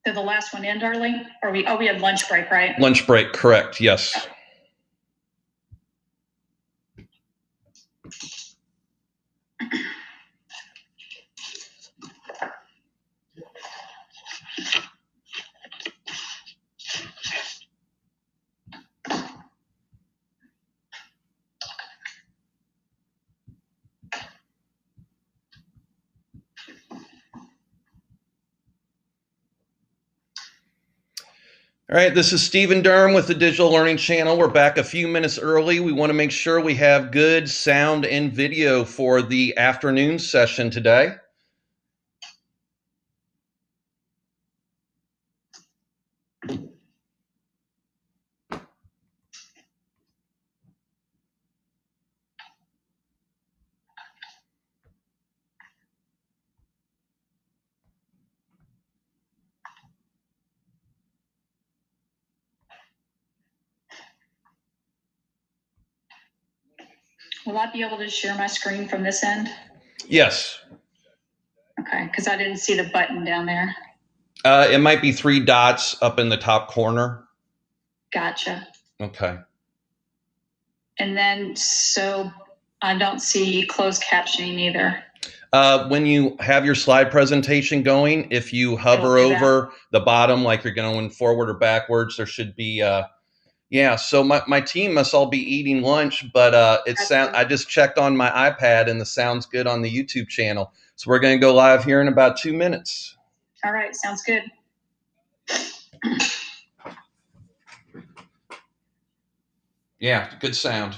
Did the last one end early? Or we had lunch break, right? Lunch break, correct, yes. All right, this is Stephen Durham with the Digital Learning Channel. We're back a few minutes early. We want to make sure we have good sound and video for the afternoon session today. Will I be able to share my screen from this end? Yes. Okay, because I didn't see the button down there. It might be 3 dots up in the top corner. Gotcha. Okay. And then, so I don't see closed captioning either. When you have your slide presentation going, if you hover over the bottom, like you're going forward or backwards, there should be, yeah, so my team must all be eating lunch, but I just checked on my iPad and the sound's good on the YouTube channel. So we're going to go live here in about 2 minutes. All right, sounds good. Yeah, good sound.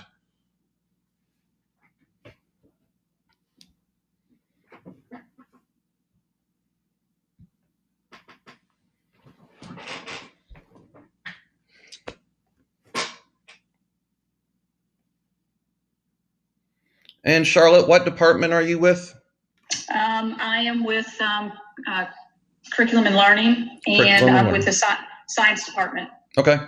And Charlotte, what department are you with? I am with Curriculum and Learning, and I'm with the Science Department. Okay.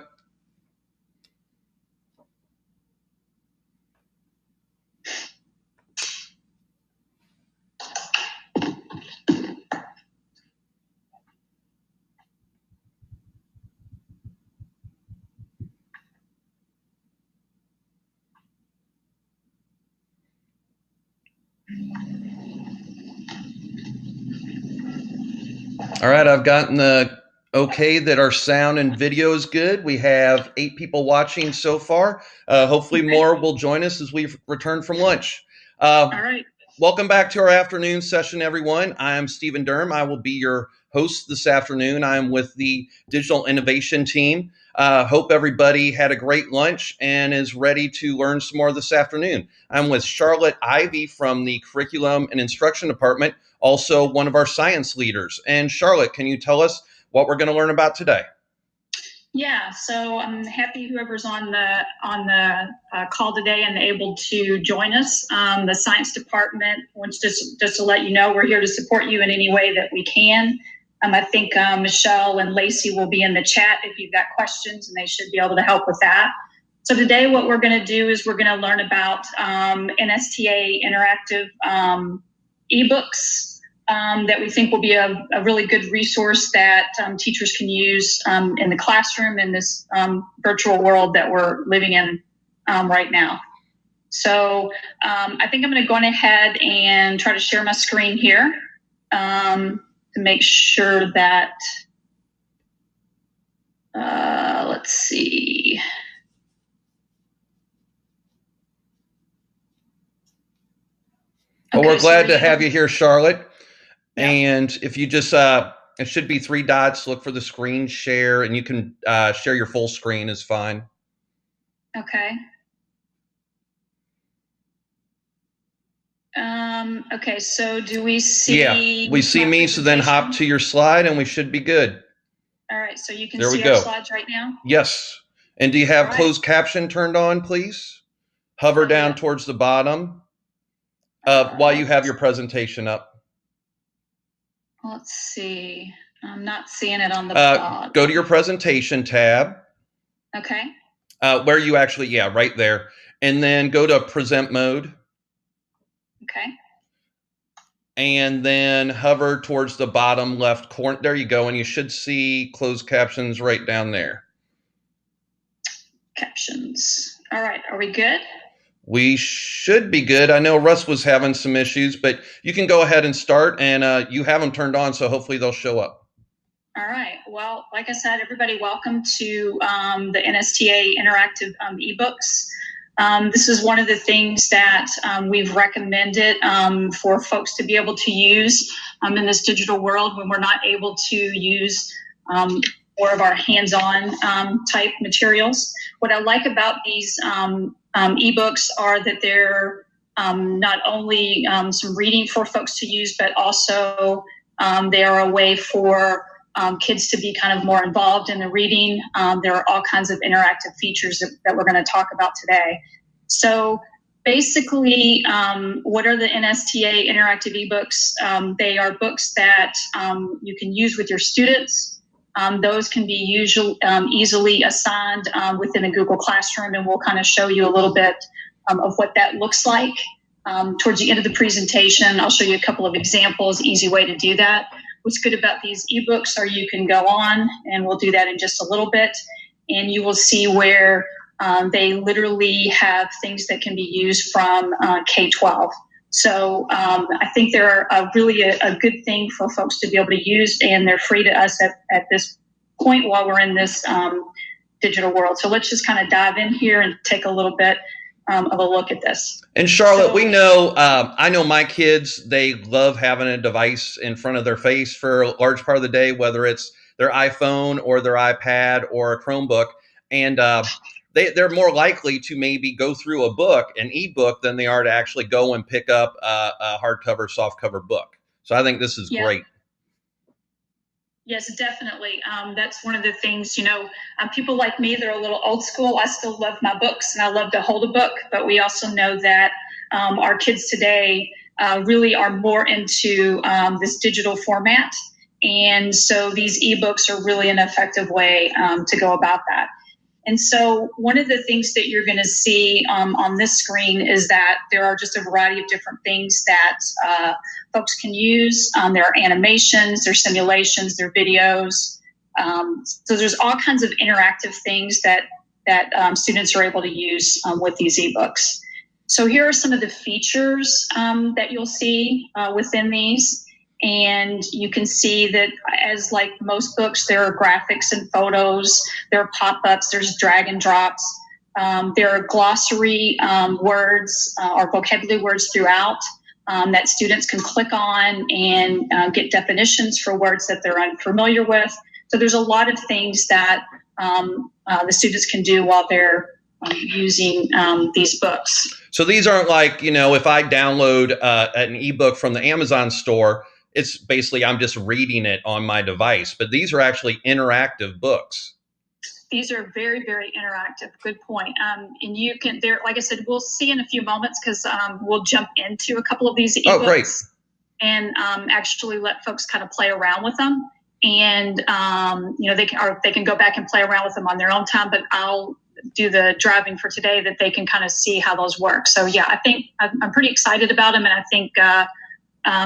All right, I've gotten the okay that our sound and video is good. We have 8 people watching so far. Hopefully more will join us as we return from lunch. All right. Welcome back to our afternoon session, everyone. I'm Stephen Durham. I will be your host this afternoon. I'm with the Digital Innovation team. Hope everybody had a great lunch and is ready to learn some more this afternoon. I'm with Charlotte Ivy from the Curriculum and Instruction Department, also one of our science leaders. And Charlotte, can you tell us what we're going to learn about today? Yeah, so I'm happy whoever's on the call today and able to join us. The science department wants just to let you know we're here to support you in any way that we can. I think Michelle and Lacey will be in the chat if you've got questions, and they should be able to help with that. So today what we're going to do is we're going to learn about NSTA interactive ebooks. That we think will be a really good resource that teachers can use in the classroom in this virtual world that we're living in right now. So I think I'm going to go on ahead and try to share my screen here to make sure that, let's see. Well, we're glad to have you here, Charlotte. Yeah. And if you just, it should be 3 dots, look for the screen share, and you can share your full screen is fine. Okay. Okay, so do we see? Yeah, we see me, so then hop to your slide and we should be good. All right, so you can see our slides right now? Yes. And do you have closed caption turned on, please? Hover down towards the bottom while you have your presentation up. Let's see. I'm not seeing it on the blog. Go to your presentation tab. Okay. Where you actually, yeah, right there. And then go to present mode. Okay. and then hover towards the bottom left corner. There you go, and you should see closed captions right down there. Captions. All right, are we good? We should be good. I know Russ was having some issues, but you can go ahead and start, and you have them turned on, so hopefully they'll show up. All right. Well, like I said, everybody, welcome to the NSTA interactive ebooks. This is one of the things that we've recommended for folks to be able to use in this digital world when we're not able to use more of our hands-on type materials. What I like about these ebooks are that they're not only some reading for folks to use, but also they are a way for kids to be kind of more involved in the reading. There are all kinds of interactive features that we're going to talk about today. So basically, what are the NSTA interactive ebooks? They are books that you can use with your students. Those can be easily assigned within a Google Classroom, and we'll kind of show you a little bit of what that looks like. Towards the end of the presentation, I'll show you a couple of examples, easy way to do that. What's good about these ebooks are you can go on, and we'll do that in just a little bit, and you will see where they literally have things that can be used from K-12. So I think they're really a good thing for folks to be able to use, and they're free to us at this point while we're in this digital world. So let's just kind of dive in here and take a little bit of a look at this. And Charlotte, we know, I know my kids, they love having a device in front of their face for a large part of the day, whether it's their iPhone or their iPad or a Chromebook. And they're more likely to maybe go through a book, an ebook, than they are to actually go and pick up a hardcover, softcover book. So I think this is great. Yes, definitely. That's one of the things, people like me, they're a little old school. I still love my books and I love to hold a book, but we also know that our kids today really are more into this digital format. And so these ebooks are really an effective way to go about that. And so one of the things that you're going to see on this screen is that there are just a variety of different things that folks can use. There are animations, there are simulations, there are videos. So there's all kinds of interactive things that students are able to use with these ebooks. So here are some of the features that you'll see within these. And you can see that, as like most books, there are graphics and photos, there are pop-ups, there's drag and drops, there are glossary words or vocabulary words throughout that students can click on and get definitions for words that they're unfamiliar with. So there's a lot of things that the students can do while they're using these books. So these aren't like, if I download an ebook from the Amazon store, it's basically I'm just reading it on my device, but these are actually interactive books. These are very, very interactive. Good point. And you can, like I said, we'll see in a few moments because we'll jump into a couple of these ebooks. Oh, great. And actually let folks kind of play around with them. And they can go back and play around with them on their own time. But I'll do the driving for today that they can kind of see how those work. So yeah, I think I'm pretty excited about them, and I think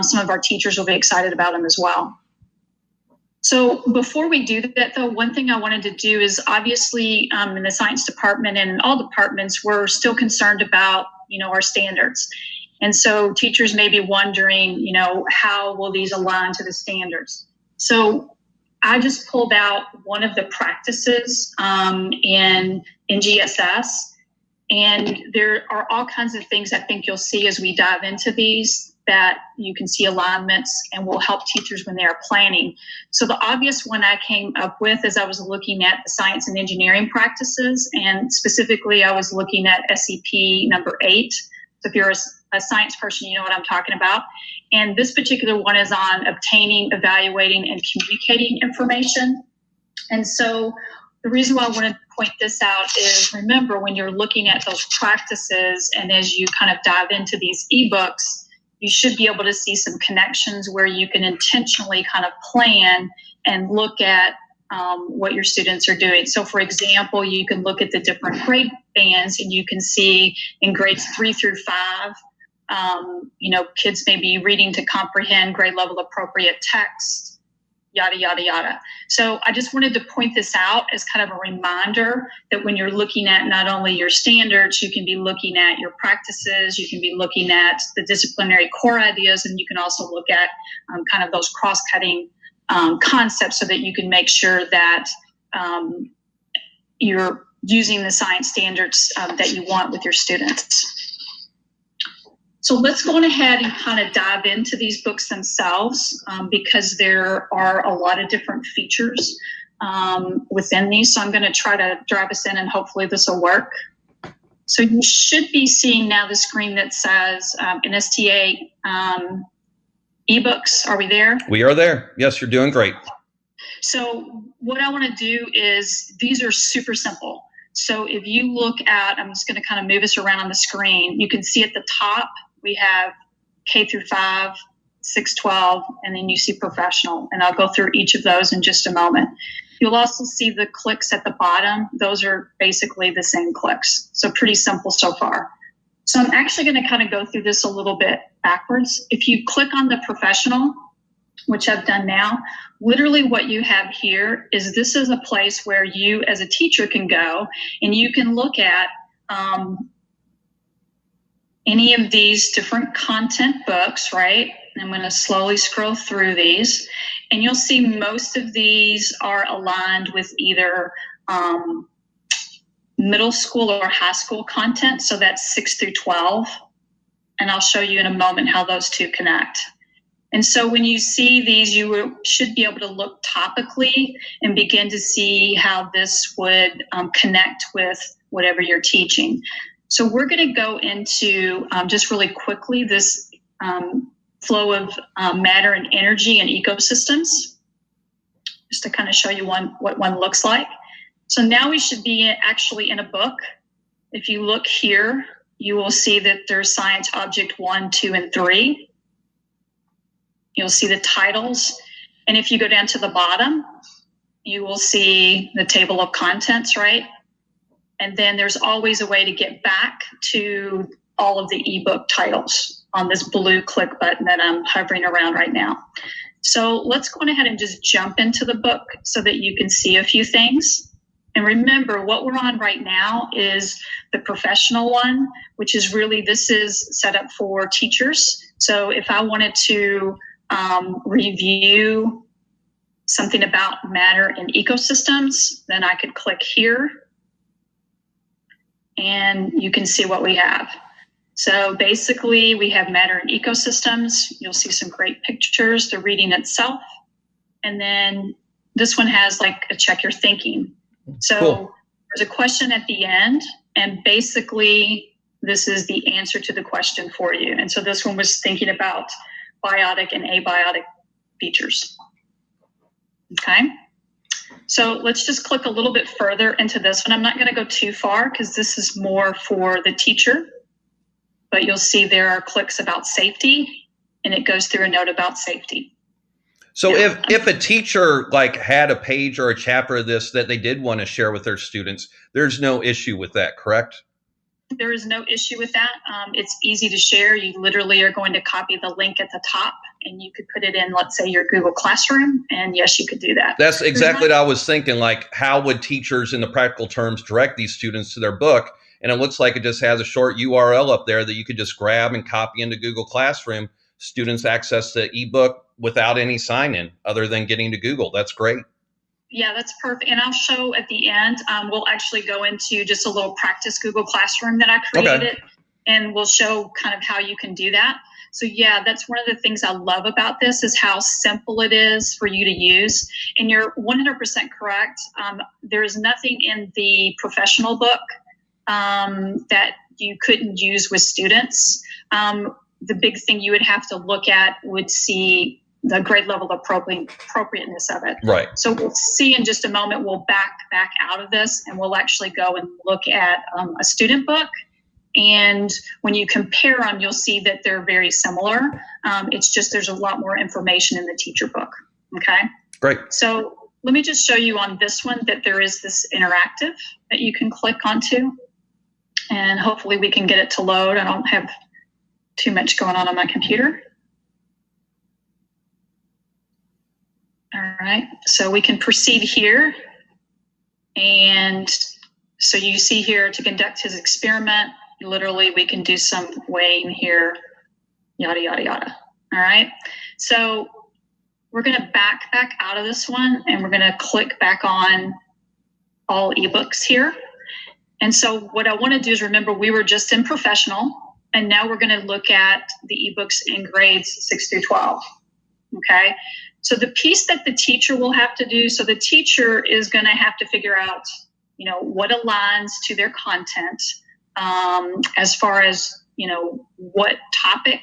some of our teachers will be excited about them as well. So before we do that, though, one thing I wanted to do is obviously in the science department and in all departments, we're still concerned about, our standards. And so teachers may be wondering, how will these align to the standards? So I just pulled out one of the practices in GSS. And there are all kinds of things I think you'll see as we dive into these that you can see alignments and will help teachers when they are planning. So the obvious one I came up with as I was looking at the science and engineering practices, and specifically I was looking at SEP number 8. So if you're a science person, you know what I'm talking about. And this particular one is on obtaining, evaluating, and communicating information. And so the reason why I wanted to point this out is, remember, when you're looking at those practices and as you kind of dive into these ebooks, you should be able to see some connections where you can intentionally kind of plan and look at what your students are doing. So for example, you can look at the different grade bands and you can see in grades 3 through 5, Kids may be reading to comprehend grade level appropriate text, yada, yada, yada. So I just wanted to point this out as kind of a reminder that when you're looking at not only your standards, you can be looking at your practices, you can be looking at the disciplinary core ideas, and you can also look at kind of those cross-cutting concepts so that you can make sure that you're using the science standards that you want with your students. So let's go on ahead and kind of dive into these books themselves because there are a lot of different features within these. So I'm going to try to drive us in and hopefully this will work. So you should be seeing now the screen that says NSTA ebooks. Are we there? We are there. Yes, you're doing great. So what I want to do is, these are super simple. So if you look at, I'm just going to kind of move us around on the screen. You can see at the top, we have K through 5, 6-12, and then you see professional. And I'll go through each of those in just a moment. You'll also see the clicks at the bottom. Those are basically the same clicks. So pretty simple so far. So I'm actually going to kind of go through this a little bit backwards. If you click on the professional, which I've done now, literally what you have here is this is a place where you as a teacher can go and you can look at any of these different content books, right? I'm going to slowly scroll through these, and you'll see most of these are aligned with either middle school or high school content. So that's 6 through 12. And I'll show you in a moment how those two connect. And so when you see these, you should be able to look topically and begin to see how this would connect with whatever you're teaching. So we're going to go into just really quickly this flow of matter and energy and ecosystems, just to kind of show you what one looks like. So now we should be actually in a book. If you look here, you will see that there's Science Object 1, 2, and 3. You'll see the titles. And if you go down to the bottom, you will see the table of contents, right? And then there's always a way to get back to all of the ebook titles on this blue click button that I'm hovering around right now. So let's go on ahead and just jump into the book so that you can see a few things. And remember, what we're on right now is the professional one, which is really, this is set up for teachers. So if I wanted to review something about matter and ecosystems, then I could click here and you can see what we have. So basically we have matter and ecosystems. You'll see some great pictures, the reading itself. And then this one has like a check your thinking. So cool. There's a question at the end, and basically this is the answer to the question for you. And so this one was thinking about biotic and abiotic features. Okay. So let's just click a little bit further into this one. I'm not going to go too far because this is more for the teacher, but you'll see there are clicks about safety, and it goes through a note about safety. So if a teacher like had a page or a chapter of this that they did want to share with their students, there's no issue with that, correct? There is no issue with that. It's easy to share. You literally are going to copy the link at the top, and you could put it in, let's say, your Google Classroom, and yes, you could do that. That's exactly what I was thinking. Like, how would teachers in the practical terms direct these students to their book? And it looks like it just has a short URL up there that you could just grab and copy into Google Classroom. Students access the ebook without any sign-in other than getting to Google. That's great. Yeah, that's perfect. And I'll show at the end, we'll actually go into just a little practice Google Classroom that I created, okay, and we'll show kind of how you can do that. So yeah, that's one of the things I love about this is how simple it is for you to use. And you're 100% correct. There is nothing in the professional book that you couldn't use with students. The big thing you would have to look at would see the grade level appropriateness of it. Right. So we'll see in just a moment, we'll back out of this and we'll actually go and look at a student book. And when you compare them, you'll see that they're very similar. It's just there's a lot more information in the teacher book. Okay. Great. So let me just show you on this one that there is this interactive that you can click onto. And hopefully we can get it to load. I don't have too much going on my computer. All right, so we can proceed here. And so you see here, to conduct his experiment, literally we can do some weighing here, yada, yada, yada. All right, so we're gonna back out of this one, and we're gonna click back on all ebooks here. And so what I wanna do is, remember, we were just in professional, and now we're gonna look at the ebooks in grades 6 through 12, okay? So the piece that the teacher will have to do, so the teacher is gonna have to figure out, what aligns to their content, as far as, what topic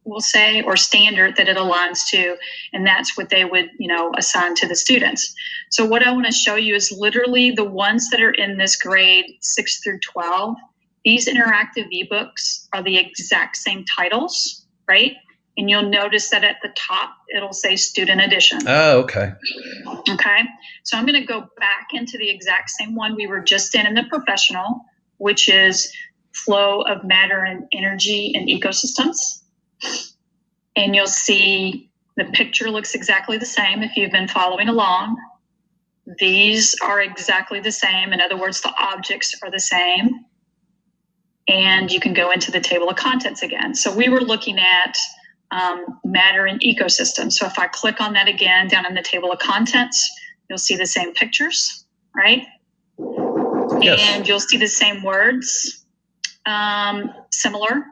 we'll say, or standard that it aligns to, and that's what they would, assign to the students. So what I wanna show you is literally the ones that are in this grade 6 through 12, these interactive ebooks are the exact same titles, right? And you'll notice that at the top, it'll say student edition. Oh, okay. Okay, so I'm gonna go back into the exact same one we were just in the professional, which is flow of matter and energy in ecosystems. And you'll see the picture looks exactly the same if you've been following along. These are exactly the same. In other words, the objects are the same. And you can go into the table of contents again. So we were looking at matter and ecosystems. So if I click on that again down in the table of contents, you'll see the same pictures, right? Yes. And you'll see the same words, similar,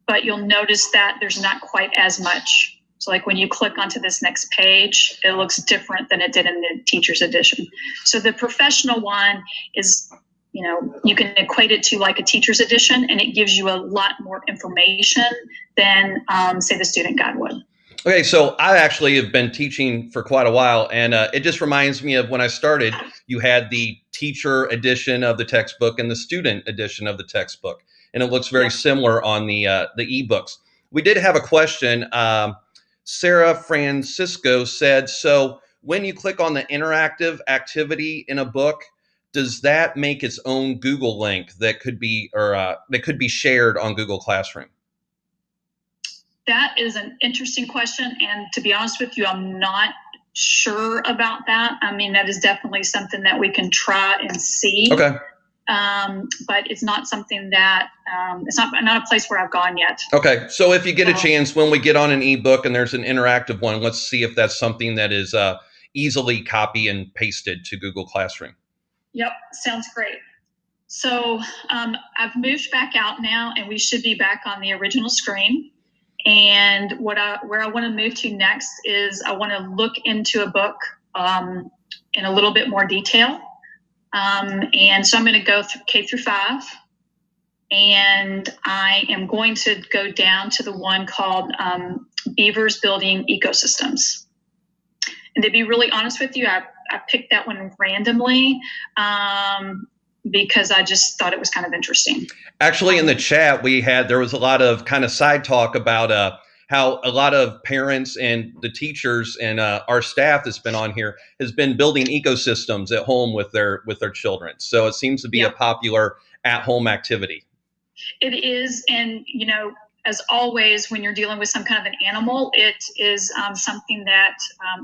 but you'll notice that there's not quite as much. So like when you click onto this next page, it looks different than it did in the teacher's edition. So the professional one is, you can equate it to like a teacher's edition, and it gives you a lot more information than, say, the student guide would. Okay, so I actually have been teaching for quite a while, and it just reminds me of when I started, you had the teacher edition of the textbook and the student edition of the textbook, and it looks very similar on the ebooks. We did have a question. Sarah Francisco said, so when you click on the interactive activity in a book, does that make its own Google link that could be shared on Google Classroom? That is an interesting question, and to be honest with you, I'm not sure about that. I mean, that is definitely something that we can try and see. Okay. But it's not something that it's not a place where I've gone yet. Okay, so if you get a chance when we get on an ebook and there's an interactive one, let's see if that's something that is easily copy and pasted to Google Classroom. Yep, sounds great. So I've moved back out now, and we should be back on the original screen. And where I want to move to next is I want to look into a book in a little bit more detail. And so I'm going to go through K through 5, and I am going to go down to the one called Beavers Building Ecosystems. And to be really honest with you, I picked that one randomly because I just thought it was kind of interesting. Actually, in the chat there was a lot of kind of side talk about how a lot of parents and the teachers and our staff that's been on here has been building ecosystems at home with their children. So it seems to be a popular at-home activity. It is, and as always, when you're dealing with some kind of an animal, it is something that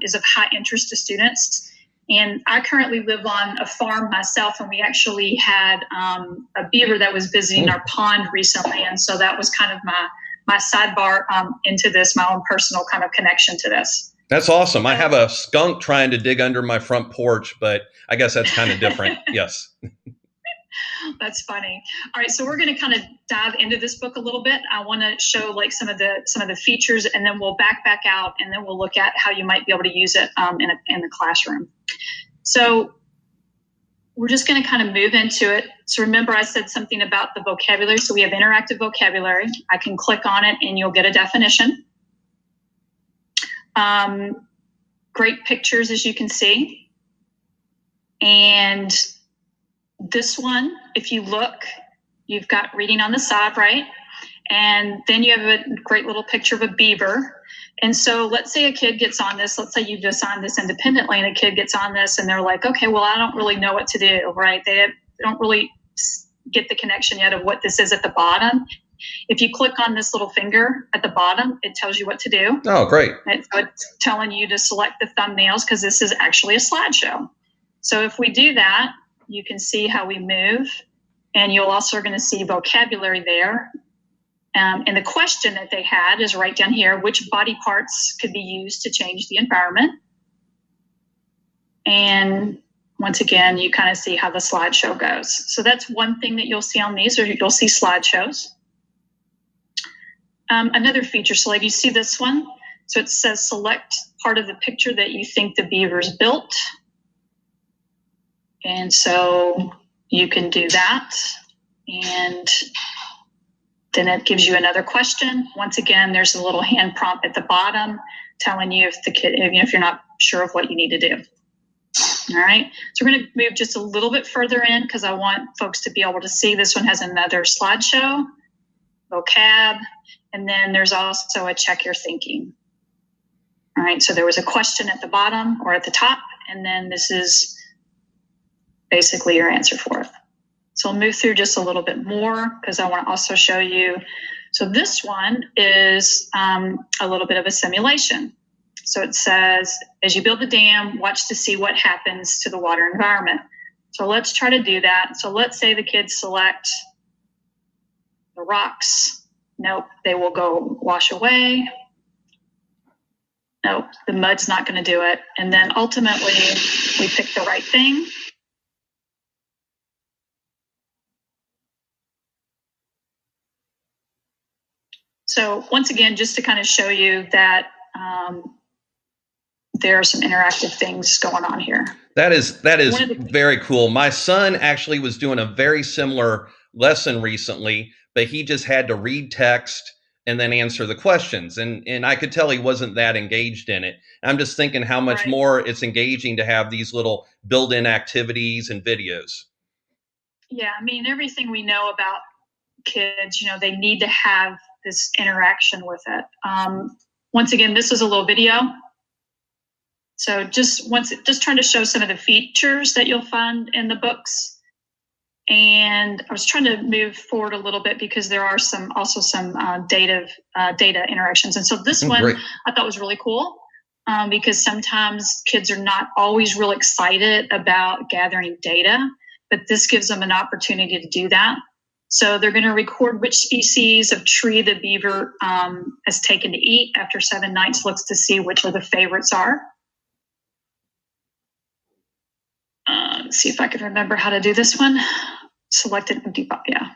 is of high interest to students. And I currently live on a farm myself, and we actually had a beaver that was visiting our pond recently. And so that was kind of my sidebar into this, my own personal kind of connection to this. That's awesome. I have a skunk trying to dig under my front porch, but I guess that's kind of different. Yes. That's funny. All right, so we're going to kind of dive into this book a little bit. I want to show like some of the features, and then we'll back out, and then we'll look at how you might be able to use it in the classroom. So we're just going to kind of move into it. So remember, I said something about the vocabulary. So we have interactive vocabulary. I can click on it, and you'll get a definition. Great pictures, as you can see, and this one, if you look, you've got reading on the side, right? And then you have a great little picture of a beaver. And so let's say a kid gets on this, let's say you've assigned this independently, and a kid gets on this and they're like, okay, well, I don't really know what to do, right? They don't really get the connection yet of what this is at the bottom. If you click on this little finger at the bottom, it tells you what to do. Oh, great. So it's telling you to select the thumbnails because this is actually a slideshow. So if we do that, you can see how we move, and you'll also are going to see vocabulary there. And the question that they had is right down here: which body parts could be used to change the environment? And once again, you kind of see how the slideshow goes. So that's one thing that you'll see on these, or you'll see slideshows. Another feature, so like you see this one, so it says select part of the picture that you think the beavers built. And so you can do that. And then it gives you another question. Once again, there's a little hand prompt at the bottom telling you if the kid, if you're not sure of what you need to do. All right, so we're going to move just a little bit further in because I want folks to be able to see. This one has another slideshow, vocab, and then there's also a check your thinking. All right, so there was a question at the bottom or at the top, and then this is basically your answer for it. So I'll move through just a little bit more because I want to also show you. So this one is a little bit of a simulation. So it says, as you build the dam, watch to see what happens to the water environment. So let's try to do that. So let's say the kids select the rocks. Nope, they will go wash away. Nope, the mud's not going to do it. And then ultimately, we pick the right thing. So once again, just to kind of show you that there are some interactive things going on here. That is very cool. My son actually was doing a very similar lesson recently, but he just had to read text and then answer the questions. And I could tell he wasn't that engaged in it. I'm just thinking how much more it's engaging to have these little built-in activities and videos. Yeah, I mean, everything we know about kids, they need to have this interaction with it. Once again, this is a little video. So just trying to show some of the features that you'll find in the books. And I was trying to move forward a little bit because there are some data interactions. And so this one great. I thought was really cool because sometimes kids are not always real excited about gathering data, but this gives them an opportunity to do that. So they're going to record which species of tree the beaver has taken to eat after 7 nights, looks to see which of the favorites are. Let's see if I can remember how to do this one. Select an empty box. Yeah.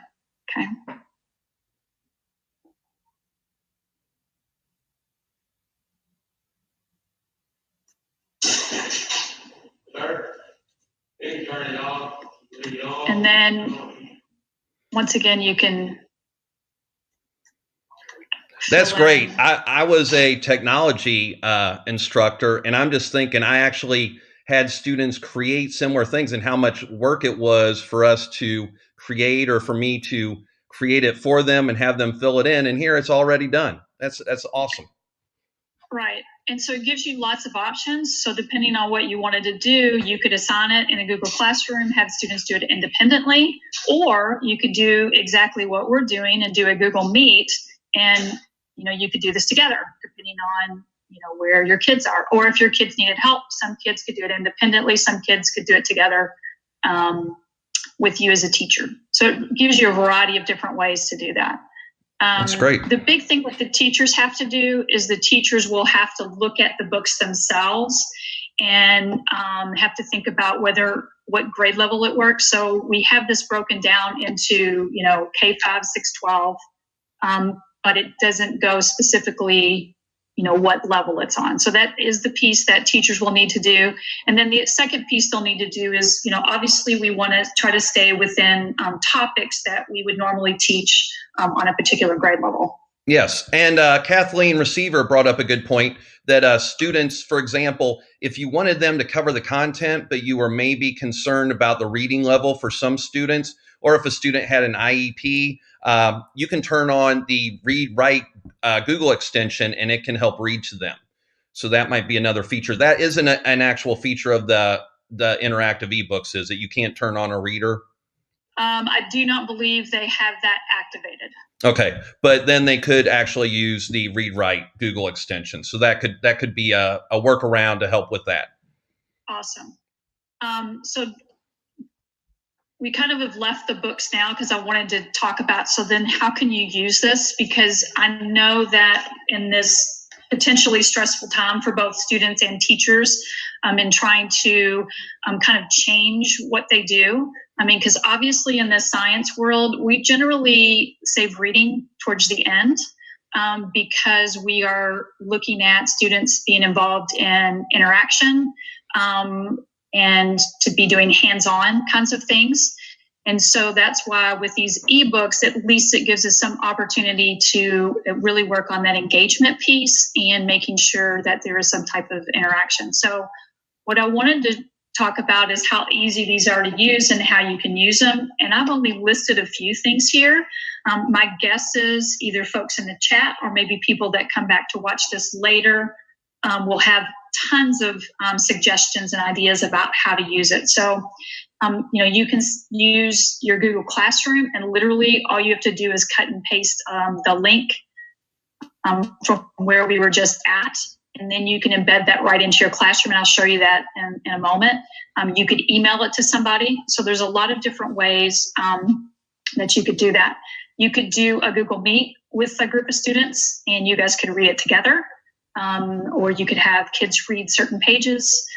Okay. And then once again, you can. That's great. I was a technology instructor, and I'm just thinking I actually had students create similar things and how much work it was for us to create or for me to create it for them and have them fill it in. And here it's already done. That's awesome. Right. And so it gives you lots of options. So depending on what you wanted to do, you could assign it in a Google Classroom, have students do it independently, or you could do exactly what we're doing and do a Google Meet. And, you could do this together depending on, where your kids are. Or if your kids needed help, some kids could do it independently. Some kids could do it together with you as a teacher. So it gives you a variety of different ways to do that. That's great. The big thing what the teachers have to do is the teachers will have to look at the books themselves and have to think about what grade level it works. So we have this broken down into, K-5, 6, 12, but it doesn't go specifically, what level it's on. So that is the piece that teachers will need to do. And then the second piece they'll need to do is, obviously we want to try to stay within topics that we would normally teach on a particular grade level. Yes. And Kathleen Receiver brought up a good point that students, for example, if you wanted them to cover the content, but you were maybe concerned about the reading level for some students, or if a student had an IEP, you can turn on the Read Write Google extension and it can help read to them. So that might be another feature. That isn't an actual feature of the interactive ebooks, is it? You can't turn on a reader? I do not believe they have that activated. Okay, but then they could actually use the read write Google extension. So that could be a workaround to help with that. Awesome. So we kind of have left the books now because I wanted to talk about, so then how can you use this? Because I know that in this potentially stressful time for both students and teachers, in trying to kind of change what they do. I mean, because obviously in the science world, we generally save reading towards the end, because we are looking at students being involved in interaction, and to be doing hands-on kinds of things. And so that's why with these ebooks, at least it gives us some opportunity to really work on that engagement piece and making sure that there is some type of interaction. So what I wanted to talk about is how easy these are to use and how you can use them. And I've only listed a few things here. My guess is either folks in the chat or maybe people that come back to watch this later will have tons of suggestions and ideas about how to use it. So, you can use your Google Classroom, and literally all you have to do is cut and paste the link from where we were just at, and then you can embed that right into your classroom, and I'll show you that in a moment. You could email it to somebody. So there's a lot of different ways that you could do that. You could do a Google Meet with a group of students, and you guys could read it together. Or you could have kids read certain pages,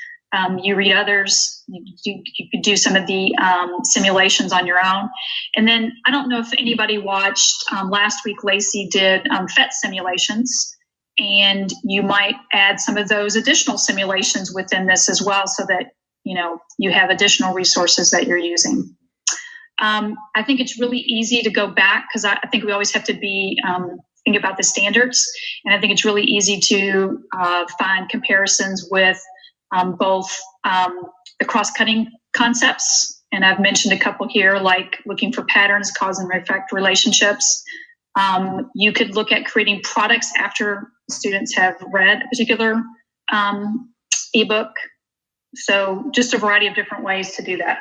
you read others, you could do some of the simulations on your own. And then I don't know if anybody watched last week, Lacey did PhET simulations, and you might add some of those additional simulations within this as well, so that you have additional resources that you're using. I think it's really easy to go back, because I think we always have to be think about the standards. And I think it's really easy to find comparisons with both the cross-cutting concepts. And I've mentioned a couple here, like looking for patterns, cause and effect relationships. You could look at creating products after students have read a particular ebook. So just a variety of different ways to do that.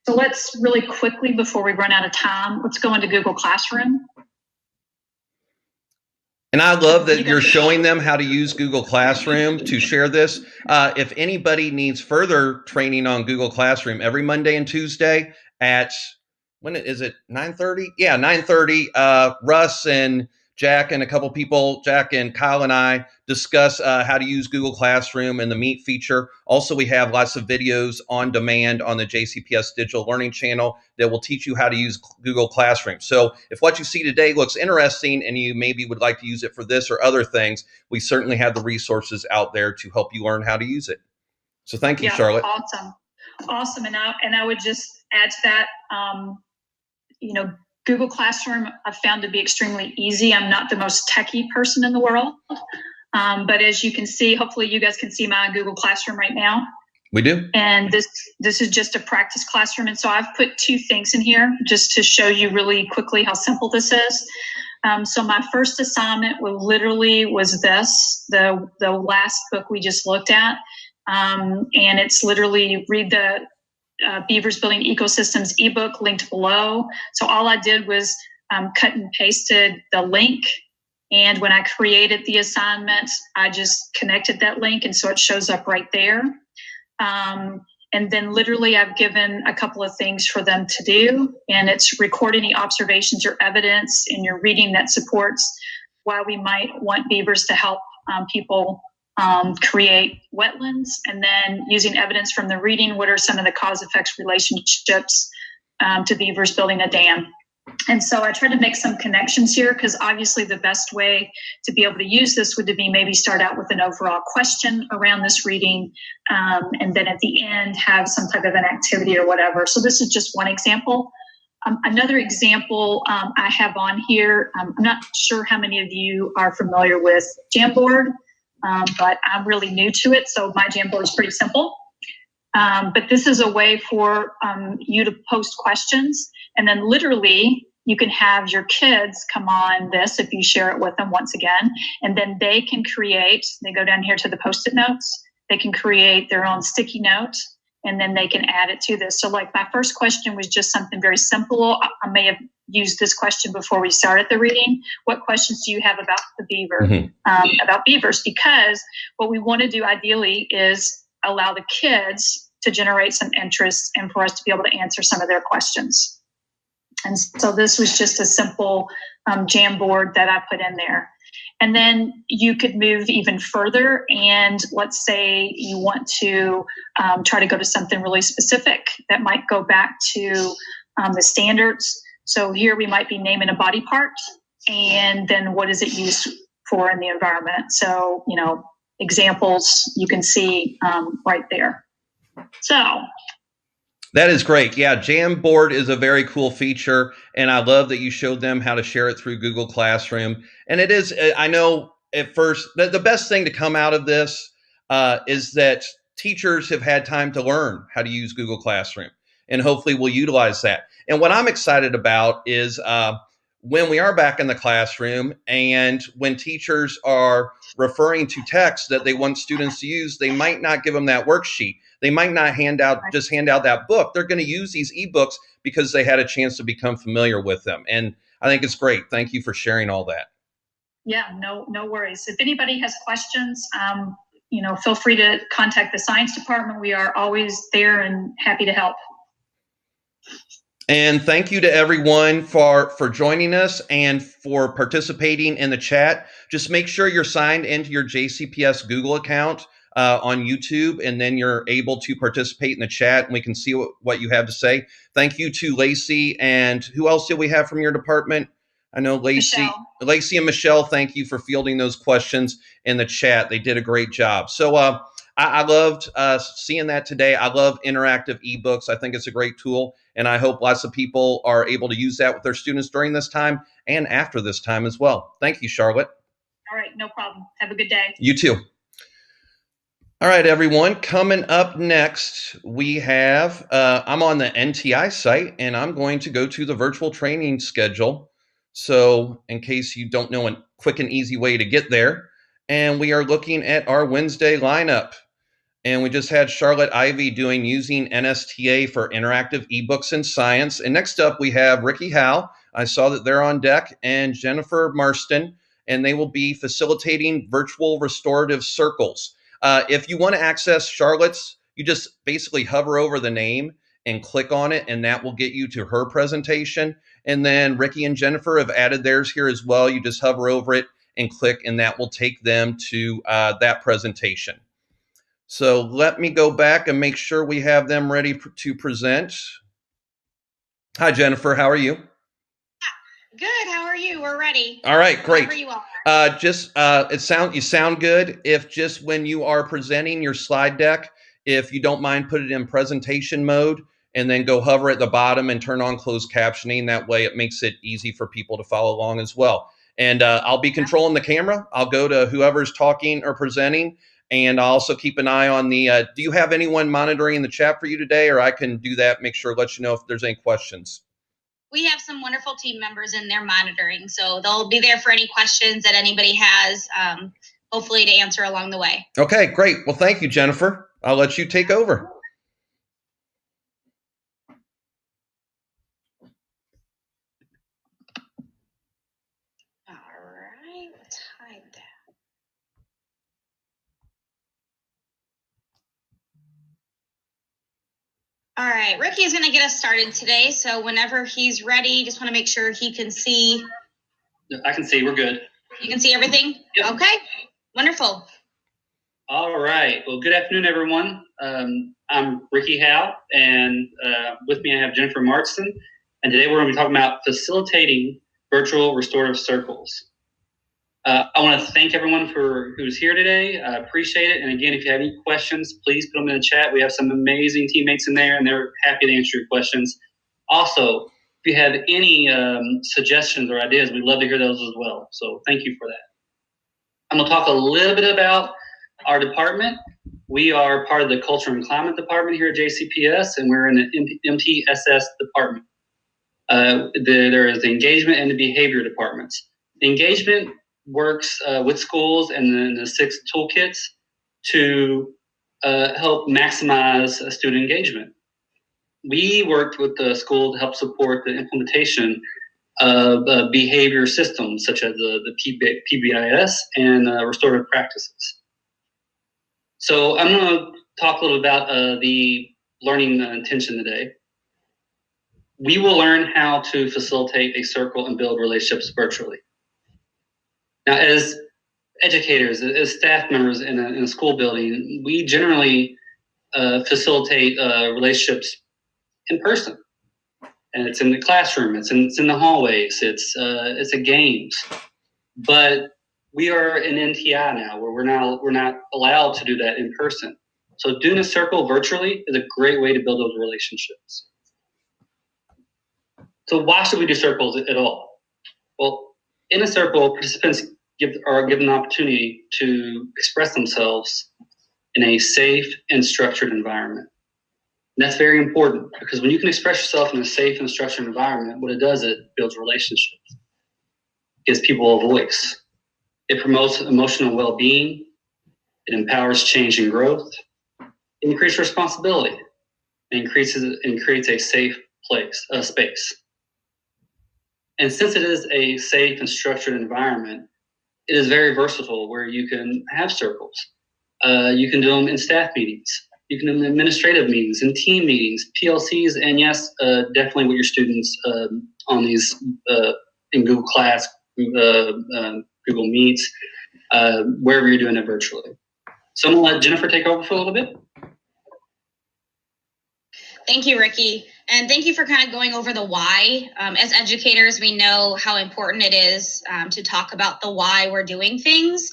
So let's really quickly, before we run out of time, let's go into Google Classroom. And I love that you're showing them how to use Google Classroom to share this. If anybody needs further training on Google Classroom, every Monday and Tuesday at, when is it, 9:30? Yeah, 9:30. Russ and Jack and a couple people, Jack and Kyle and I, discuss how to use Google Classroom and the Meet feature. Also, we have lots of videos on demand on the JCPS Digital Learning channel that will teach you how to use Google Classroom. So if what you see today looks interesting and you maybe would like to use it for this or other things, we certainly have the resources out there to help you learn how to use it. So thank you, Charlotte. Awesome. And I would just add to that, Google Classroom I've found to be extremely easy. I'm not the most techie person in the world, but as you can see, hopefully you guys can see my Google Classroom right now. We do. And this is just a practice classroom. And so I've put two things in here just to show you really quickly how simple this is. So my first assignment was this, the last book we just looked at. And it's literally read the Beavers Building Ecosystems ebook linked below. So all I did was cut and pasted the link. And when I created the assignment, I just connected that link. And so it shows up right there. And then literally I've given a couple of things for them to do. And it's record any observations or evidence in your reading that supports why we might want beavers to help people create wetlands, and then using evidence from the reading, what are some of the cause-effects relationships to beavers building a dam. And so I tried to make some connections here, because obviously the best way to be able to use this would be maybe start out with an overall question around this reading, and then at the end have some type of an activity or whatever. So this is just one example. Another example I have on here, I'm not sure how many of you are familiar with Jamboard, but I'm really new to it, so my Jamboard is pretty simple. But this is a way for you to post questions, and then literally you can have your kids come on this if you share it with them once again, and then they go down here to the Post-it notes, they can create their own sticky note, and then they can add it to this. So like my first question was just something very simple. I may have used this question before we started the reading. What questions do you have about the beaver, about beavers? Because what we want to do ideally is allow the kids to generate some interest and for us to be able to answer some of their questions. And so this was just a simple Jamboard that I put in there. And then you could move even further, and let's say you want to try to go to something really specific that might go back to the standards. So here we might be naming a body part, and then what is it used for in the environment? So, you know, examples you can see right there. So that is great. Yeah, Jamboard is a very cool feature, and I love that you showed them how to share it through Google Classroom. And it is, I know at first, the best thing to come out of this is that teachers have had time to learn how to use Google Classroom, and hopefully we'll utilize that. And what I'm excited about is when we are back in the classroom and when teachers are referring to text that they want students to use, they might not give them that worksheet. They might not hand out that book. They're going to use these ebooks because they had a chance to become familiar with them. And I think it's great. Thank you for sharing all that. Yeah, no worries. If anybody has questions, you know, feel free to contact the science department. We are always there and happy to help. And thank you to everyone for joining us and for participating in the chat. Just make sure you're signed into your JCPS Google account on YouTube, and then you're able to participate in the chat and we can see what you have to say. Thank you to Lacey, and who else did we have from your department? I know Lacey and Michelle, thank you for fielding those questions in the chat. They did a great job. So I loved seeing that today. I love interactive ebooks. I think it's a great tool, and I hope lots of people are able to use that with their students during this time and after this time as well. Thank you, Charlotte. All right, no problem. Have a good day. You too. All right, everyone. Coming up next, we have, I'm on the NTI site, and I'm going to go to the virtual training schedule. So in case you don't know a quick and easy way to get there, and we are looking at our Wednesday lineup. And we just had Charlotte Ivy doing using NSTA for interactive ebooks in science. And next up, we have Ricky Howe. I saw that they're on deck, and Jennifer Marston, and they will be facilitating virtual restorative circles. If you want to access Charlotte's, you just basically hover over the name and click on it, and that will get you to her presentation. And then Ricky and Jennifer have added theirs here as well. You just hover over it and click, and that will take them to that presentation. So let me go back and make sure we have them ready to present. Hi, Jennifer. How are you? Good. How are you? We're ready. All right, great. Wherever you are. You sound good. If just when you are presenting your slide deck, if you don't mind, put it in presentation mode and then go hover at the bottom and turn on closed captioning. That way it makes it easy for people to follow along as well. And I'll be controlling the camera. I'll go to whoever's talking or presenting, and I'll also keep an eye on the, do you have anyone monitoring the chat for you today? Or I can do that, make sure, let you know if there's any questions. We have some wonderful team members in there monitoring, so they'll be there for any questions that anybody has, hopefully to answer along the way. Okay, great. Well, thank you, Jennifer. I'll let you take over. All right, let's hide that. All right, Ricky is going to get us started today, so whenever he's ready, just want to make sure he can see. I can see. We're good. You can see everything? Yep. Okay, wonderful. All right. Well, good afternoon, everyone. I'm Ricky Howe, and with me I have Jennifer Marston, and today we're going to be talking about facilitating virtual restorative circles. I want to thank everyone who's here today. I appreciate it. And again, if you have any questions, please put them in the chat. We have some amazing teammates in there, and they're happy to answer your questions. Also, if you have any suggestions or ideas, we'd love to hear those as well. So thank you for that. I'm going to talk a little bit about our department. We are part of the Culture and Climate Department here at JCPS, and we're in the MTSS department. There is the Engagement and the Behavior departments. The Engagement works with schools and the 6 toolkits to help maximize student engagement. We worked with the school to help support the implementation behavior systems such as the PBIS and restorative practices. So I'm going to talk a little about the learning intention today. We will learn how to facilitate a circle and build relationships virtually. Now, as educators, as staff members in a school building, we generally facilitate relationships in person. And it's in the classroom, it's in the hallways, it's at games. But we are in NTI now, where we're not allowed to do that in person. So doing a circle virtually is a great way to build those relationships. So why should we do circles at all? Well, in a circle, participants are given an opportunity to express themselves in a safe and structured environment. And that's very important, because when you can express yourself in a safe and structured environment, what it does, it builds relationships. It gives people a voice. It promotes emotional well-being. It empowers change and growth. It increases responsibility. It creates a safe space. And since it is a safe and structured environment, it is very versatile, where you can have circles. You can do them in staff meetings. You can do them in administrative meetings, in team meetings, PLCs, and yes, definitely with your students on these in Google Class, Google Meets, wherever you're doing it virtually. So I'm going to let Jennifer take over for a little bit. Thank you, Ricky. And thank you for kind of going over the why. As educators, we know how important it is to talk about the why we're doing things,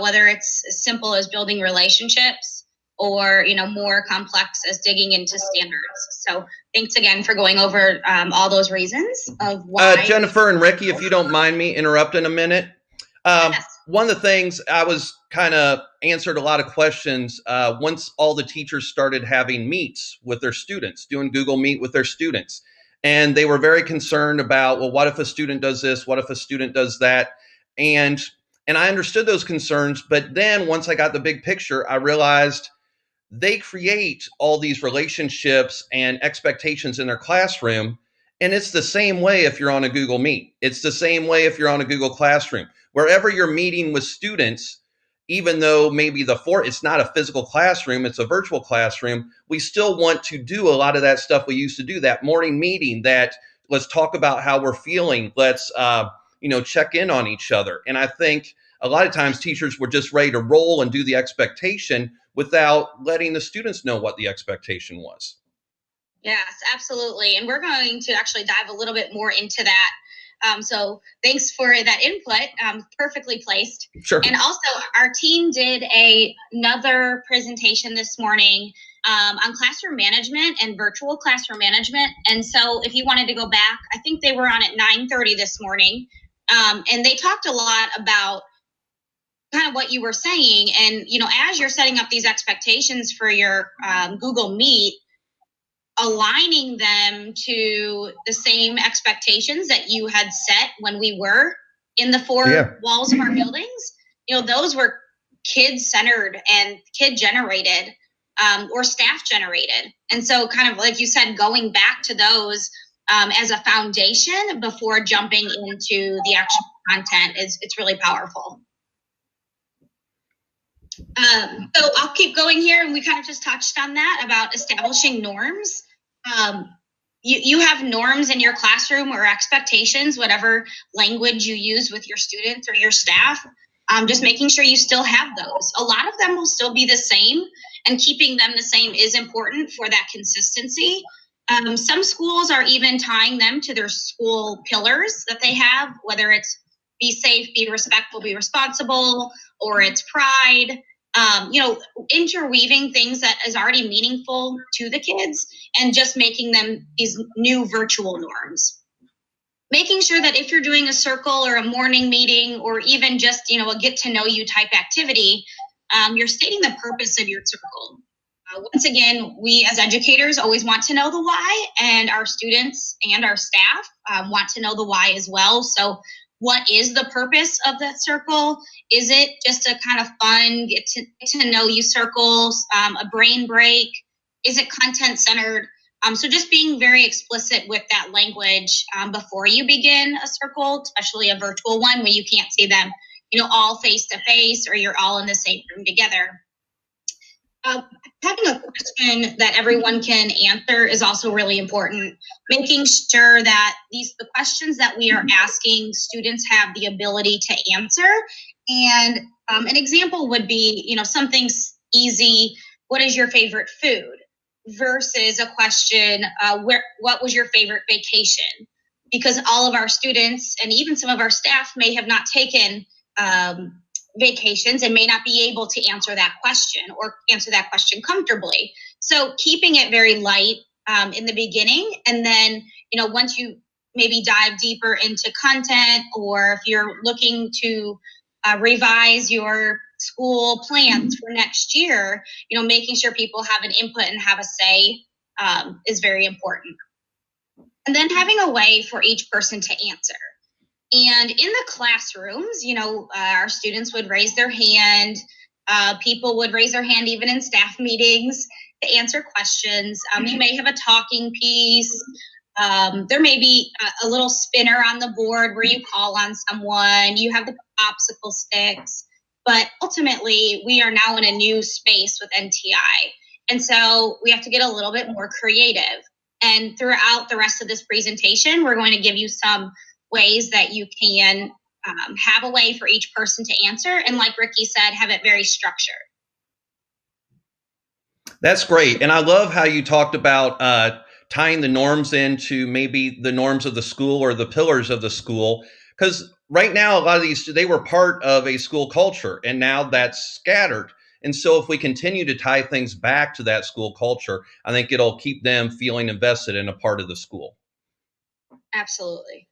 whether it's as simple as building relationships or, more complex as digging into standards. So thanks again for going over all those reasons of why. Jennifer and Ricky, if you don't mind me interrupting a minute. Yes. One of the things I was kind of answered a lot of questions once all the teachers started having meets with their students, doing Google Meet with their students. And they were very concerned about, well, what if a student does this? What if a student does that? And I understood those concerns. But then once I got the big picture, I realized they create all these relationships and expectations in their classroom. And it's the same way if you're on a Google Meet. It's the same way if you're on a Google Classroom. Wherever you're meeting with students, even though maybe it's not a physical classroom, it's a virtual classroom, we still want to do a lot of that stuff we used to do, that morning meeting, that let's talk about how we're feeling, let's check in on each other. And I think a lot of times teachers were just ready to roll and do the expectation without letting the students know what the expectation was. Yes, absolutely. And we're going to actually dive a little bit more into that. So thanks for that input. Perfectly placed. Sure. And also, our team did another presentation this morning on classroom management and virtual classroom management. And so if you wanted to go back, I think they were on at 9:30 this morning. And they talked a lot about kind of what you were saying. And, as you're setting up these expectations for your Google Meet, aligning them to the same expectations that you had set when we were in the four walls of our buildings. Those were kid-centered and kid-generated or staff-generated. And so kind of like you said, going back to those as a foundation before jumping into the actual content it's really powerful. So I'll keep going here, and we kind of just touched on that about establishing norms. You have norms in your classroom or expectations, whatever language you use with your students or your staff. Just making sure you still have those. A lot of them will still be the same, and keeping them the same is important for that consistency. Some schools are even tying them to their school pillars that they have, whether it's be safe, be respectful, be responsible, or it's pride. Interweaving things that is already meaningful to the kids and just making them these new virtual norms. Making sure that if you're doing a circle or a morning meeting or even just, a get to know you type activity, you're stating the purpose of your circle. Once again, we as educators always want to know the why, and our students and our staff want to know the why as well. So what is the purpose of that circle? Is it just a kind of fun, get to know you circles, a brain break? Is it content centered? So just being very explicit with that language before you begin a circle, especially a virtual one where you can't see them, all face to face, or you're all in the same room together. Having a question that everyone can answer is also really important. Making sure that the questions that we are asking, students have the ability to answer. And an example would be, something easy, what is your favorite food? Versus a question, what was your favorite vacation? Because all of our students and even some of our staff may have not taken vacations and may not be able to answer that question or answer that question comfortably. So keeping it very light in the beginning, and then, once you maybe dive deeper into content, or if you're looking to revise your school plans for next year, making sure people have an input and have a say is very important. And then having a way for each person to answer. And in the classrooms, our students would raise their hand. People would raise their hand even in staff meetings to answer questions. You may have a talking piece. There may be a little spinner on the board where you call on someone. You have the popsicle sticks. But ultimately, we are now in a new space with NTI. And so we have to get a little bit more creative. And throughout the rest of this presentation, we're going to give you some ways that you can have a way for each person to answer. And like Ricky said, have it very structured. That's great. And I love how you talked about tying the norms into maybe the norms of the school or the pillars of the school. Because right now, a lot of these, they were part of a school culture, and now that's scattered. And so if we continue to tie things back to that school culture, I think it'll keep them feeling invested in a part of the school. Absolutely.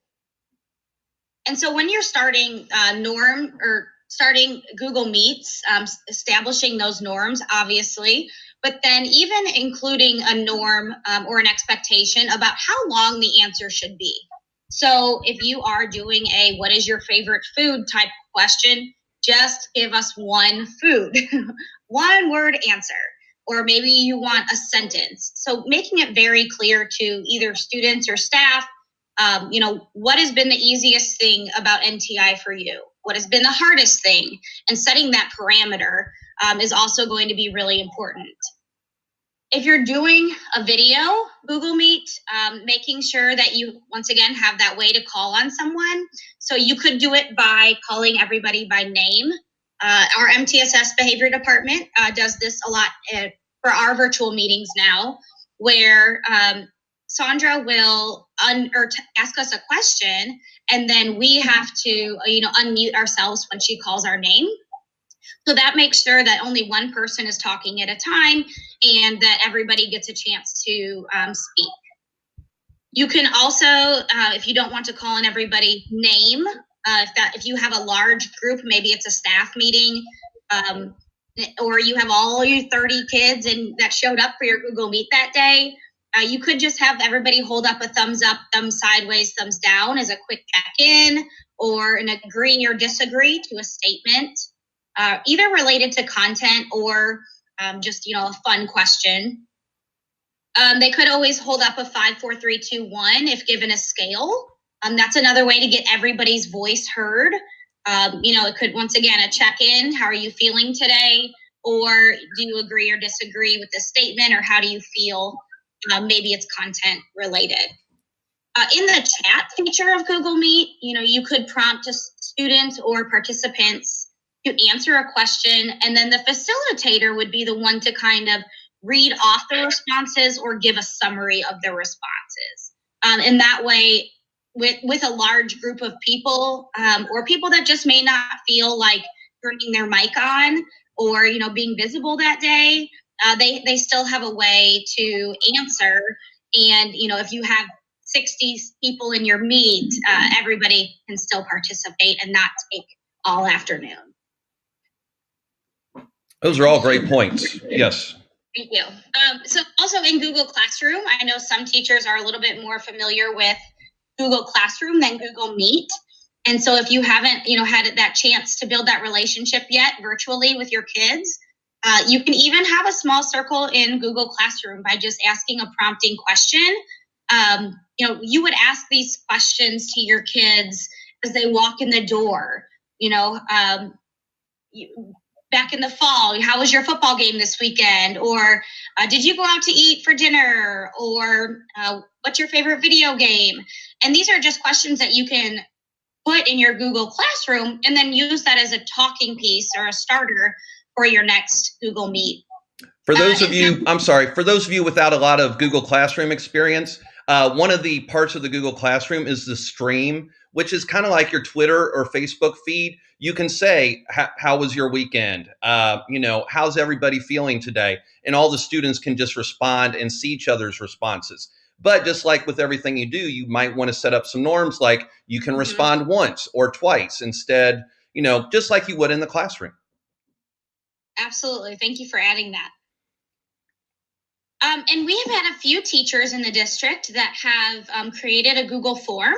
And so when you're starting starting Google Meets, establishing those norms, obviously, but then even including a norm or an expectation about how long the answer should be. So if you are doing a what is your favorite food type question, just give us one food, one word answer, or maybe you want a sentence. So making it very clear to either students or staff, what has been the easiest thing about NTI for you? What has been the hardest thing? And setting that parameter is also going to be really important. If you're doing a video Google Meet, making sure that you, once again, have that way to call on someone. So you could do it by calling everybody by name. Our MTSS behavior department does this a lot for our virtual meetings now, where Sandra will ask us a question, and then we have to, unmute ourselves when she calls our name. So that makes sure that only one person is talking at a time, and that everybody gets a chance to speak. You can also, if you don't want to call on everybody, name. If you have a large group, maybe it's a staff meeting, or you have all your 30 kids and that showed up for your Google Meet that day. You could just have everybody hold up a thumbs up, thumbs sideways, thumbs down as a quick check-in, or an agree or disagree to a statement, either related to content or just, a fun question. They could always hold up a 5, 4, 3, 2, 1 if given a scale. That's another way to get everybody's voice heard. It could, once again, a check-in. How are you feeling today? Or do you agree or disagree with this statement? Or how do you feel? Maybe it's content related. In the chat feature of Google Meet, you could prompt students or participants to answer a question, and then the facilitator would be the one to kind of read off the responses or give a summary of the responses. And that way, with a large group of people, or people that just may not feel like turning their mic on or, being visible that day, they still have a way to answer. And, if you have 60 people in your meet, everybody can still participate and not take all afternoon. Those are all great points. Yes. Thank you. So also in Google Classroom, I know some teachers are a little bit more familiar with Google Classroom than Google Meet. And so if you haven't, had that chance to build that relationship yet virtually with your kids, You can even have a small circle in Google Classroom by just asking a prompting question. You would ask these questions to your kids as they walk in the door. Back in the fall, how was your football game this weekend? Or did you go out to eat for dinner? Or what's your favorite video game? And these are just questions that you can put in your Google Classroom and then use that as a talking piece or a starter for your next Google Meet. For those of you without a lot of Google Classroom experience, one of the parts of the Google Classroom is the stream, which is kind of like your Twitter or Facebook feed. You can say, how was your weekend? How's everybody feeling today? And all the students can just respond and see each other's responses. But just like with everything you do, you might want to set up some norms, like you can respond once or twice instead, just like you would in the classroom. Absolutely. Thank you for adding that. And we have had a few teachers in the district that have created a Google form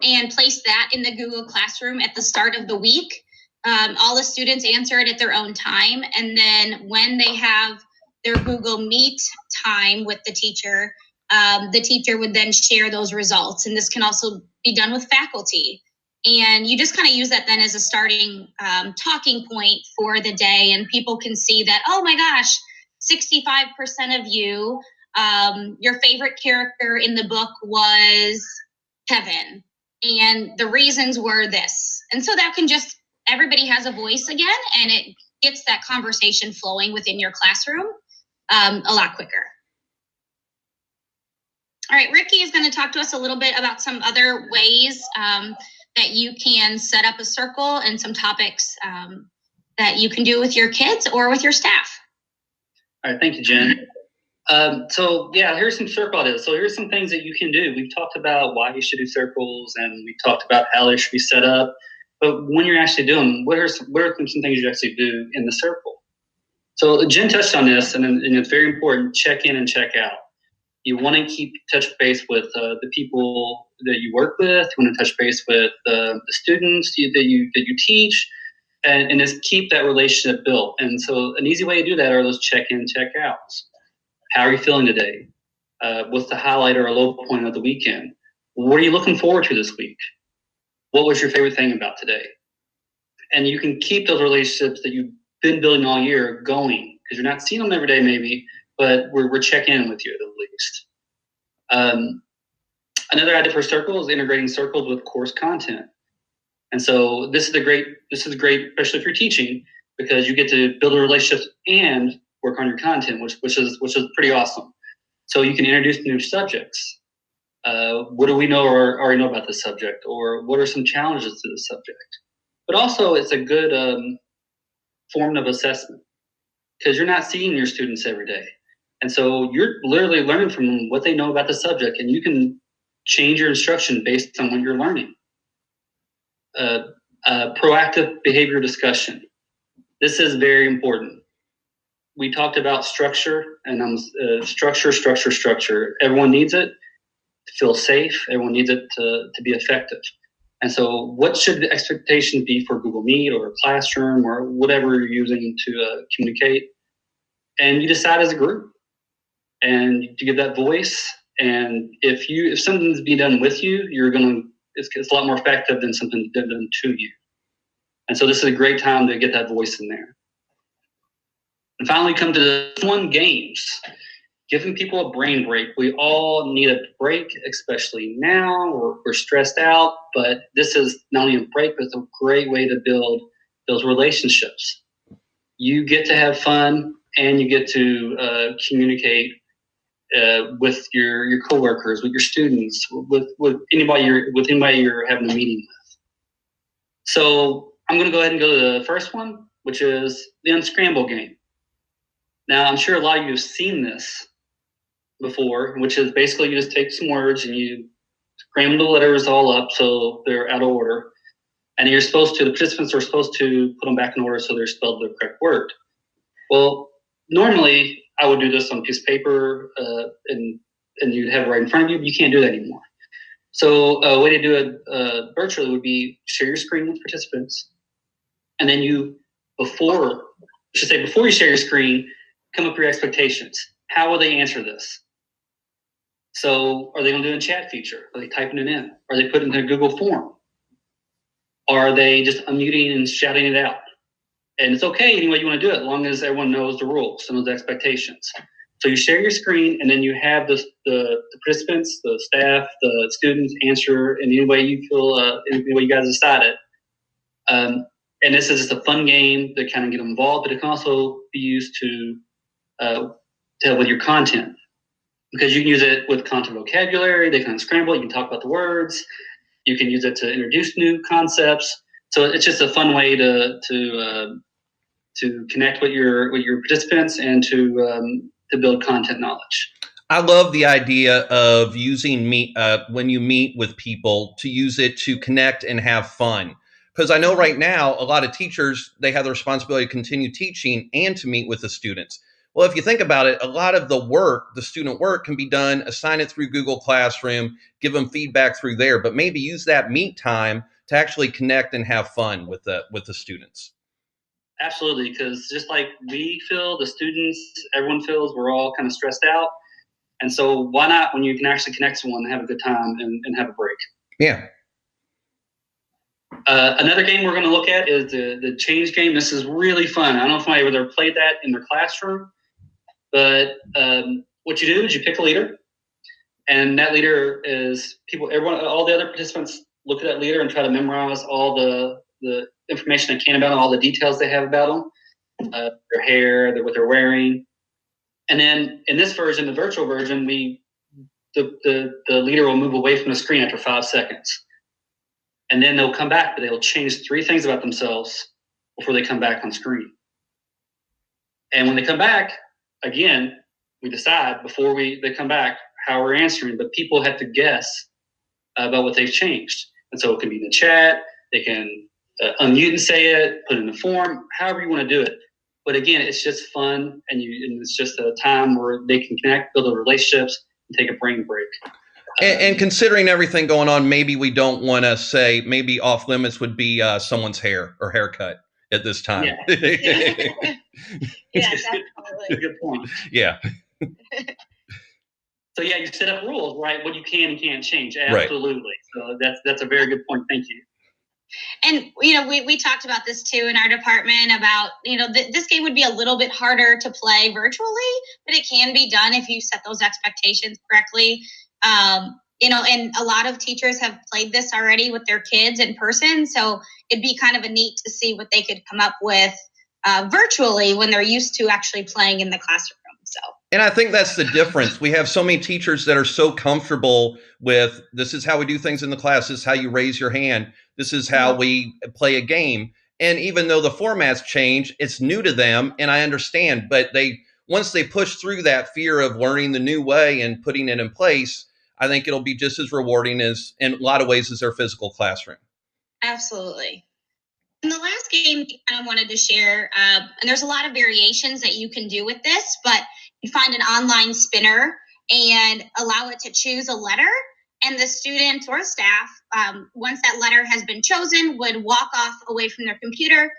and placed that in the Google Classroom at the start of the week. All the students answer it at their own time. And then when they have their Google Meet time with the teacher would then share those results. And this can also be done with faculty. And you just kind of use that then as a starting talking point for the day. And people can see that, oh my gosh, 65% of you, your favorite character in the book was Kevin. And the reasons were this. And so that can just, everybody has a voice again, and it gets that conversation flowing within your classroom a lot quicker. All right, Ricky is going to talk to us a little bit about some other ways that you can set up a circle and some topics that you can do with your kids or with your staff. All right, thank you, Jen. Here's some circle ideas. So here's some things that you can do. We've talked about why you should do circles, and we talked about how they should be set up. But when you're actually doing, what are some things you actually do in the circle? So Jen touched on this, and it's very important. Check in and check out. You want to keep touch base with the people that you work with. You want to touch base with the students that you teach, and just keep that relationship built. And so an easy way to do that are those check-in, check-outs. How are you feeling today? What's the highlight or a low point of the weekend? What are you looking forward to this week? What was your favorite thing about today? And you can keep those relationships that you've been building all year going, because you're not seeing them every day maybe, but we're checking in with you at least. Another idea for circles is integrating circles with course content. And so this is great, especially if you're teaching, because you get to build a relationship and work on your content, which is pretty awesome. So you can introduce new subjects. What do we know or already know about this subject, or what are some challenges to this subject? But also, it's a good form of assessment, because you're not seeing your students every day, and so you're literally learning from them what they know about the subject, and you can change your instruction based on what you're learning. Proactive behavior discussion. This is very important. We talked about structure, and structure. Everyone needs it to feel safe. Everyone needs it to be effective. And so what should the expectations be for Google Meet or Classroom or whatever you're using to communicate? And you decide as a group, and you give that voice. And if something's being done with you, it's a lot more effective than something done to you. And so this is a great time to get that voice in there. And finally, come to the games. Giving people a brain break. We all need a break, especially now. We're stressed out, but this is not only a break, but it's a great way to build those relationships. You get to have fun, and you get to communicate with your coworkers, with your students, with anybody you're having a meeting with. So I'm going to go ahead and go to the first one, which is the unscramble game. Now, I'm sure a lot of you have seen this before, which is basically you just take some words and you scramble the letters all up so they're out of order. And the participants are supposed to put them back in order so they're spelled the correct word. Well, normally I would do this on a piece of paper and you'd have it right in front of you. But you can't do that anymore. So a way to do it virtually would be share your screen with participants. And then before should say, before you share your screen, come up with your expectations. How will they answer this? So are they going to do a chat feature? Are they typing it in? Are they putting it in a Google form? Are they just unmuting and shouting it out? And it's okay any way you want to do it, as long as everyone knows the rules and those expectations. So you share your screen, and then you have the participants, the staff, the students answer in any way you feel, any way you guys decided. And this is just a fun game to kind of get them involved, but it can also be used to help with your content, because you can use it with content vocabulary. They can unscramble it. You can talk about the words. You can use it to introduce new concepts. So it's just a fun way to connect with your participants and to build content knowledge. I love the idea of using when you meet with people, to use it to connect and have fun. Because I know right now, a lot of teachers, they have the responsibility to continue teaching and to meet with the students. Well, if you think about it, a lot of the work, the student work, can be done, assign it through Google Classroom, give them feedback through there, but maybe use that meet time to actually connect and have fun with the students. Absolutely, because just like we feel, the students, everyone feels, we're all kind of stressed out. And so why not, when you can actually connect to someone and have a good time and have a break? Yeah. Another game we're going to look at is the change game. This is really fun. I don't know if anybody ever played that in their classroom, but what you do is you pick a leader, and that leader is all the other participants look at that leader and try to memorize all the information they can about them, all the details they have about them, their hair, what they're wearing. And then in this version, the virtual version, the leader will move away from the screen after 5 seconds. And then they'll come back, but they'll change 3 things about themselves before they come back on screen. And when they come back, again, we decide before they come back how we're answering, but people have to guess about what they've changed. And so it can be in the chat, they can unmute and say it, put in the form, however you want to do it. But again, it's just fun, and it's just a time where they can connect, build relationships, and take a brain break. And considering everything going on, maybe we don't want to say, maybe off limits would be someone's hair or haircut at this time. Yeah, definitely. Good point. Yeah. So yeah, you set up rules, right? What you can and can't change. Absolutely. Right. So that's a very good point. Thank you. And, we talked about this too in our department about, this game would be a little bit harder to play virtually, but it can be done if you set those expectations correctly. And a lot of teachers have played this already with their kids in person. So it'd be kind of a neat to see what they could come up with virtually when they're used to actually playing in the classroom. And I think that's the difference. We have so many teachers that are so comfortable with, this is how we do things in the class. This is how you raise your hand. This is how we play a game. And even though the formats change, it's new to them, and I understand. But once they push through that fear of learning the new way and putting it in place, I think it'll be just as rewarding as, in a lot of ways, as their physical classroom. Absolutely. And the last game I wanted to share, and there's a lot of variations that you can do with this, but you find an online spinner and allow it to choose a letter, and the student or staff, once that letter has been chosen, would walk off away from their computer.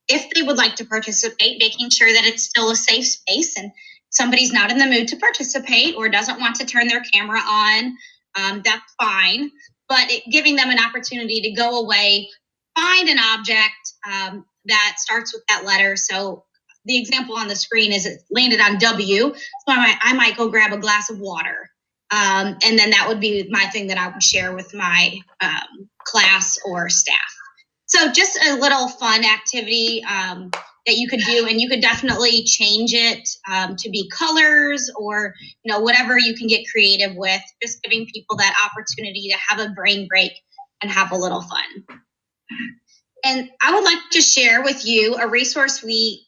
If they would like to participate, making sure that it's still a safe space and somebody's not in the mood to participate or doesn't want to turn their camera on, that's fine. But giving them an opportunity to go away, find an object that starts with that letter. So the example on the screen is it landed on W. So I might go grab a glass of water. And then that would be my thing that I would share with my class or staff. So just a little fun activity that you could do, and you could definitely change it to be colors or whatever you can get creative with, just giving people that opportunity to have a brain break and have a little fun. And I would like to share with you a resource we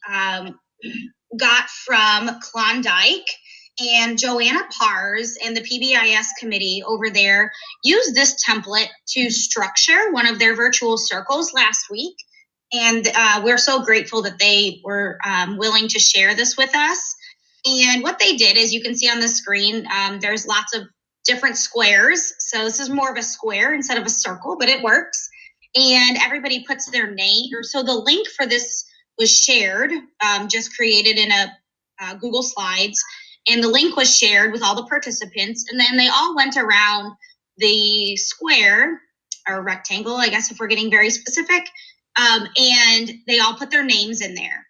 got from Klondike, and Joanna Pars and the PBIS committee over there used this template to structure one of their virtual circles last week. And we're so grateful that they were willing to share this with us. And what they did, as you can see on the screen, there's lots of different squares. So this is more of a square instead of a circle, but it works. And everybody puts their name, or so the link for this was shared, just created in a Google Slides, and the link was shared with all the participants, and then they all went around the square or rectangle, I guess if we're getting very specific, and they all put their names in there.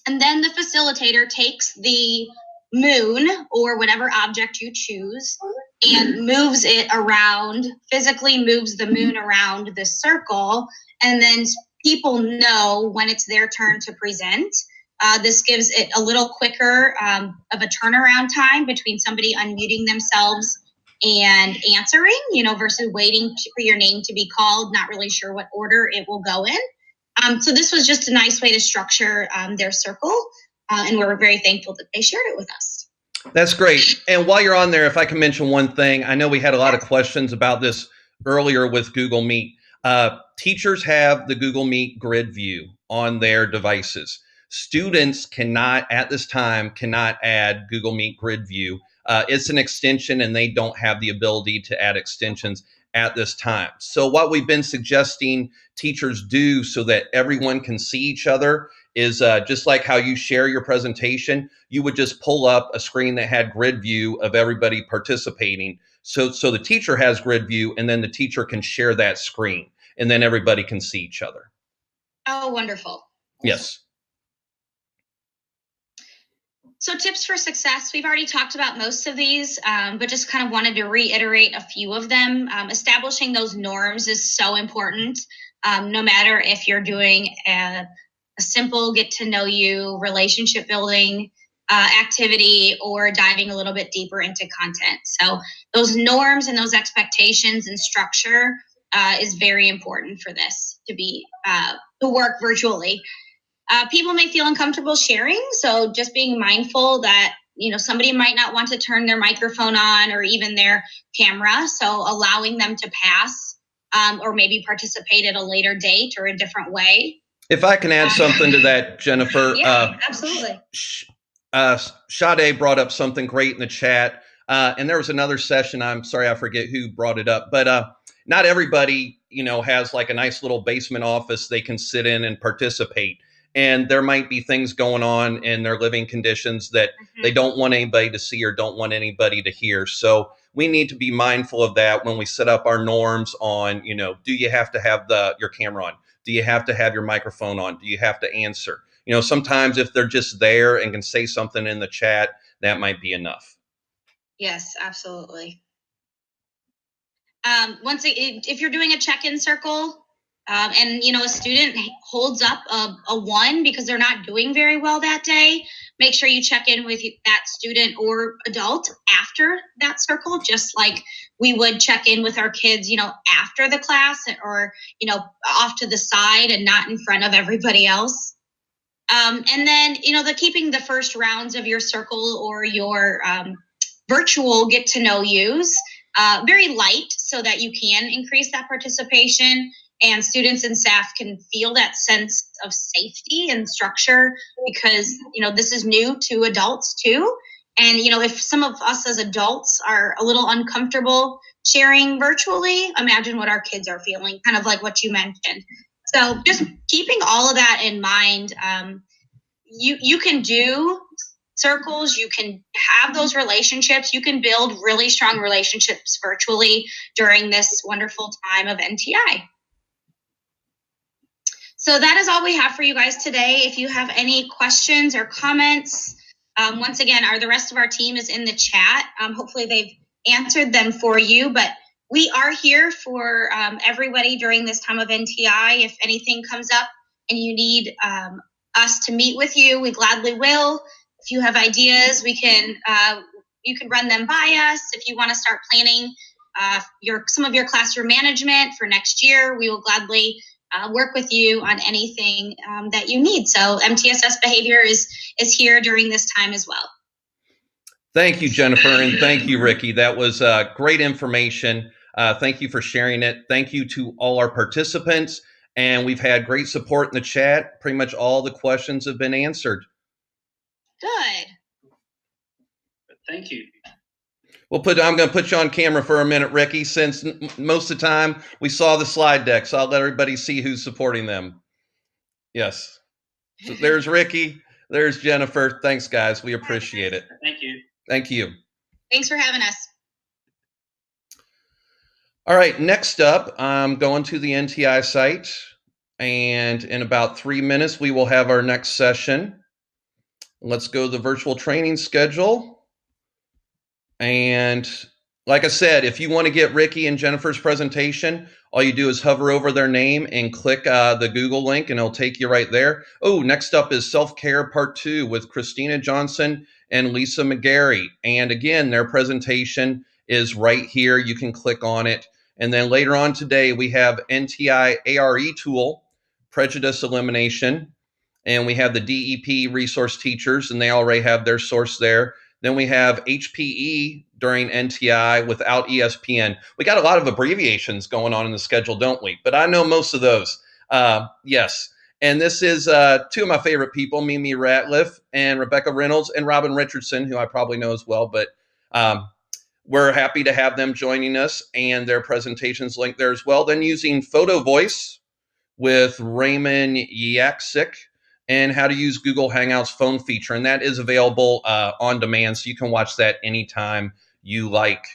And then the facilitator takes the moon or whatever object you choose and moves it around, physically moves the moon around the circle, and then people know when it's their turn to present. This gives it a little quicker of a turnaround time between somebody unmuting themselves and answering, versus waiting for your name to be called, not really sure what order it will go in. So this was just a nice way to structure their circle, and we're very thankful that they shared it with us. That's great. And while you're on there, if I can mention one thing, I know we had a lot of questions about this earlier with Google Meet. Teachers have the Google Meet grid view on their devices. Students at this time, cannot add Google Meet grid view. It's an extension and they don't have the ability to add extensions at this time. So what we've been suggesting teachers do so that everyone can see each other is just like how you share your presentation, you would just pull up a screen that had grid view of everybody participating. So the teacher has grid view, and then the teacher can share that screen, and then everybody can see each other. Oh, wonderful. Yes. So tips for success, we've already talked about most of these, but just kind of wanted to reiterate a few of them. Establishing those norms is so important, no matter if you're doing a simple get to know you relationship building activity or diving a little bit deeper into content. So those norms and those expectations and structure is very important for this to work virtually. People may feel uncomfortable sharing, so just being mindful that somebody might not want to turn their microphone on or even their camera, so allowing them to pass or maybe participate at a later date or a different way. If I can add something to that, Jennifer. Yeah, absolutely. Sade brought up something great in the chat, and there was another session. I'm sorry, I forget who brought it up, but not everybody, has like a nice little basement office they can sit in and participate. And there might be things going on in their living conditions that they don't want anybody to see or don't want anybody to hear. So we need to be mindful of that when we set up our norms on, do you have to have your camera on? Do you have to have your microphone on? Do you have to answer? Sometimes if they're just there and can say something in the chat, that might be enough. Yes, absolutely. If you're doing a check-in circle, and a student holds up a 1 because they're not doing very well that day, make sure you check in with that student or adult after that circle, just like we would check in with our kids, after the class or, off to the side and not in front of everybody else. And then, keeping the first rounds of your circle or your virtual get to know yous very light so that you can increase that participation and students and staff can feel that sense of safety and structure because, this is new to adults too. And, if some of us as adults are a little uncomfortable sharing virtually, imagine what our kids are feeling, kind of like what you mentioned. So just keeping all of that in mind, you can do circles, you can have those relationships, you can build really strong relationships virtually during this wonderful time of NTI. So that is all we have for you guys today. If you have any questions or comments, once again, the rest of our team is in the chat. Hopefully they've answered them for you, but we are here for everybody during this time of NTI. If anything comes up and you need us to meet with you, we gladly will. If you have ideas, you can run them by us. If you want to start planning some of your classroom management for next year, we will gladly work with you on anything that you need. So MTSS Behavior is here during this time as well. Thank you, Jennifer, and thank you, Ricky. That was great information. Thank you for sharing it. Thank you to all our participants, and we've had great support in the chat. Pretty much all the questions have been answered. Good. Thank you. I'm going to put you on camera for a minute, Ricky, since most of the time we saw the slide deck, so I'll let everybody see who's supporting them. Yes. So there's Ricky. There's Jennifer. Thanks, guys. We appreciate it. Thank you. Thank you. Thanks for having us. All right, next up, I'm going to the NTI site, and in about 3 minutes, we will have our next session. Let's go to the virtual training schedule. And like I said, if you want to get Ricky and Jennifer's presentation, all you do is hover over their name and click the Google link, and it'll take you right there. Oh, next up is Self-Care Part 2 with Christina Johnson and Lisa McGarry. And again, their presentation is right here. You can click on it. And then later on today, we have NTI ARE tool, Prejudice Elimination. And we have the DEP resource teachers, and they already have their source there. Then we have HPE during NTI without ESPN. We got a lot of abbreviations going on in the schedule, don't we? But I know most of those. Yes. And this is two of my favorite people, Mimi Ratliff and Rebecca Reynolds and Robin Richardson, who I probably know as well. But we're happy to have them joining us, and their presentations linked there as well. Then using Photovoice with Raymond Yaksik, and how to use Google Hangouts phone feature. And that is available on demand, so you can watch that anytime you like.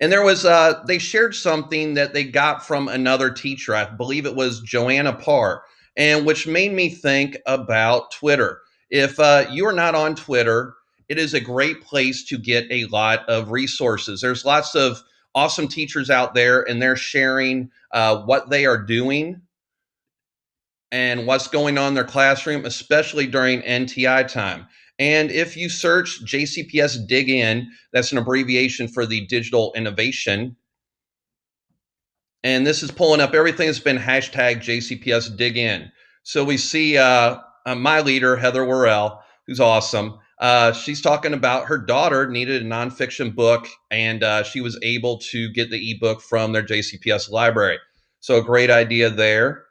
And there was, they shared something that they got from another teacher. I believe it was Joanna Parr, and which made me think about Twitter. If you are not on Twitter, it is a great place to get a lot of resources. There's lots of awesome teachers out there, and they're sharing what they are doing and what's going on in their classroom, especially during NTI time. And if you search JCPS Dig In, that's an abbreviation for the Digital Innovation. And this is pulling up everything that's been hashtag JCPS Dig In. So we see my leader, Heather Worrell, who's awesome. She's talking about her daughter needed a nonfiction book, and she was able to get the ebook from their JCPS library. So a great idea there.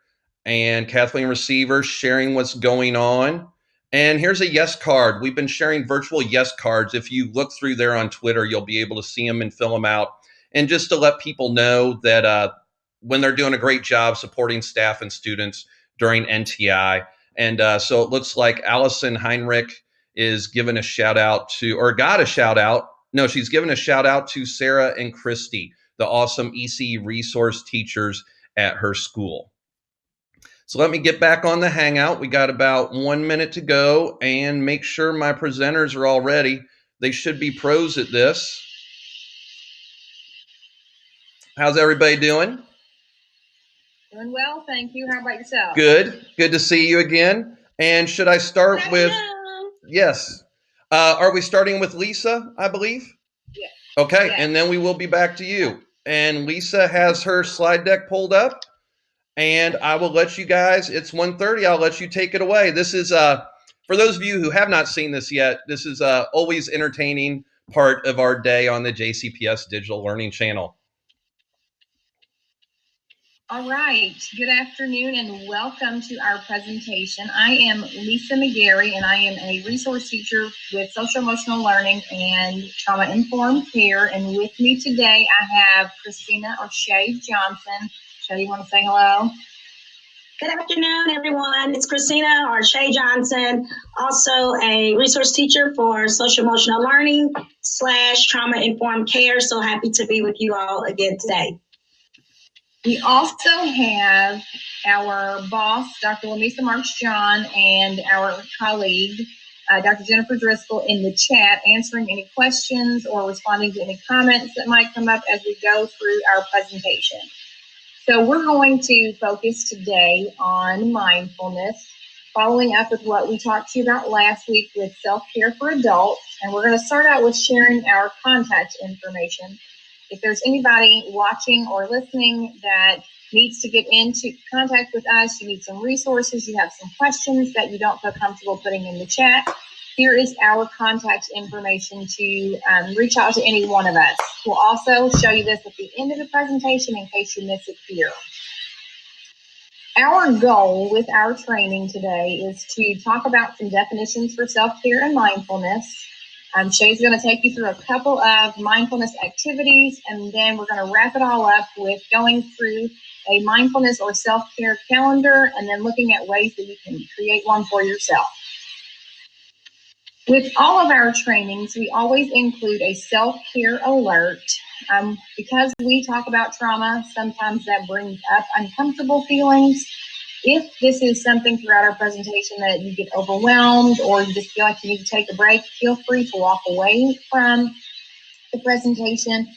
And Kathleen Receiver sharing what's going on. And here's a yes card. We've been sharing virtual yes cards. If you look through there on Twitter, you'll be able to see them and fill them out. And just to let people know that when they're doing a great job supporting staff and students during NTI. And so it looks like Allison Heinrich is given a shout out to, or got a shout out. No, she's given a shout out to Sarah and Christy, the awesome EC resource teachers at her school. So let me get back on the Hangout. We got about 1 minute to go, and make sure my presenters are all ready. They should be pros at this. How's everybody doing? Doing well, thank you. How about yourself? Good. Good to see you again. And should I start with, yes. Are we starting with Lisa, I believe? Yes. Okay, Yes. And then we will be back to you. And Lisa has her slide deck pulled up. And I will let you guys, it's 1:30, I'll let you take it away. This is, for those of you who have not seen this yet, this is always entertaining part of our day on the JCPS Digital Learning Channel. All right, good afternoon and welcome to our presentation. I am Lisa McGarry, and I am a resource teacher with social emotional learning and trauma-informed care. And with me today, I have Christina O'Shea Johnson. Shea, you want to say hello? Good afternoon, everyone. It's Christina O'Shea Johnson, also a resource teacher for social emotional learning / trauma-informed care. So happy to be with you all again today. We also have our boss, Dr. Lamisa Marks-John, and our colleague, Dr. Jennifer Driscoll, in the chat, answering any questions or responding to any comments that might come up as we go through our presentation. So we're going to focus today on mindfulness, following up with what we talked to you about last week with self-care for adults. And we're going to start out with sharing our contact information. If there's anybody watching or listening that needs to get into contact with us, you need some resources, you have some questions that you don't feel comfortable putting in the chat, here is our contact information to reach out to any one of us. We'll also show you this at the end of the presentation in case you miss it here. Our goal with our training today is to talk about some definitions for self-care and mindfulness, Shay's going to take you through a couple of mindfulness activities, and then we're going to wrap it all up with going through a mindfulness or self-care calendar, and then looking at ways that you can create one for yourself. With all of our trainings, we always include a self-care alert. Because we talk about trauma, sometimes that brings up uncomfortable feelings. If this is something throughout our presentation that you get overwhelmed or you just feel like you need to take a break, feel free to walk away from the presentation,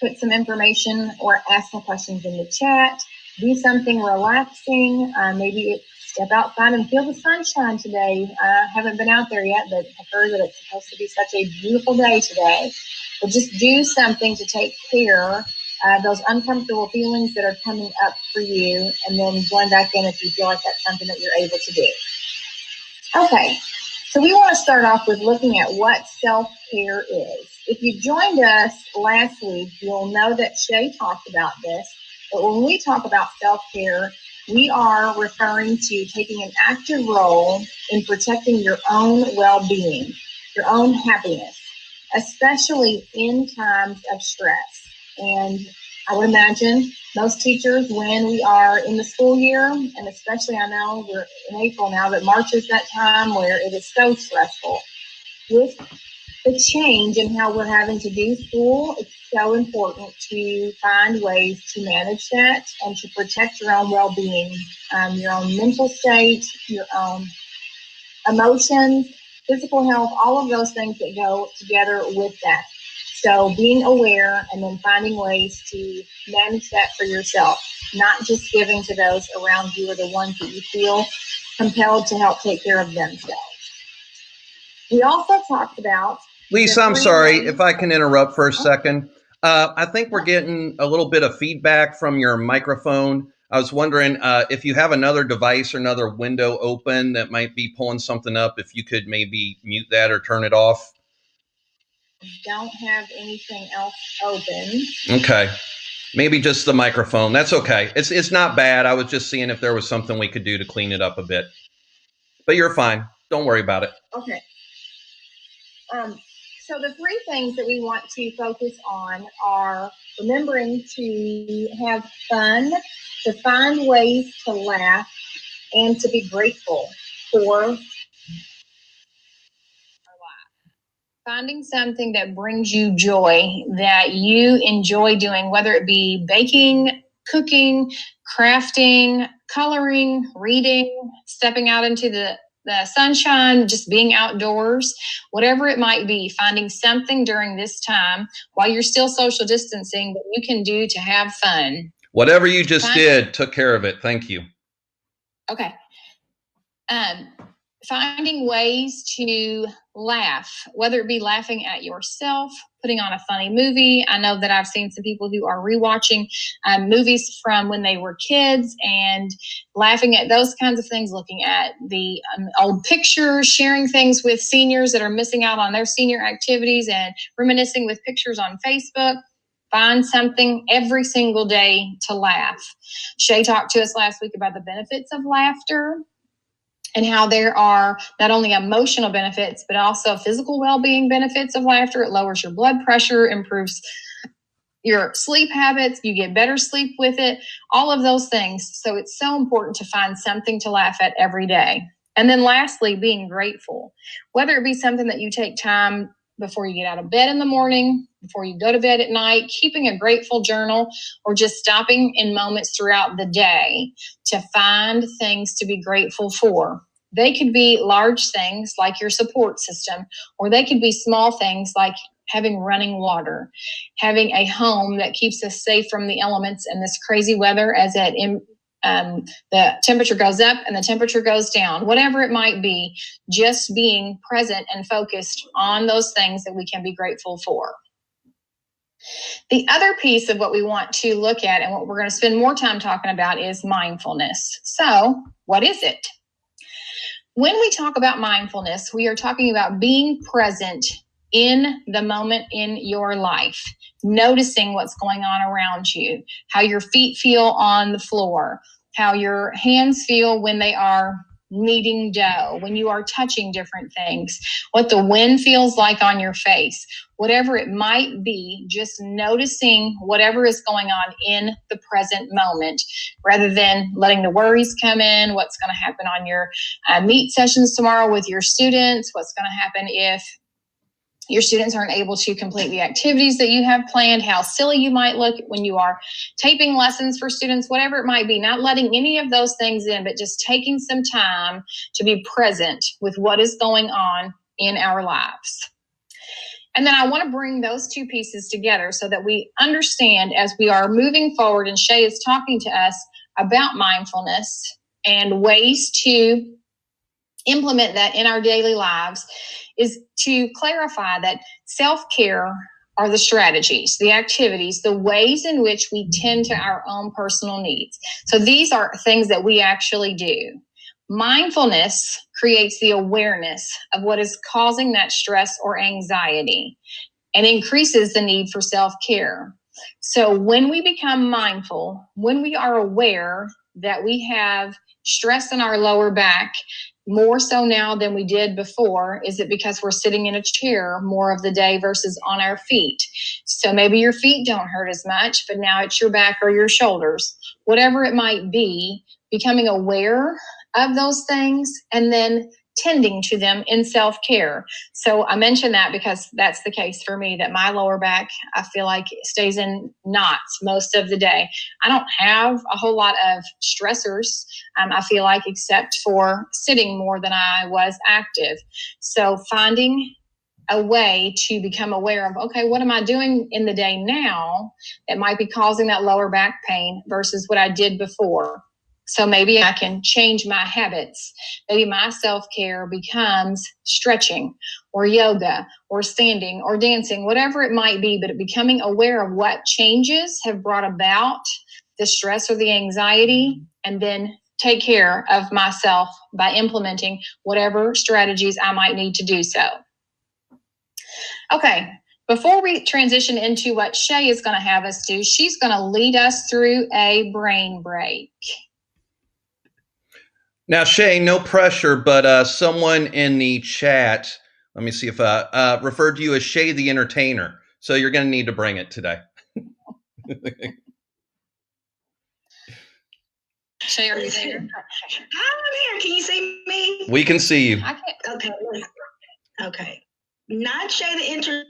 put some information or ask some questions in the chat, do something relaxing, maybe step outside and feel the sunshine today. I haven't been out there yet, but I've heard that it's supposed to be such a beautiful day today. But just do something to take care of those uncomfortable feelings that are coming up for you, and then join back in if you feel like that's something that you're able to do. Okay, so we want to start off with looking at what self-care is. If you joined us last week, you'll know that Shay talked about this, but when we talk about self-care, we are referring to taking an active role in protecting your own well-being, your own happiness, especially in times of stress. And I would imagine most teachers, when we are in the school year, and especially I know we're in April now, but March is that time where it is so stressful. With the change in how we're having to do school, it's so important to find ways to manage that and to protect your own well-being, your own mental state, your own emotions, physical health, all of those things that go together with that. So being aware and then finding ways to manage that for yourself, not just giving to those around you or the ones that you feel compelled to help take care of themselves. We also talked about... Lisa, I'm sorry if I can interrupt for a second. I think we're getting a little bit of feedback from your microphone. I was wondering if you have another device or another window open that might be pulling something up, if you could maybe mute that or turn it off. Don't have anything else open. Okay. Maybe just the microphone. That's okay. It's not bad. I was just seeing if there was something we could do to clean it up a bit. But you're fine. Don't worry about it. Okay. So the three things that we want to focus on are remembering to have fun, to find ways to laugh, and to be grateful for our life. Finding something that brings you joy, that you enjoy doing, whether it be baking, cooking, crafting, coloring, reading, stepping out into the sunshine, just being outdoors, whatever it might be, finding something during this time while you're still social distancing that you can do to have fun. Whatever you just did took care of it. Thank you. Okay. Finding ways to laugh, whether it be laughing at yourself, putting on a funny movie. I know that I've seen some people who are rewatching movies from when they were kids and laughing at those kinds of things, looking at the old pictures, sharing things with seniors that are missing out on their senior activities, and reminiscing with pictures on Facebook. Find something every single day to laugh. Shay talked to us last week about the benefits of laughter, and how there are not only emotional benefits, but also physical well-being benefits of laughter. It lowers your blood pressure, improves your sleep habits, you get better sleep with it, all of those things. So it's so important to find something to laugh at every day. And then lastly, being grateful, whether it be something that you take time before you get out of bed in the morning, before you go to bed at night, keeping a grateful journal, or just stopping in moments throughout the day to find things to be grateful for. They could be large things like your support system, or they could be small things like having running water, having a home that keeps us safe from the elements and this crazy weather as the temperature goes up and the temperature goes down, whatever it might be, just being present and focused on those things that we can be grateful for. The other piece of what we want to look at and what we're going to spend more time talking about is mindfulness. So, what is it? When we talk about mindfulness, we are talking about being present in the moment in your life, noticing what's going on around you, how your feet feel on the floor, how your hands feel when they are kneading dough, when you are touching different things, what the wind feels like on your face, whatever it might be, just noticing whatever is going on in the present moment, rather than letting the worries come in, what's going to happen on your meet sessions tomorrow with your students, what's going to happen if your students aren't able to complete the activities that you have planned, how silly you might look when you are taping lessons for students, whatever it might be, not letting any of those things in, but just taking some time to be present with what is going on in our lives. And then I want to bring those two pieces together so that we understand as we are moving forward, and Shay is talking to us about mindfulness and ways to implement that in our daily lives, is to clarify that self-care are the strategies, the activities, the ways in which we tend to our own personal needs. So these are things that we actually do. Mindfulness creates the awareness of what is causing that stress or anxiety and increases the need for self-care. So when we become mindful, when we are aware that we have stress in our lower back, more so now than we did before, is it because we're sitting in a chair more of the day versus on our feet? So maybe your feet don't hurt as much, but now it's your back or your shoulders. Whatever it might be, becoming aware of those things and then tending to them in self-care. So I mention that because that's the case for me, that my lower back, I feel like, stays in knots most of the day. I don't have a whole lot of stressors, I feel like, except for sitting more than I was active. So finding a way to become aware of, okay, what am I doing in the day now that might be causing that lower back pain versus what I did before? So maybe I can change my habits. Maybe my self-care becomes stretching or yoga or standing or dancing, whatever it might be, but becoming aware of what changes have brought about the stress or the anxiety, and then take care of myself by implementing whatever strategies I might need to do so. Okay, before we transition into what Shay is going to have us do, she's going to lead us through a brain break. Now, Shay, no pressure, but someone in the chat, let me see if I referred to you as Shay the Entertainer. So you're going to need to bring it today. Shay, are you there? I'm here. Can you see me? We can see you. I can't. Okay. Okay. Not Shay the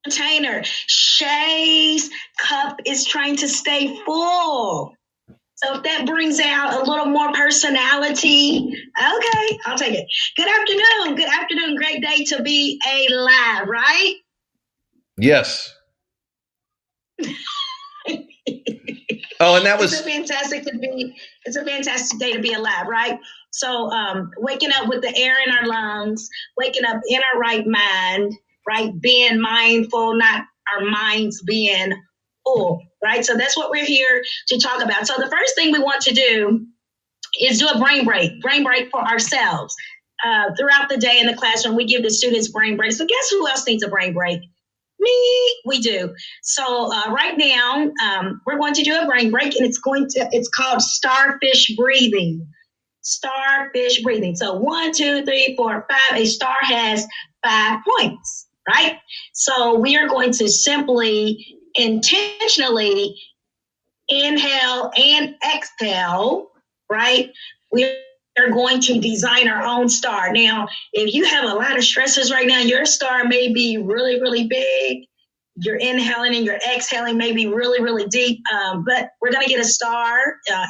Entertainer. Shay's cup is trying to stay full. So if that brings out a little more personality, okay, I'll take it. Good afternoon. Good afternoon. Great day to be alive, right? Yes. Oh, and that was It's a fantastic day to be alive, right? So waking up with the air in our lungs, waking up in our right mind, right? Being mindful, not our minds being full, right? So that's what we're here to talk about. So the first thing we want to do is do a brain break for ourselves. Throughout the day in the classroom, we give the students brain breaks. So guess who else needs a brain break? Me, we do. So right now, we're going to do a brain break, and it's called starfish breathing. Starfish breathing. So 1, 2, 3, 4, 5. A star has 5 points, right? So we are going to simply intentionally inhale and exhale, right? We are going to design our own star. Now, if you have a lot of stressors right now, your star may be really, really big. Your inhaling and your exhaling may be really, really deep, but we're going to get a star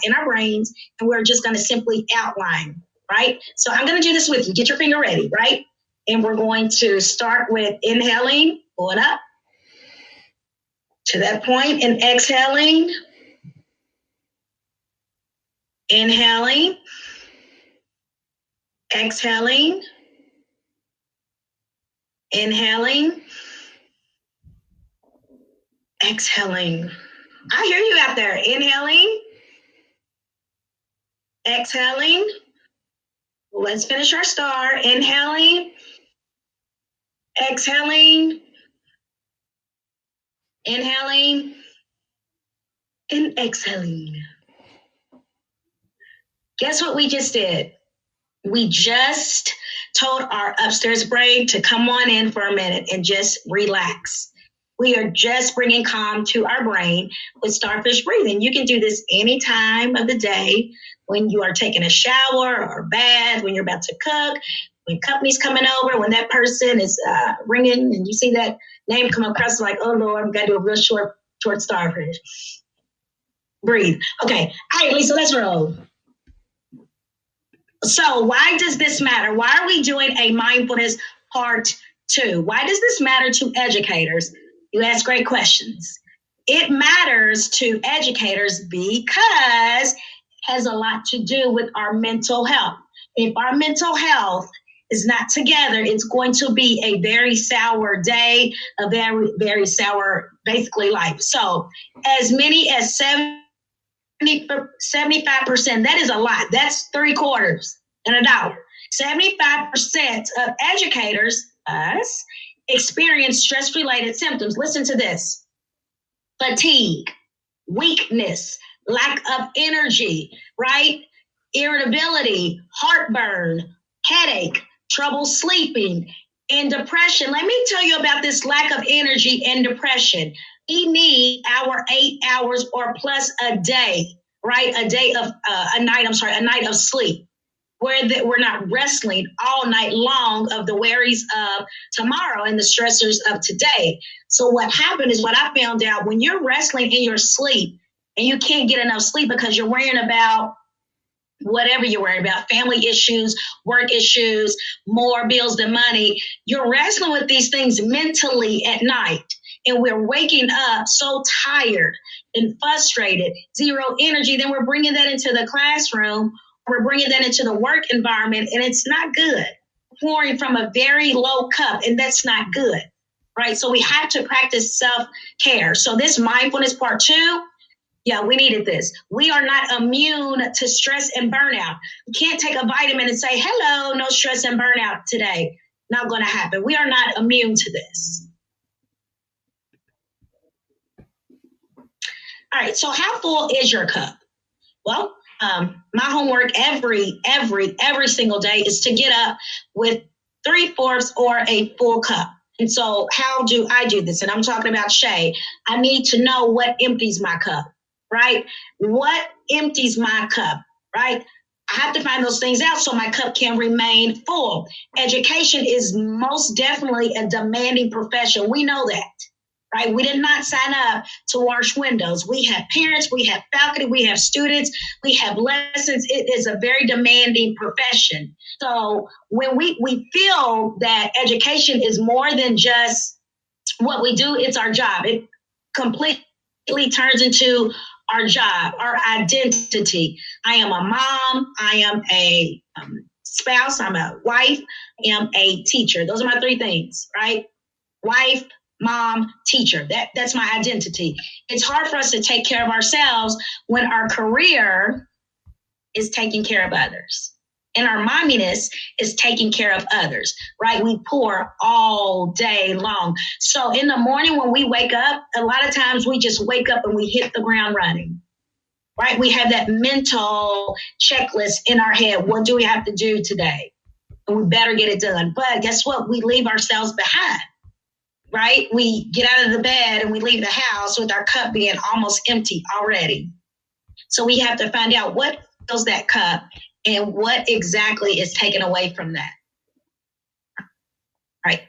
in our brains, and we're just going to simply outline, right? So I'm going to do this with you. Get your finger ready, right? And we're going to start with inhaling, going up to that point, and exhaling, inhaling, exhaling, inhaling, exhaling. I hear you out there. Inhaling, exhaling. Let's finish our star. Inhaling, exhaling, inhaling, and exhaling. Guess what we just did? We just told our upstairs brain to come on in for a minute and just relax. We are just bringing calm to our brain with starfish breathing. You can do this any time of the day, when you are taking a shower or a bath, when you're about to cook, when company's coming over, when that person is ringing and you see that name come across, like, oh Lord, I've got to do a real short starfish. Breathe. Okay. All right, Lisa, let's roll. So why does this matter? Why are we doing a mindfulness part 2? Why does this matter to educators? You ask great questions. It matters to educators because it has a lot to do with our mental health. If our mental health is not together, it's going to be a very sour day, a very, very sour, basically, life. So as many as 75%, that is a lot. That's $0.75 in a dollar. 75% of educators, us, experience stress-related symptoms. Listen to this: fatigue, weakness, lack of energy, right? Irritability, heartburn, headache, trouble sleeping, and depression. Let me tell you about this lack of energy and depression. We need our 8 hours or plus a day, right? A night of sleep, where we're not wrestling all night long of the worries of tomorrow and the stressors of today. So what happened is, what I found out, when you're wrestling in your sleep and you can't get enough sleep because you're worrying about whatever you're worried about, family issues, work issues, more bills than money, you're wrestling with these things mentally at night. And we're waking up so tired and frustrated, zero energy. Then we're bringing that into the classroom. We're bringing that into the work environment, and it's not good. Pouring from a very low cup, and that's not good, right? So we have to practice self-care. So this mindfulness part 2, yeah, we needed this. We are not immune to stress and burnout. You can't take a vitamin and say, hello, no stress and burnout today. Not going to happen. We are not immune to this. All right, so how full is your cup? Well, my homework every single day is to get up with 3/4 or a full cup. And so how do I do this? And I'm talking about Shay. I need to know what empties my cup, right? What empties my cup, right? I have to find those things out so my cup can remain full. Education is most definitely a demanding profession. We know that. Right? We did not sign up to wash windows. We have parents, we have faculty, we have students, we have lessons. It is a very demanding profession. So when we feel that education is more than just what we do, it's our job. It completely turns into our job, our identity. I am a mom, I am a spouse, I'm a wife, I am a teacher. Those are my 3 things, right? Wife, mom, teacher. That's my identity. It's hard for us to take care of ourselves when our career is taking care of others. And our momminess is taking care of others, right? We pour all day long. So in the morning when we wake up, a lot of times we just wake up and we hit the ground running, right? We have that mental checklist in our head. What do we have to do today? And we better get it done. But guess what? We leave ourselves behind. Right? We get out of the bed and we leave the house with our cup being almost empty already. So we have to find out what fills that cup and what exactly is taken away from that. Right.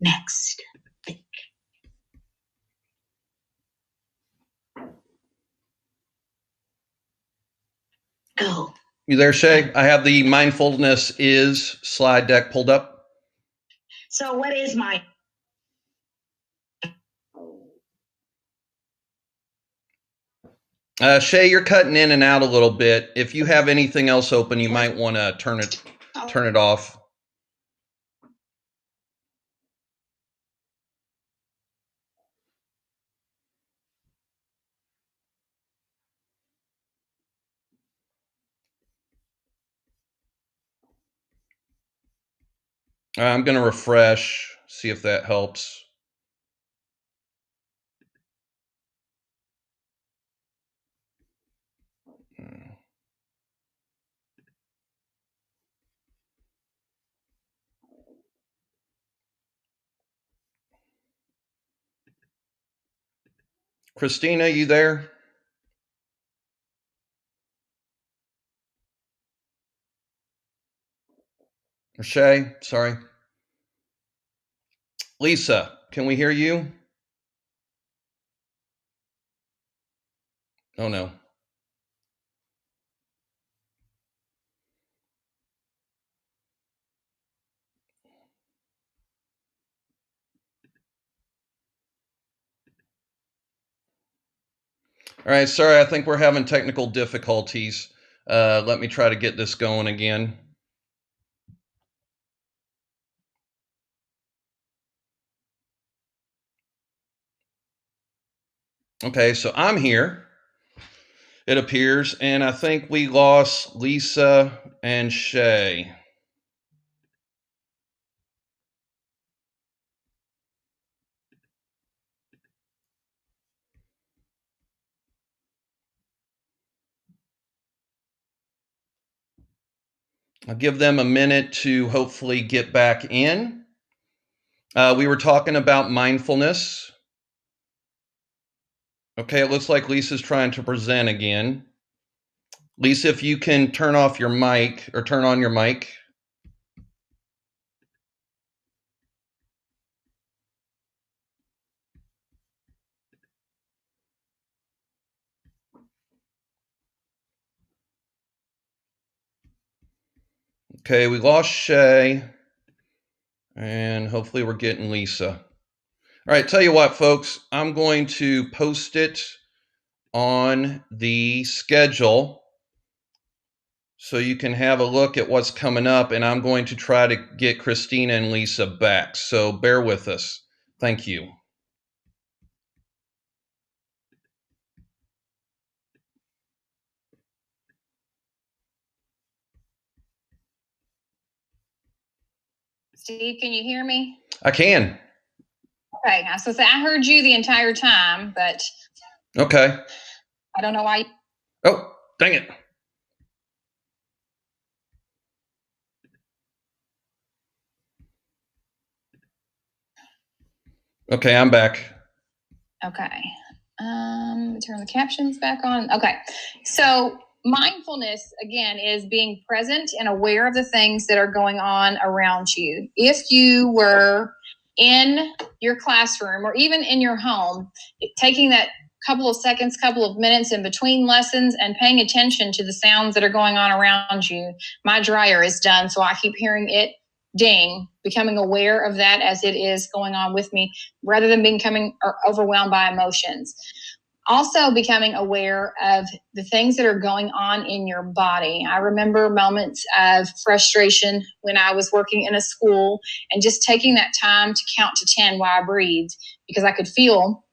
Next. Go. You there, Shay? I have the mindfulness is slide deck pulled up. So what is my... Shay, you're cutting in and out a little bit. If you have anything else open, you might want to turn it off. I'm going to refresh, see if that helps. Christina, you there? Or Shay, sorry. Lisa, can we hear you? Oh no. All right, sorry, I think we're having technical difficulties. Let me try to get this going again. Okay, so I'm here, it appears, and I think we lost Lisa and Shay. I'll give them a minute to hopefully get back in. We were talking about mindfulness. Okay, it looks like Lisa's trying to present again. Lisa, if you can turn off your mic or turn on your mic. Okay, we lost Shay, and hopefully we're getting Lisa. All right, tell you what, folks, I'm going to post it on the schedule so you can have a look at what's coming up, and I'm going to try to get Christina and Lisa back. So bear with us. Thank you. Steve, can you hear me? I can. Okay, I was gonna say I heard you the entire time, but Okay. I don't know why. Oh, dang it. Okay, I'm back. Okay, turn the captions back on. Okay, so mindfulness again is being present and aware of the things that are going on around you. If you were in your classroom or even in your home, taking that couple of seconds, couple of minutes in between lessons and paying attention to the sounds that are going on around you. My dryer is done, so I keep hearing it ding, becoming aware of that as it is going on with me, rather than becoming overwhelmed by emotions. Also becoming aware of the things that are going on in your body. I remember moments of frustration when I was working in a school and just taking that time to count to 10 while I breathed, because I could feel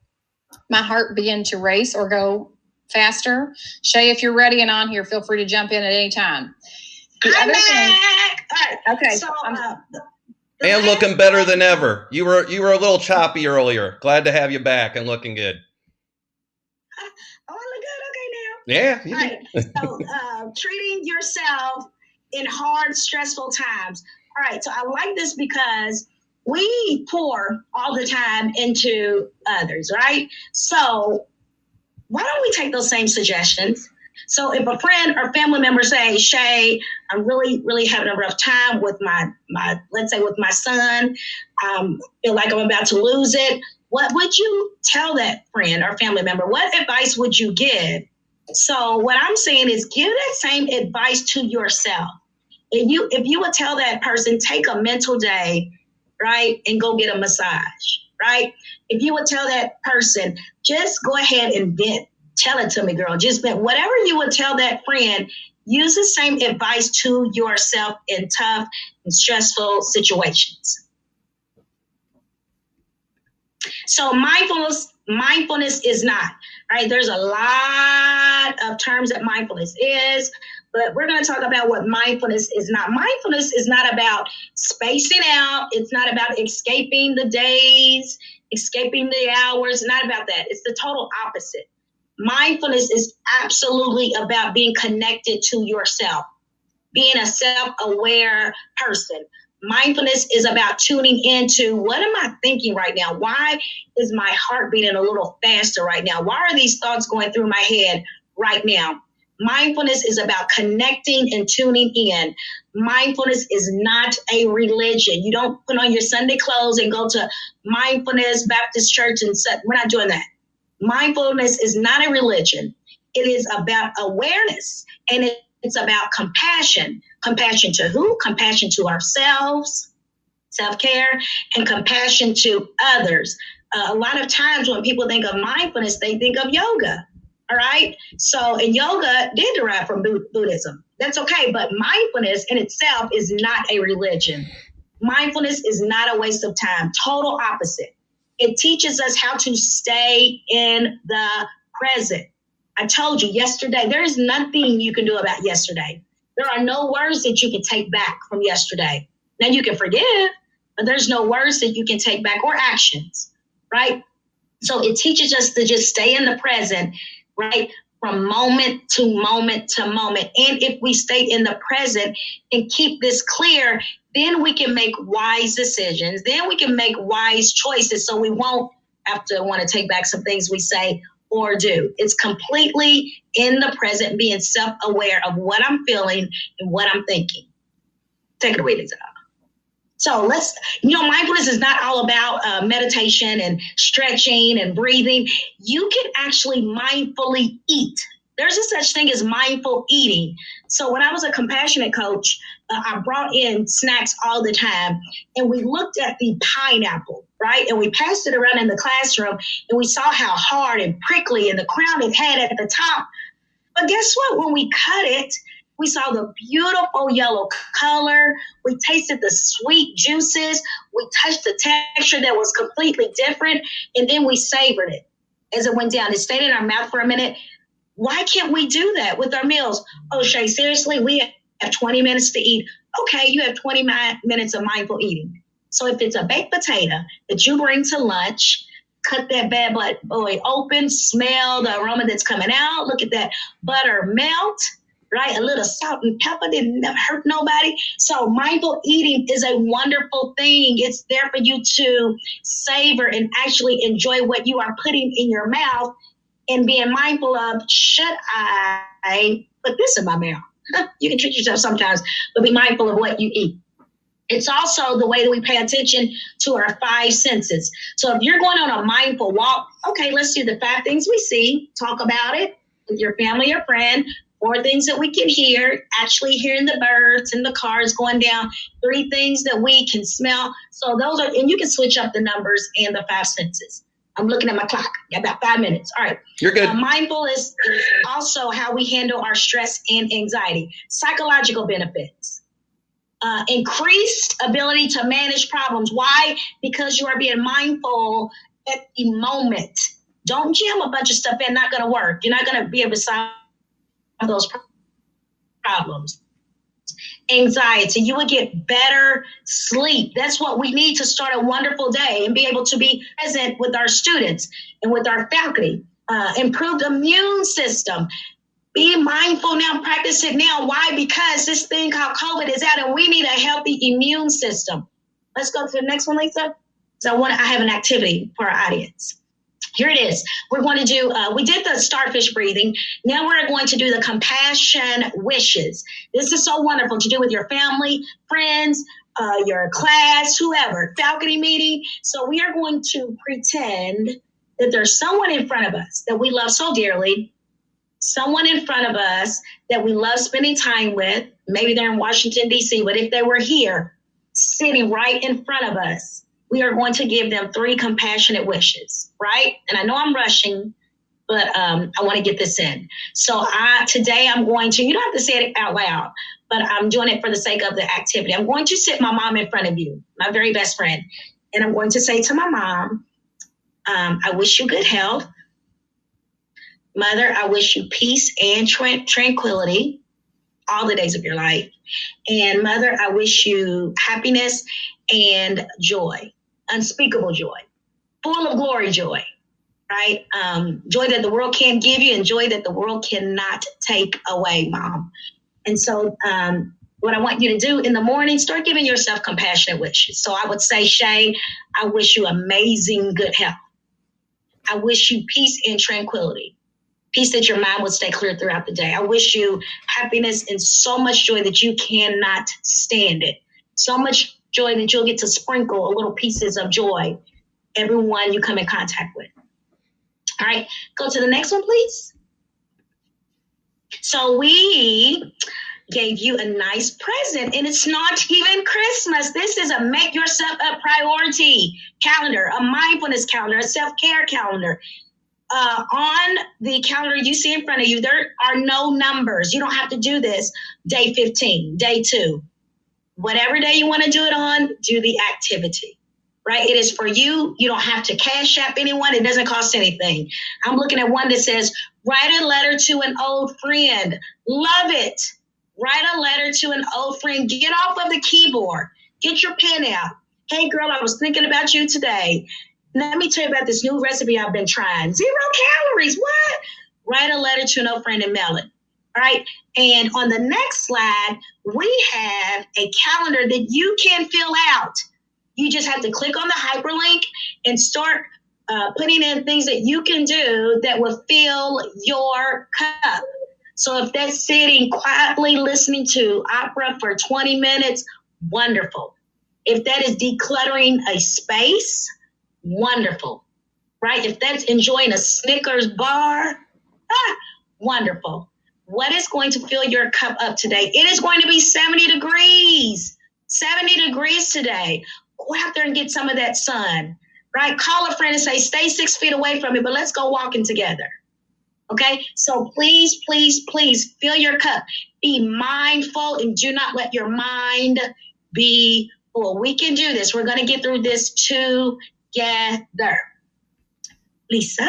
my heart begin to race or go faster. Shay, if you're ready and on here, feel free to jump in at any time. I'm back. All right. Okay. So, And looking better than ever. You were a little choppy earlier. Glad to have you back and looking good. Oh, I look good. Okay, now. Yeah. All right. So, treating yourself in hard, stressful times. All right. So I like this because we pour all the time into others, right? So why don't we take those same suggestions? So if a friend or family member say, Shay, I'm really, really having a rough time with my let's say with my son, feel like I'm about to lose it. What would you tell that friend or family member? What advice would you give? So what I'm saying is give that same advice to yourself. If you would tell that person, take a mental day, right, and go get a massage, right? If you would tell that person, just go ahead and vent. Tell it to me, girl. Just vent. Whatever you would tell that friend, use the same advice to yourself in tough and stressful situations. So mindfulness is not, right? There's a lot of terms that mindfulness is, but we're going to talk about what mindfulness is not. Mindfulness is not about spacing out. It's not about escaping the days, escaping the hours. Not about that. It's the total opposite. Mindfulness is absolutely about being connected to yourself, being a self-aware person, Mindfulness is about tuning into, what am I thinking right now? Why is my heart beating a little faster right now? Why are these thoughts going through my head right now? Mindfulness is about connecting and tuning in. Mindfulness is not a religion. You don't put on your Sunday clothes and go to Mindfulness Baptist Church and say, we're not doing that. Mindfulness is not a religion. It is about awareness, and it's about compassion. Compassion to who? Compassion to ourselves, self-care, and compassion to others. A lot of times when people think of mindfulness, they think of yoga. All right. So, and yoga did derive from Buddhism. That's okay. But mindfulness in itself is not a religion. Mindfulness is not a waste of time. Total opposite. It teaches us how to stay in the present. I told you yesterday, there is nothing you can do about yesterday. There are no words that you can take back from yesterday. Now you can forgive, but there's no words that you can take back or actions, right? So it teaches us to just stay in the present, right? From moment to moment to moment. And if we stay in the present and keep this clear, then we can make wise decisions. Then we can make wise choices. So we won't have to want to take back some things we say or do. It's completely in the present, being self-aware of what I'm feeling and what I'm thinking. Take it away, Lisa. So mindfulness is not all about meditation and stretching and breathing. You can actually mindfully eat. There's a such thing as mindful eating. So when I was a compassionate coach, I brought in snacks all the time, and we looked at the pineapple, right? And we passed it around in the classroom, and we saw how hard and prickly and the crown it had at the top. But guess what? When we cut it, we saw the beautiful yellow color. We tasted the sweet juices. We touched the texture that was completely different. And then we savored it as it went down. It stayed in our mouth for a minute. Why can't we do that with our meals? Oh, Shay, seriously, we have 20 minutes to eat. Okay, you have 20 minutes of mindful eating. So if it's a baked potato that you bring to lunch, cut that bad boy open, smell the aroma that's coming out. Look at that butter melt. Right? A little salt and pepper didn't hurt nobody. So mindful eating is a wonderful thing. It's there for you to savor and actually enjoy what you are putting in your mouth, and being mindful of, should I put this in my mouth? You can treat yourself sometimes, but be mindful of what you eat. It's also the way that we pay attention to our 5 senses. So if you're going on a mindful walk, okay, let's do the 5 things we see. Talk about it with your family or friend. 4 things that we can hear, actually hearing the birds and the cars going down. 3 things that we can smell. So those are, and you can switch up the numbers and the 5 senses. I'm looking at my clock. Got about 5 minutes. All right. You're good. Mindful is also how we handle our stress and anxiety. Psychological benefits. Increased ability to manage problems. Why? Because you are being mindful at the moment. Don't jam a bunch of stuff in, not going to work. You're not going to be able to solve those problems. Anxiety, you would get better sleep. That's what we need to start a wonderful day and be able to be present with our students and with our faculty. Improved immune system. Be mindful now, practice it now. Why? Because this thing called COVID is out and we need a healthy immune system. Let's go to the next one, Lisa. So I have an activity for our audience. Here it is. We're going to do, we did the starfish breathing. Now we're going to do the compassion wishes. This is so wonderful to do with your family, friends, your class, whoever, faculty meeting. So we are going to pretend that there's someone in front of us that we love so dearly, someone in front of us that we love spending time with. Maybe they're in Washington, D.C., but if they were here, sitting right in front of us, we are going to give them 3 compassionate wishes, right? And I know I'm rushing, but I want to get this in. So today I'm going to, you don't have to say it out loud, but I'm doing it for the sake of the activity. I'm going to sit my mom in front of you, my very best friend. And I'm going to say to my mom, I wish you good health. Mother, I wish you peace and tranquility all the days of your life. And Mother, I wish you happiness and joy, unspeakable joy, full of glory joy, right? Joy that the world can't give you and joy that the world cannot take away, Mom. And so What I want you to do in the morning, start giving yourself compassionate wishes. So I would say, Shay, I wish you amazing good health. I wish you peace and tranquility. Peace that your mind would stay clear throughout the day. I wish you happiness and so much joy that you cannot stand it. So much joy that you'll get to sprinkle a little pieces of joy everyone you come in contact with. All right, go to the next one, please. So we gave you a nice present, and it's not even Christmas. This is a make yourself a priority calendar, a mindfulness calendar, a self-care calendar. On the calendar you see in front of you, there are no numbers. You don't have to do this day 15, day 2. Whatever day you want to do it on, do the activity, right? It is for you. You don't have to cash app anyone. It doesn't cost anything. I'm looking at one that says, write a letter to an old friend. Love it. Write a letter to an old friend. Get off of the keyboard. Get your pen out. Hey, girl, I was thinking about you today. Let me tell you about this new recipe I've been trying. 0 calories. What? Write a letter to an old friend and mail it. All right. And on the next slide, we have a calendar that you can fill out. You just have to click on the hyperlink and start putting in things that you can do that will fill your cup. So if that's sitting quietly listening to opera for 20 minutes, wonderful. If that is decluttering a space, wonderful, right? If that's enjoying a Snickers bar, wonderful. What is going to fill your cup up today? It is going to be 70 degrees, 70 degrees today. Go out there and get some of that sun, right? Call a friend and say, stay 6 feet away from me, but let's go walking together. Okay, so please, please, please fill your cup. Be mindful and do not let your mind be full. We can do this. We're going to get through this together. Lisa?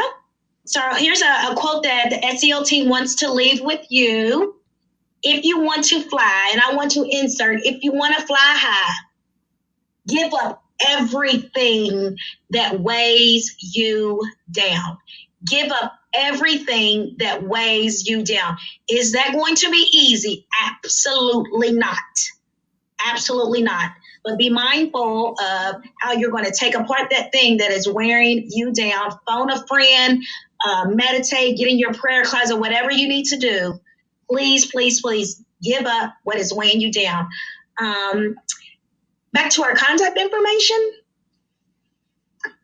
So here's a quote that the SEL team wants to leave with you. If you want to fly, and I want to insert, if you want to fly high, give up everything that weighs you down. Give up everything that weighs you down. Is that going to be easy? Absolutely not. Absolutely not. But be mindful of how you're going to take apart that thing that is wearing you down. Phone a friend, meditate, get in your prayer closet, whatever you need to do. Please, please, please give up what is weighing you down. Back to our contact information.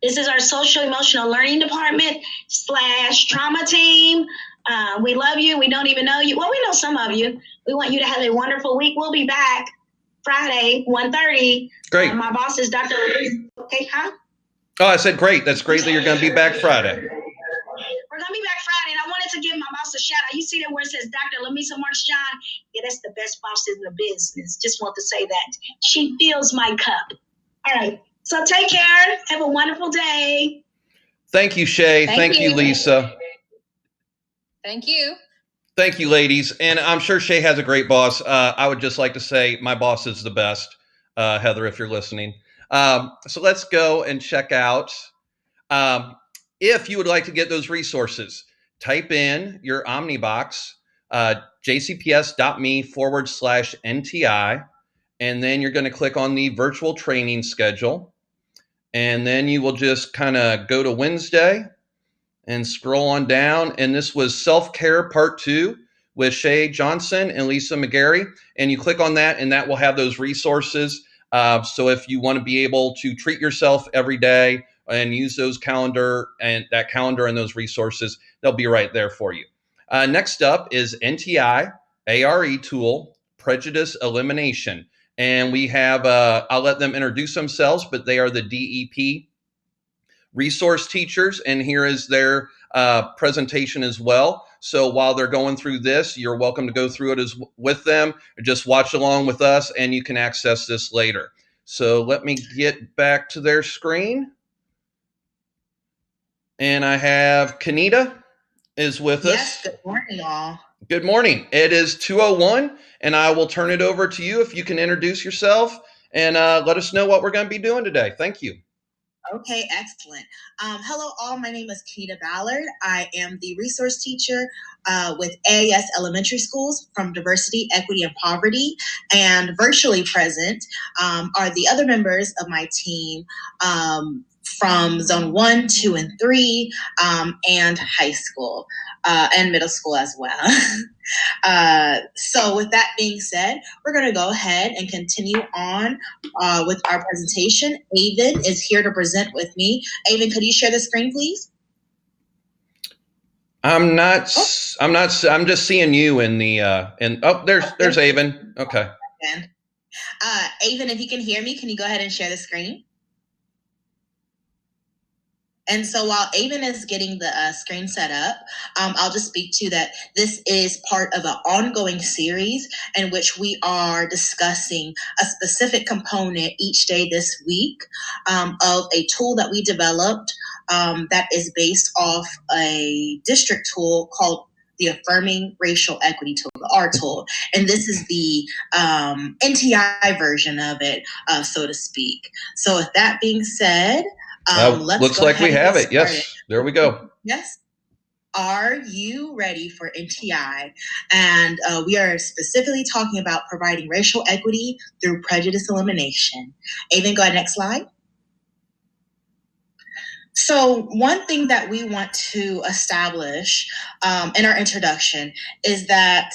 This is our social emotional learning department / trauma team. We love you. We don't even know you. Well, we know some of you. We want you to have a wonderful week. We'll be back Friday, 1:30. Great. My boss is Dr. Okay, huh? Oh, I said great. That's great that you're going to be back Friday. We're going to be back Friday, and I wanted to give my boss a shout out. You see that where it says Dr. Lamisa March-John? Yeah, that's the best boss in the business. Just want to say that. She fills my cup. All right. So take care. Have a wonderful day. Thank you, Shay. Thank you, Lisa. Thank you. Thank you, ladies. And I'm sure Shay has a great boss. I would just like to say my boss is the best, Heather, if you're listening. So let's go and check out. If you would like to get those resources, type in your Omnibox, jcps.me/NTI, and then you're going to click on the virtual training schedule. And then you will just kind of go to Wednesday and scroll on down. And this was Self-Care Part 2 with Shay Johnson and Lisa McGarry. And you click on that, and that will have those resources. So if you want to be able to treat yourself every day and use those calendar and those resources, they'll be right there for you. Next up is NTI ARE tool, Prejudice Elimination. And we have, I'll let them introduce themselves, but they are the DEP resource teachers. And here is their presentation as well. So while they're going through this, you're welcome to go through it with them, or just watch along with us, and you can access this later. So let me get back to their screen. And I have Kanita is with us. Yes, good morning, all. Good morning. It is 2:01, and I will turn it over to you if you can introduce yourself and let us know what we're going to be doing today. Thank you. Okay, excellent. Hello, all. My name is Kenita Ballard. I am the resource teacher with AIS Elementary Schools from Diversity, Equity, and Poverty. And virtually present are the other members of my team from Zone 1, 2, and 3, and high school and middle school as well. So with that being said, we're going to go ahead and continue on with our presentation. Avon is here to present with me. Avon, could you share the screen, please? I'm just seeing you in the there's Avon. Okay. Avon, if you can hear me, can you go ahead and share the screen? And so while Avon is getting the screen set up, I'll just speak to that. This is part of an ongoing series in which we are discussing a specific component each day this week of a tool that we developed that is based off a district tool called the Affirming Racial Equity Tool, the R tool. And this is the NTI version of it, so to speak. So with that being said, looks like we have it. Yes, there we go. Yes. Are you ready for NTI? And we are specifically talking about providing racial equity through prejudice elimination. Avon, go ahead, next slide. So one thing that we want to establish in our introduction is that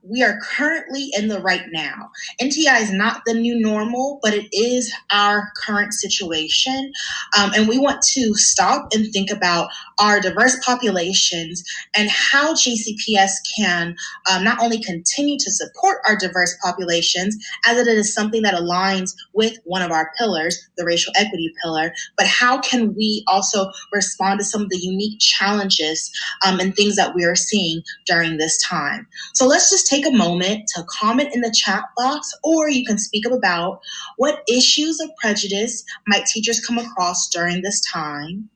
we are currently in the right now. NTI is not the new normal, but it is our current situation. And we want to stop and think about our diverse populations and how GCPS can not only continue to support our diverse populations, as it is something that aligns with one of our pillars, the racial equity pillar, but how can we also respond to some of the unique challenges and things that we are seeing during this time. So let's just take a moment to comment in the chat box, or you can speak up about what issues of prejudice might teachers come across during this time,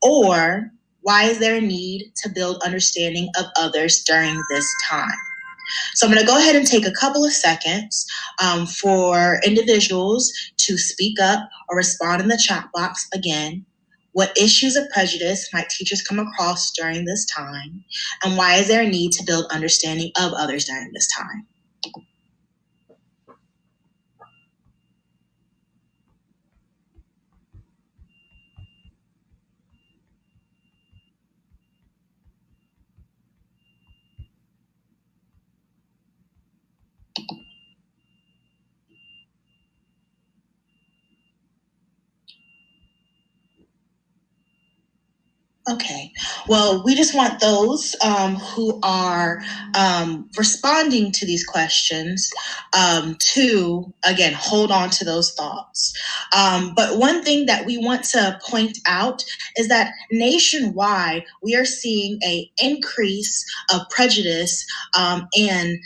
or why is there a need to build understanding of others during this time. So I'm going to go ahead and take a couple of seconds for individuals to speak up or respond in the chat box again. What issues of prejudice might teachers come across during this time? And why is there a need to build understanding of others during this time? Okay, well, we just want those who are responding to these questions to, again, hold on to those thoughts. But one thing that we want to point out is that nationwide, we are seeing an increase of prejudice and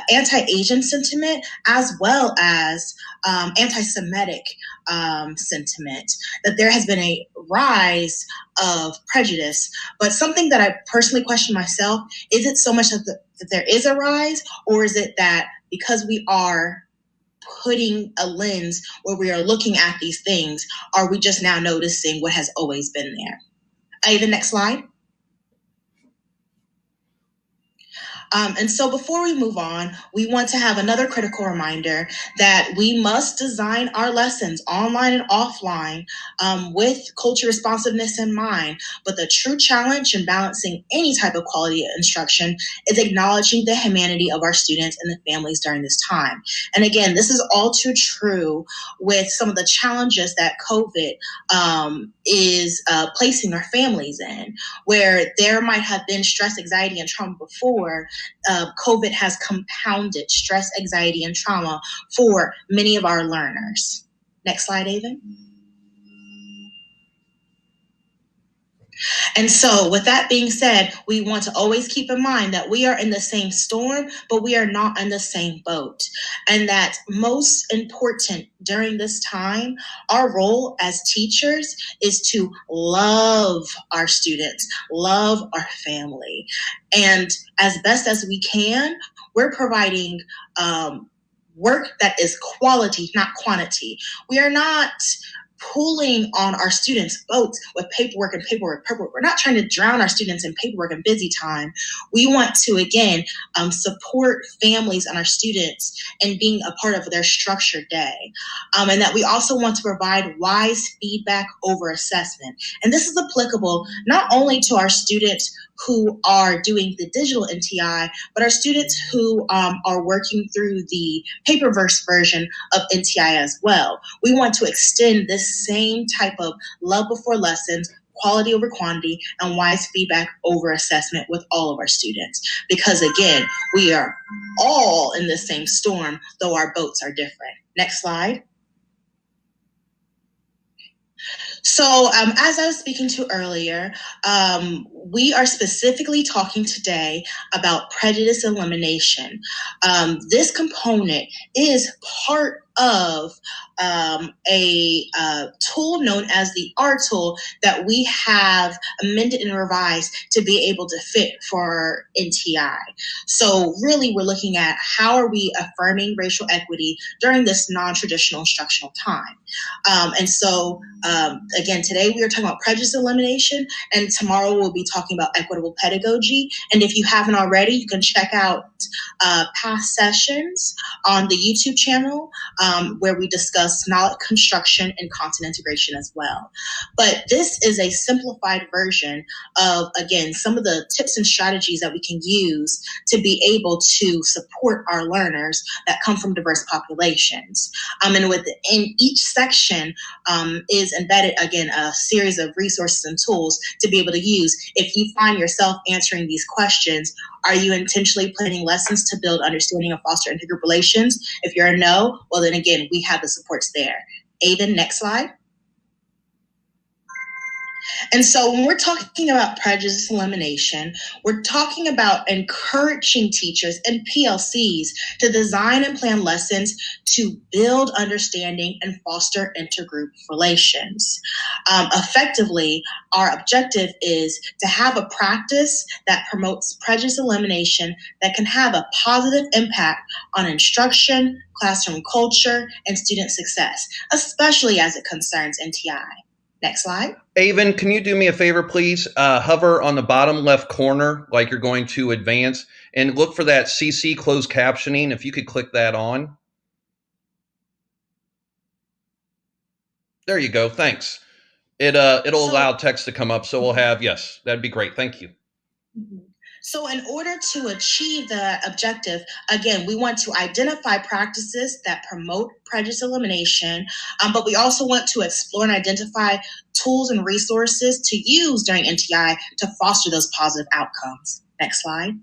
anti-Asian sentiment, as well as anti-Semitic sentiment, that there has been a rise of prejudice. But something that I personally question myself, is it so much that there is a rise, or is it that because we are putting a lens where we are looking at these things, are we just now noticing what has always been there? The next slide. And so before we move on, we want to have another critical reminder that we must design our lessons online and offline with culture responsiveness in mind. But the true challenge in balancing any type of quality instruction is acknowledging the humanity of our students and the families during this time. And again, this is all too true with some of the challenges that COVID is placing our families in, where there might have been stress, anxiety, and trauma before. COVID has compounded stress, anxiety, and trauma for many of our learners. Next slide, Avon. And so with that being said, we want to always keep in mind that we are in the same storm, but we are not in the same boat. And that most important during this time, our role as teachers is to love our students, love our family. And as best as we can, we're providing work that is quality, not quantity. We are not pulling on our students' boats with paperwork. We're not trying to drown our students in paperwork and busy time. We want to, again, support families and our students in being a part of their structured day. And that we also want to provide wise feedback over assessment. And this is applicable not only to our students who are doing the digital NTI, but our students who are working through the paperverse version of NTI as well. We want to extend this same type of love before lessons, quality over quantity, and wise feedback over assessment with all of our students. Because again, we are all in the same storm, though our boats are different. Next slide. So as I was speaking to earlier, we are specifically talking today about prejudice elimination. This component is part of a tool known as the R tool that we have amended and revised to be able to fit for NTI. So really, we're looking at how are we affirming racial equity during this non-traditional instructional time. And so, again, today we are talking about prejudice elimination, and tomorrow we'll be talking about equitable pedagogy. And if you haven't already, you can check out past sessions on the YouTube channel where we discuss knowledge construction and content integration as well. But this is a simplified version of, again, some of the tips and strategies that we can use to be able to support our learners that come from diverse populations. And within each section is embedded, again, a series of resources and tools to be able to use. If you find yourself answering these questions, are you intentionally planning lessons to build understanding of foster intergroup relations? If you're a no, well, then again, we have the supports there. Aiden, next slide. And so when we're talking about prejudice elimination, we're talking about encouraging teachers and PLCs to design and plan lessons to build understanding and foster intergroup relations. Effectively, our objective is to have a practice that promotes prejudice elimination that can have a positive impact on instruction, classroom culture, and student success, especially as it concerns NTI. Next slide. Avon, can you do me a favor, please? Hover on the bottom left corner like you're going to advance and look for that CC closed captioning. If you could click that on. There you go. Thanks. It'll allow text to come up. So we'll have, yes, that'd be great. Thank you. Mm-hmm. So in order to achieve the objective, again, we want to identify practices that promote prejudice elimination, but we also want to explore and identify tools and resources to use during NTI to foster those positive outcomes. Next slide.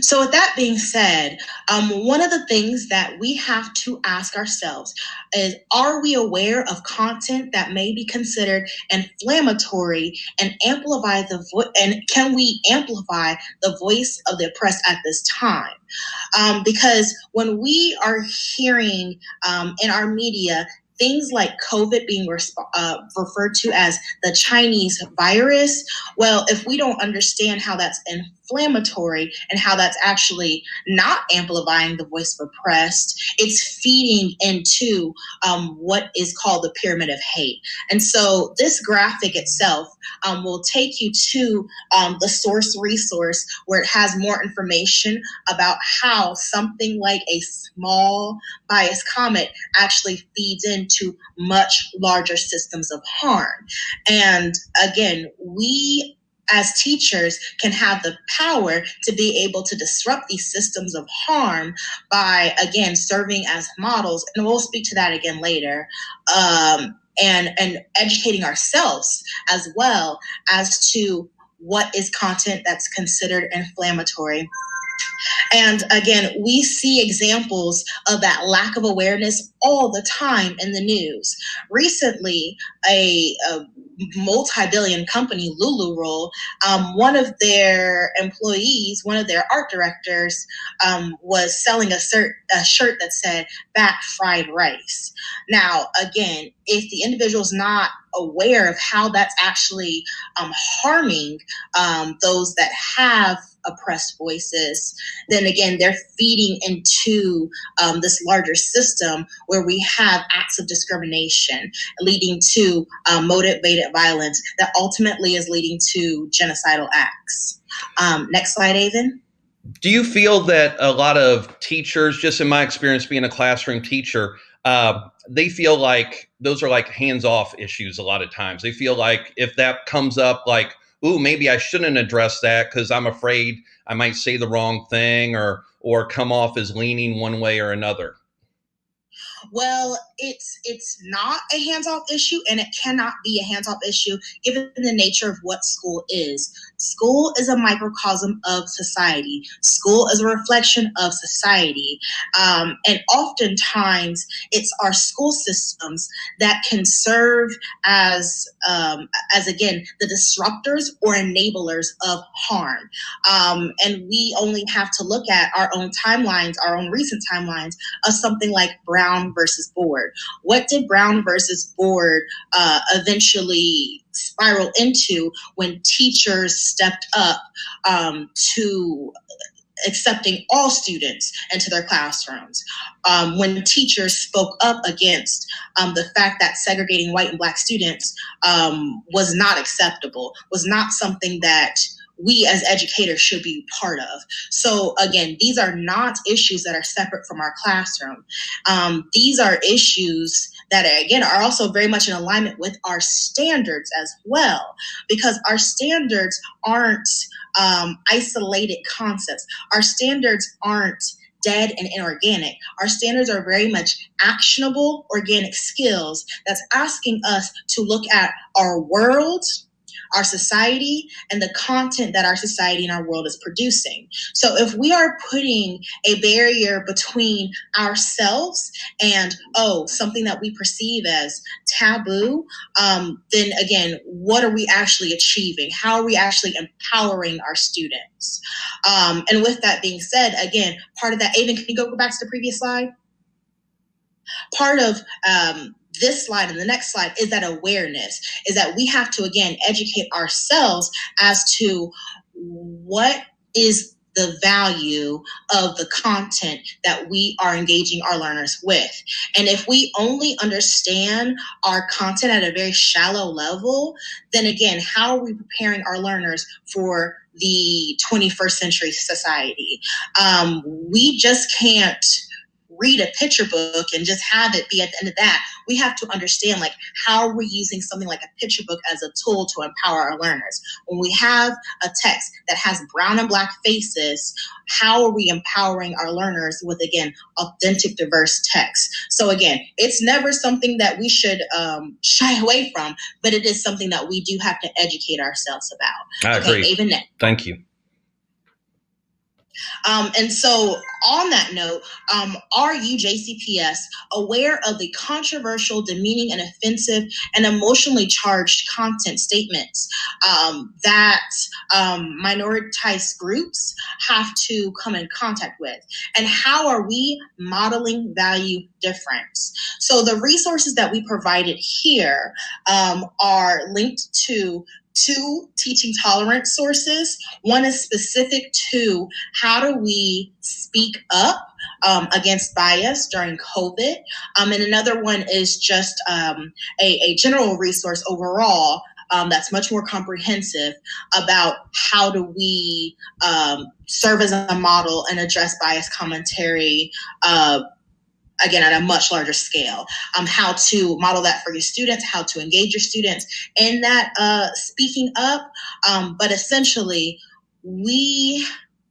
So with that being said, one of the things that we have to ask ourselves is, are we aware of content that may be considered inflammatory and and can we amplify the voice of the oppressed at this time? Because when we are hearing in our media things like COVID being referred to as the Chinese virus, well, if we don't understand how that's inflammatory and how that's actually not amplifying the voice of oppressed, it's feeding into what is called the pyramid of hate. And so this graphic itself will take you to the source resource where it has more information about how something like a small biased comment actually feeds into much larger systems of harm. And again, we as teachers can have the power to be able to disrupt these systems of harm by, again, serving as models. And we'll speak to that again later. And educating ourselves as well as to what is content that's considered inflammatory. And again, we see examples of that lack of awareness all the time in the news. Recently, a multi-billion company, Lululemon, one of their employees, one of their art directors, was selling a shirt that said "Back fried rice." Now, again, if the individual is not aware of how that's actually harming those that have oppressed voices, then again, they're feeding into this larger system where we have acts of discrimination leading to motivated violence that ultimately is leading to genocidal acts. Next slide, Avon. Do you feel that a lot of teachers, just in my experience being a classroom teacher, they feel like those are like hands-off issues a lot of times? They feel like if that comes up, like, ooh, maybe I shouldn't address that because I'm afraid I might say the wrong thing or come off as leaning one way or another. Well, it's not a hands-off issue, and it cannot be a hands-off issue given the nature of what school is. School is a microcosm of society. School is a reflection of society. And oftentimes, it's our school systems that can serve as again, the disruptors or enablers of harm. And we only have to look at our own timelines, our own recent timelines of something like Brown versus Board. What did Brown versus Board eventually spiral into when teachers stepped up to accepting all students into their classrooms? When teachers spoke up against the fact that segregating white and Black students was not acceptable, was not something that we as educators should be part of. So again, these are not issues that are separate from our classroom. These are issues that, again, are also very much in alignment with our standards as well, because our standards aren't isolated concepts. Our standards aren't dead and inorganic. Our standards are very much actionable, organic skills that's asking us to look at our world, our society, and the content that our society and our world is producing. So if we are putting a barrier between ourselves and, something that we perceive as taboo, then again, what are we actually achieving? How are we actually empowering our students? And with that being said, again, part of that, Avon, can you go back to the previous slide? Part of this slide and the next slide is that awareness, is that we have to, again, educate ourselves as to what is the value of the content that we are engaging our learners with. And if we only understand our content at a very shallow level, then again, how are we preparing our learners for the 21st century society? We just can't read a picture book and just have it be at the end of that. We have to understand, like, how are we using something like a picture book as a tool to empower our learners? When we have a text that has brown and Black faces, how are we empowering our learners with, again, authentic, diverse text? So again, it's never something that we should shy away from, but it is something that we do have to educate ourselves about. I agree. Avon, next. Thank you. And so on that note, are you, JCPS, aware of the controversial, demeaning, and offensive and emotionally charged content statements that minoritized groups have to come in contact with? And how are we modeling value difference? So the resources that we provided here are linked to 2 teaching tolerance sources. One is specific to how do we speak up against bias during COVID. And another one is just a general resource overall that's much more comprehensive about how do we serve as a model and address bias commentary again, at a much larger scale, how to model that for your students, how to engage your students in that speaking up. But essentially, we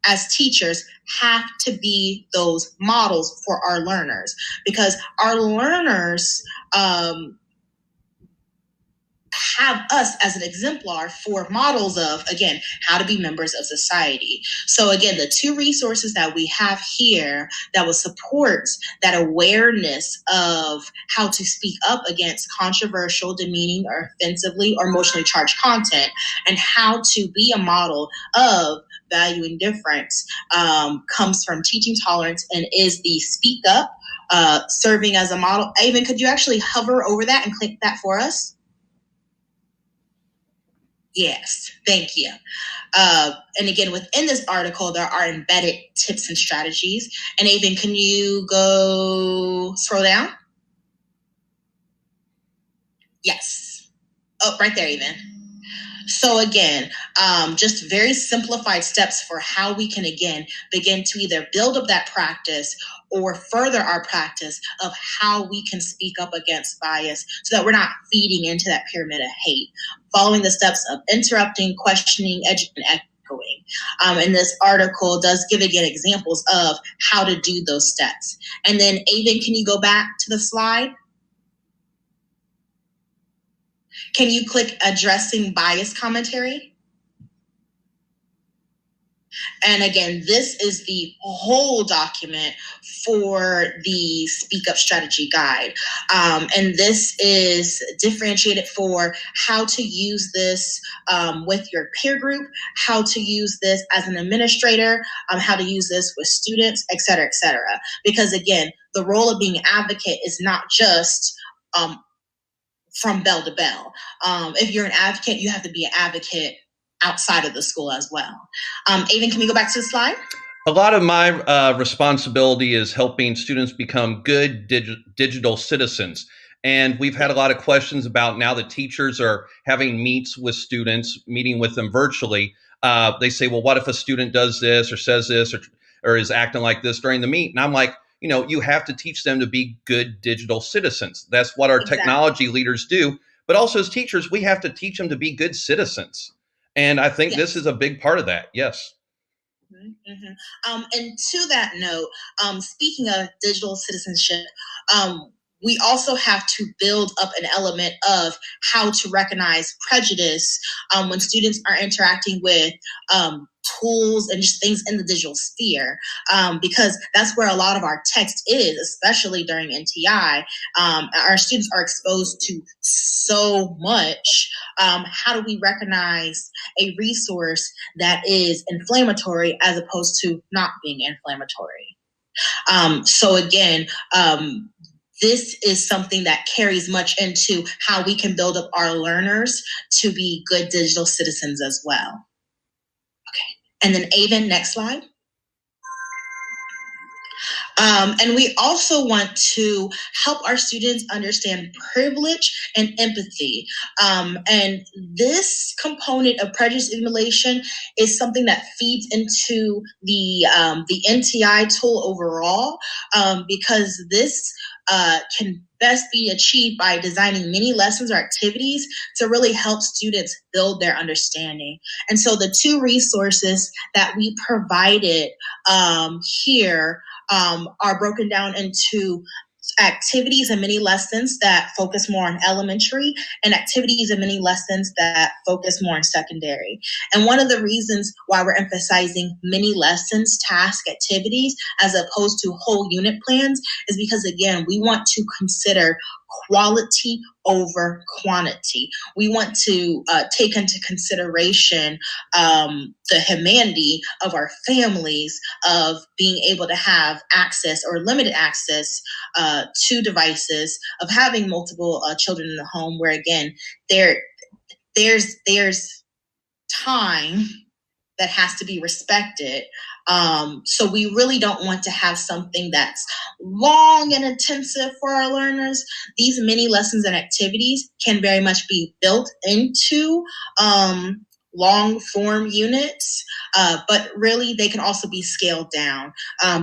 as teachers have to be those models for our learners, because our learners have us as an exemplar for models of, again, how to be members of society. So again, the 2 resources that we have here that will support that awareness of how to speak up against controversial, demeaning, or offensively or emotionally charged content, and how to be a model of valuing difference, comes from Teaching Tolerance and is the Speak Up, serving as a model. Avon, could you actually hover over that and click that for us? Yes, thank you. And again, within this article, there are embedded tips and strategies. And Avon, can you go scroll down? Yes. Oh, right there, Avon. So again, just very simplified steps for how we can, again, begin to either build up that practice or further our practice of how we can speak up against bias so that we're not feeding into that pyramid of hate. Following the steps of interrupting, questioning, educating, and echoing. And this article does give, again, examples of how to do those steps. And then, Avon, can you go back to the slide? Can you click addressing bias commentary? And again, this is the whole document for the Speak Up Strategy Guide. And this is differentiated for how to use this with your peer group, how to use this as an administrator, how to use this with students, et cetera, et cetera. Because again, the role of being an advocate is not just from bell to bell. If you're an advocate, you have to be an advocate outside of the school as well. Avon, can we go back to the slide? A lot of my responsibility is helping students become good digital citizens. And we've had a lot of questions about now that teachers are having meets with students, meeting with them virtually. They say, well, what if a student does this or says this or is acting like this during the meet? And I'm like, you have to teach them to be good digital citizens. That's what our technology leaders do. But also as teachers, we have to teach them to be good citizens. And I think this is a big part of that. Yes. Mm-hmm. And to that note, speaking of digital citizenship, we also have to build up an element of how to recognize prejudice when students are interacting with tools and just things in the digital sphere, because that's where a lot of our text is, especially during NTI. Our students are exposed to so much. How do we recognize a resource that is inflammatory as opposed to not being inflammatory? So again, this is something that carries much into how we can build up our learners to be good digital citizens as well. Okay, and then Avon, next slide. And we also want to help our students understand privilege and empathy. And this component of prejudice elimination is something that feeds into the NTI tool overall, because this can best be achieved by designing mini lessons or activities to really help students build their understanding. And so the two resources that we provided here are broken down into activities and mini lessons that focus more on elementary and activities and mini lessons that focus more on secondary. And one of the reasons why we're emphasizing mini lessons, task activities, as opposed to whole unit plans is because, again, we want to consider quality over quantity. We want to take into consideration the humanity of our families, of being able to have access or limited access to devices, of having multiple children in the home, where again, there's time that has to be respected. So we really don't want to have something that's long and intensive for our learners. These mini lessons and activities can very much be built into long form units, but really they can also be scaled down,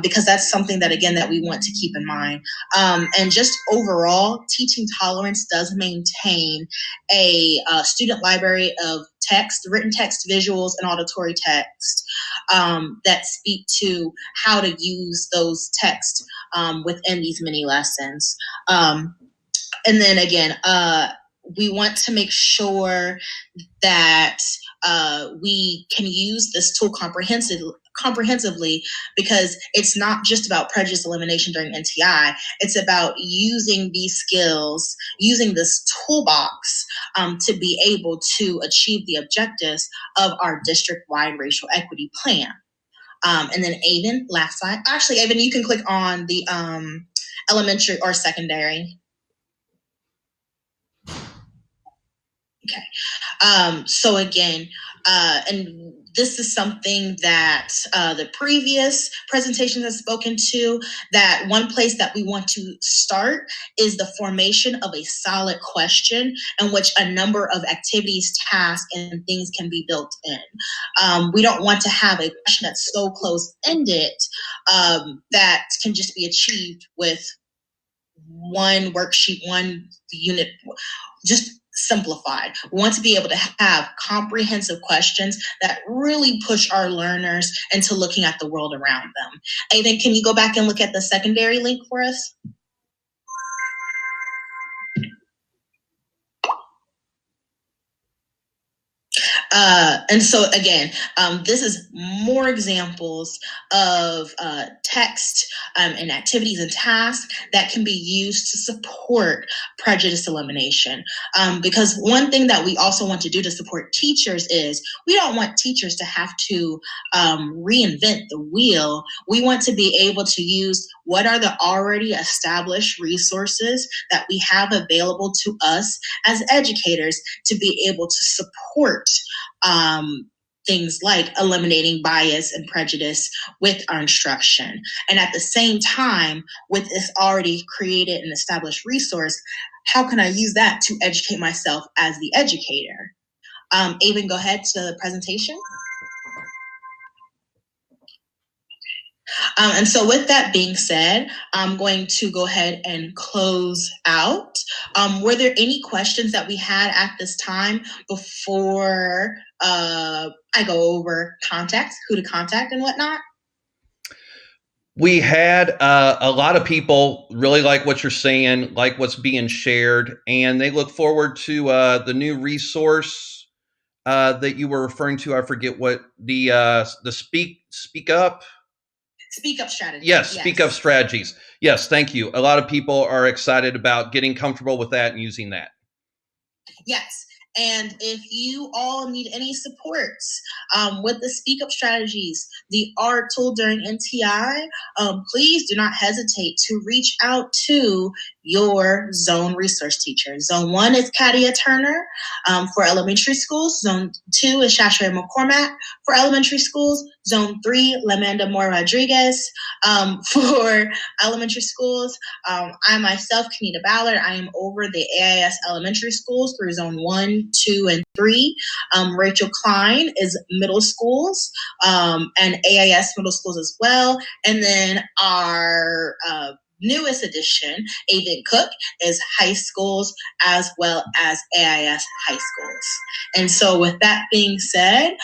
because that's something that, again, that we want to keep in mind. And just overall, Teaching Tolerance does maintain a student library of text, written text, visuals, and auditory text that speak to how to use those texts within these mini lessons. And then again, we want to make sure that we can use this tool comprehensively, because it's not just about prejudice elimination during NTI. It's about using these skills, using this toolbox to be able to achieve the objectives of our district-wide racial equity plan. And then Avon, last slide. Actually, Avon, you can click on the elementary or secondary. Okay. So again, and this is something that the previous presentations have spoken to, that one place that we want to start is the formation of a solid question in which a number of activities, tasks, and things can be built in. We don't want to have a question that's so close-ended that can just be achieved with one worksheet, one unit, just simplified. We want to be able to have comprehensive questions that really push our learners into looking at the world around them. Ava, can you go back and look at the secondary link for us? And so again, this is more examples of text and activities and tasks that can be used to support prejudice elimination. Because one thing that we also want to do to support teachers is we don't want teachers to have to reinvent the wheel. We want to be able to use what are the already established resources that we have available to us as educators to be able to support things like eliminating bias and prejudice with our instruction. And at the same time, with this already created and established resource, how can I use that to educate myself as the educator? Avon, go ahead to the presentation. And so with that being said, I'm going to go ahead and close out. Were there any questions that we had at this time before I go over contacts, who to contact and whatnot? We had a lot of people really like what you're saying, like what's being shared, and they look forward to the new resource that you were referring to. I forget what the speak up. Speak up strategies. Yes, speak up strategies. Yes, thank you. A lot of people are excited about getting comfortable with that and using that. Yes. And if you all need any supports with the speak up strategies, the art tool during NTI, please do not hesitate to reach out to your zone resource teacher. Zone 1 is Katia Turner for elementary schools. Zone 2 is Shasha McCormack for elementary schools. Zone 3, Lamanda Moore Rodriguez for elementary schools. I myself, Kenita Ballard, I am over the AIS elementary schools through Zone 1, 2, and 3. Rachel Klein is middle schools and AIS middle schools as well. And then our newest addition, Avon Cook, is high schools as well as AIS high schools. And so with that being said,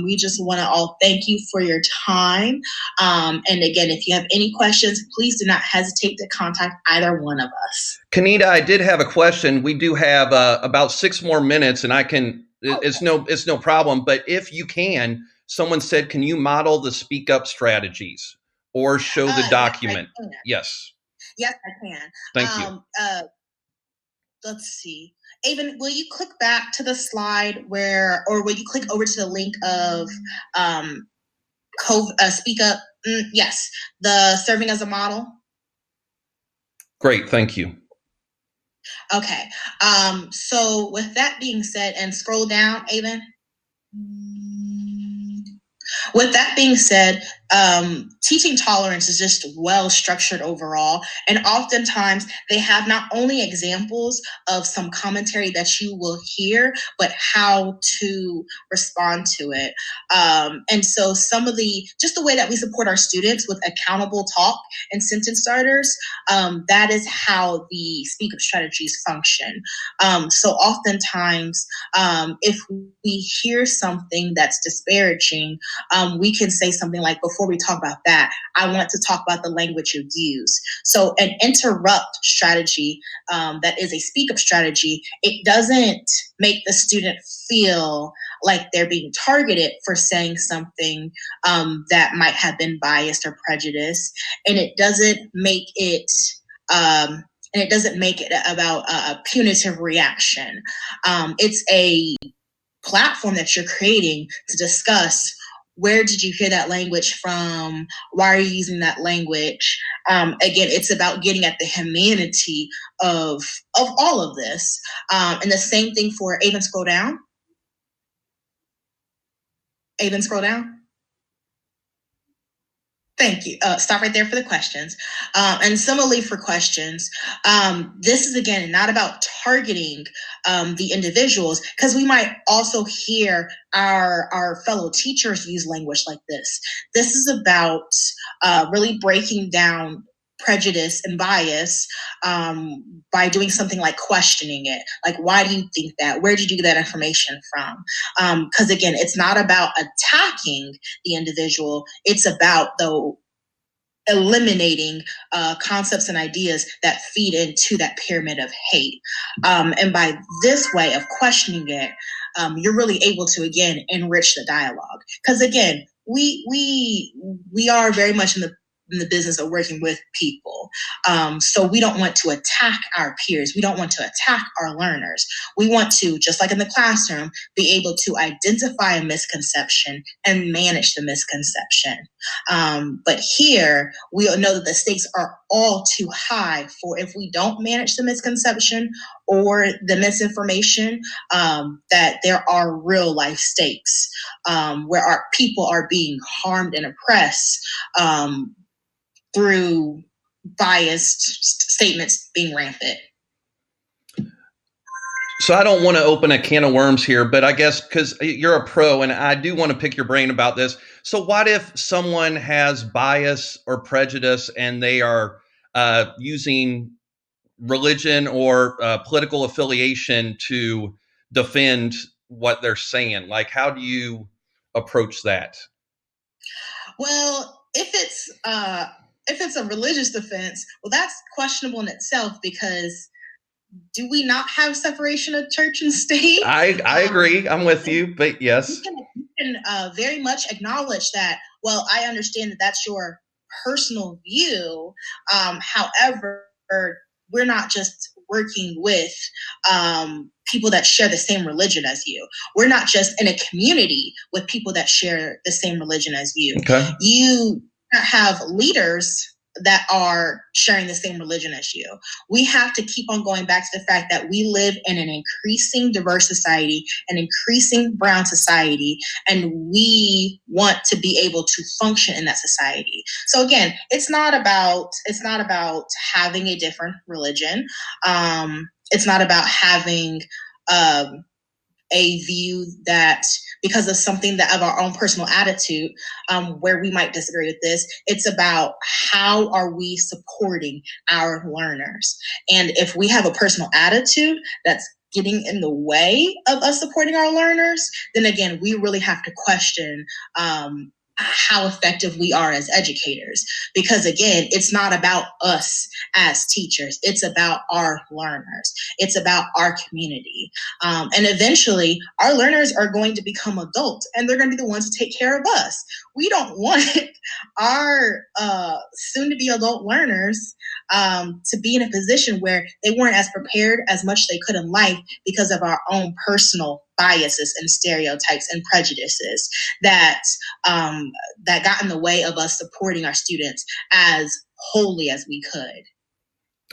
we just want to all thank you for your time. And again, if you have any questions, please do not hesitate to contact either one of us. Kenita, I did have a question. We do have about 6 more minutes, and I can. It's no problem. But if you can, someone said, can you model the speak up strategies or show the document? Yes. Yes, I can. Thank you. Let's see. Avon, will you click back to the slide or will you click over to the link of speak up? Yes, the serving as a model. Great, thank you. Okay. So with that being said, and scroll down, Avon. With that being said, teaching tolerance is just well structured overall. And oftentimes they have not only examples of some commentary that you will hear, but how to respond to it. And so some of just the way that we support our students with accountable talk and sentence starters, that is how the speak up strategies function. So oftentimes, if we hear something that's disparaging, we can say something like, before we talk about that, I want to talk about the language you use. So an interrupt strategy that is a speak up strategy, it doesn't make the student feel like they're being targeted for saying something that might have been biased or prejudiced. And it doesn't make it about a punitive reaction. It's a platform that you're creating to discuss, where did you hear that language from? Why are you using that language? Again, it's about getting at the humanity of all of this. And the same thing for Avon, scroll down. Aiden, scroll down. Thank you. Stop right there for the questions. And similarly for questions, this is again not about targeting the individuals, because we might also hear our fellow teachers use language like this. This is about really breaking down prejudice and bias by doing something like questioning it. Like, why do you think that? Where did you get that information from? Because again, it's not about attacking the individual. It's about, though, eliminating concepts and ideas that feed into that pyramid of hate. And by this way of questioning it, you're really able to, again, enrich the dialogue. Because again, we are very much in the business of working with people. So we don't want to attack our peers. We don't want to attack our learners. We want to, just like in the classroom, be able to identify a misconception and manage the misconception. But here, we know that the stakes are all too high for, if we don't manage the misconception or the misinformation, that there are real life stakes where our people are being harmed and oppressed through biased statements being rampant. So I don't want to open a can of worms here, but I guess because you're a pro and I do want to pick your brain about this. So what if someone has bias or prejudice and they are using religion or political affiliation to defend what they're saying? Like, how do you approach that? Well, if it's a religious defense, well, that's questionable in itself, because do we not have separation of church and state? I agree. I'm with you, but yes. You can very much acknowledge that, well, I understand that that's your personal view. However, we're not just working with people that share the same religion as you. We're not just in a community with people that share the same religion as you. Okay. You have leaders that are sharing the same religion as you. We have to keep on going back to the fact that we live in an increasing diverse society, an increasing brown society, and we want to be able to function in that society. So again, it's not about having a different religion. It's not about having a view that, because of something that of our own personal attitude, where we might disagree with this. It's about how are we supporting our learners. And if we have a personal attitude that's getting in the way of us supporting our learners, then again, we really have to question how effective we are as educators. Because again, it's not about us as teachers. It's about our learners. It's about our community. And eventually, our learners are going to become adults, and they're going to be the ones to take care of us. We don't want our soon-to-be adult learners to be in a position where they weren't as prepared as much they could in life because of our own personal biases and stereotypes and prejudices that got in the way of us supporting our students as wholly as we could.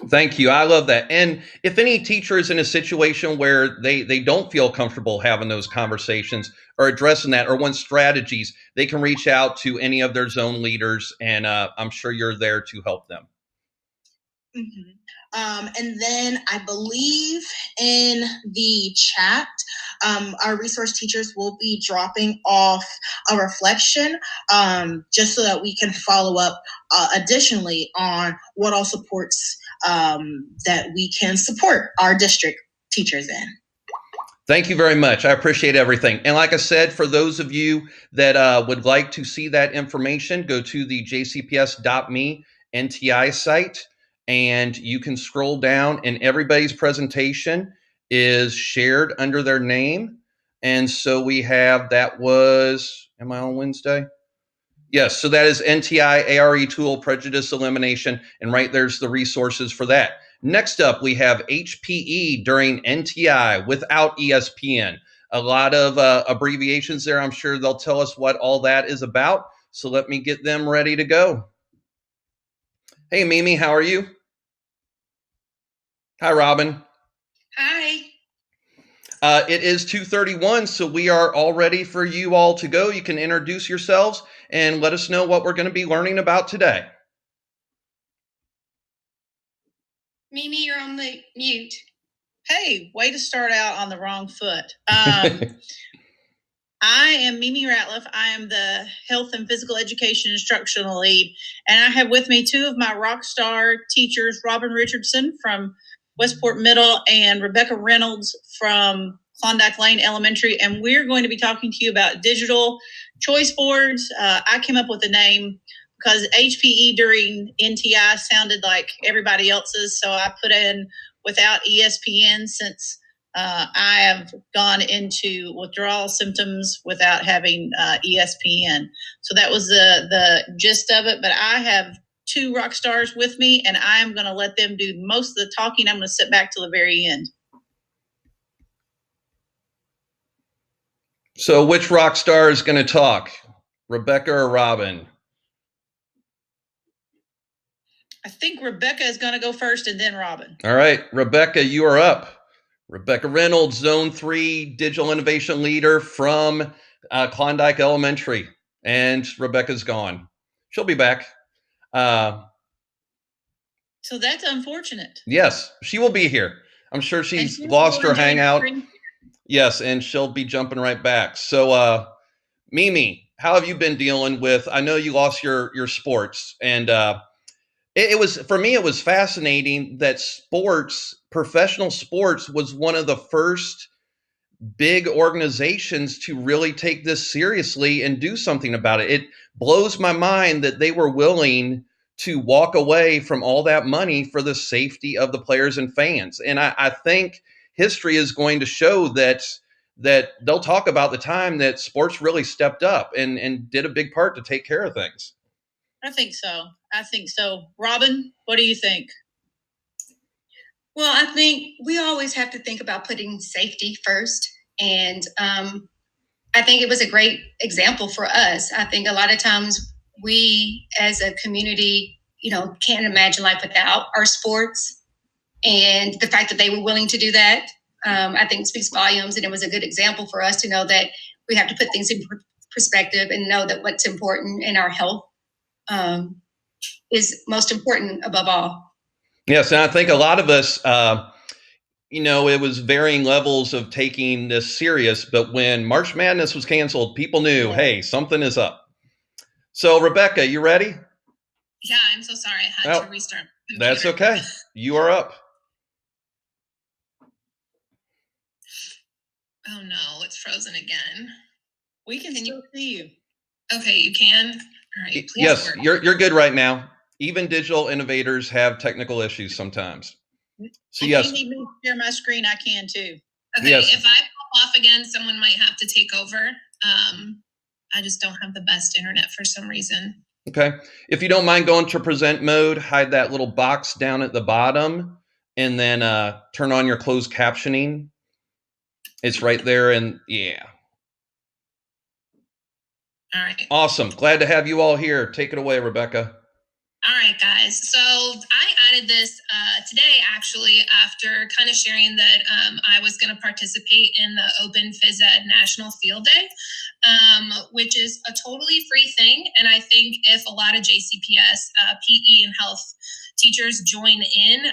Thank you. I love that. And if any teacher is in a situation where they don't feel comfortable having those conversations or addressing that or want strategies, they can reach out to any of their zone leaders, and I'm sure you're there to help them. Mm-hmm. And then I believe in the chat, our resource teachers will be dropping off a reflection just so that we can follow up additionally on what all supports that we can support our district teachers in. Thank you very much. I appreciate everything. And like I said, for those of you that would like to see that information, go to the jcps.me NTI site, and you can scroll down, and everybody's presentation is shared under their name. And so we have, that was, am I on Wednesday? Yes, so that is NTI ARE tool, prejudice elimination, and right there's the resources for that. Next up, we have HPE during NTI without ESPN. A lot of abbreviations there. I'm sure they'll tell us what all that is about. So let me get them ready to go. Hey, Mimi, how are you? Hi, Robin. Hi. It is 2:31, so we are all ready for you all to go. You can introduce yourselves and let us know what we're going to be learning about today. Mimi, you're on the mute. Hey, way to start out on the wrong foot. I am Mimi Ratliff. I am the Health and Physical Education Instructional Lead, and I have with me two of my rock star teachers, Robin Richardson from Westport Middle and Rebecca Reynolds from Klondike Lane Elementary, and we're going to be talking to you about digital choice boards. I came up with the name because HPE during NTI sounded like everybody else's, so I put in without ESPN since I have gone into withdrawal symptoms without having ESPN. So that was the gist of it. But I have two rock stars with me, and I'm going to let them do most of the talking. I'm going to sit back till the very end. So which rock star is going to talk? Rebecca or Robin? I think Rebecca is going to go first and then Robin. All right, Rebecca, you are up. Rebecca Reynolds, Zone 3 Digital Innovation Leader from Klondike Elementary. And Rebecca's gone. She'll be back. So that's unfortunate. Yes, she will be here. I'm sure she's lost her hangout. Yes, and she'll be jumping right back. So, Mimi, how have you been dealing with, I know you lost your sports, and it was, for me, it was fascinating that professional sports was one of the first big organizations to really take this seriously and do something about it. It blows my mind that they were willing to walk away from all that money for the safety of the players and fans. And I think history is going to show that they'll talk about the time that sports really stepped up and did a big part to take care of things. I think so. Robin, what do you think? Well, I think we always have to think about putting safety first. And I think it was a great example for us. I think a lot of times we as a community, can't imagine life without our sports. And the fact that they were willing to do that, I think speaks volumes. And it was a good example for us to know that we have to put things in perspective and know that what's important in our health is most important above all. Yes, and I think a lot of us, it was varying levels of taking this serious, but when March Madness was canceled, people knew, hey, something is up. So, Rebecca, you ready? Yeah, I'm so sorry. I had to restart. That's okay. You are up. Oh no, it's frozen again. We can still see you. Okay, you can? All right. Yes, you're good right now. Even digital innovators have technical issues sometimes. So yes. If you need me to share my screen, I can too. Okay, yes. If I pop off again, someone might have to take over. I just don't have the best internet for some reason. Okay. If you don't mind going to present mode, hide that little box down at the bottom, and then turn on your closed captioning. It's right there, and yeah. All right. Awesome. Glad to have you all here. Take it away, Rebecca. All right, guys. So I added this today, actually, after kind of sharing that I was going to participate in the Open Phys Ed National Field Day, which is a totally free thing. And I think if a lot of JCPS, PE, and health teachers join in,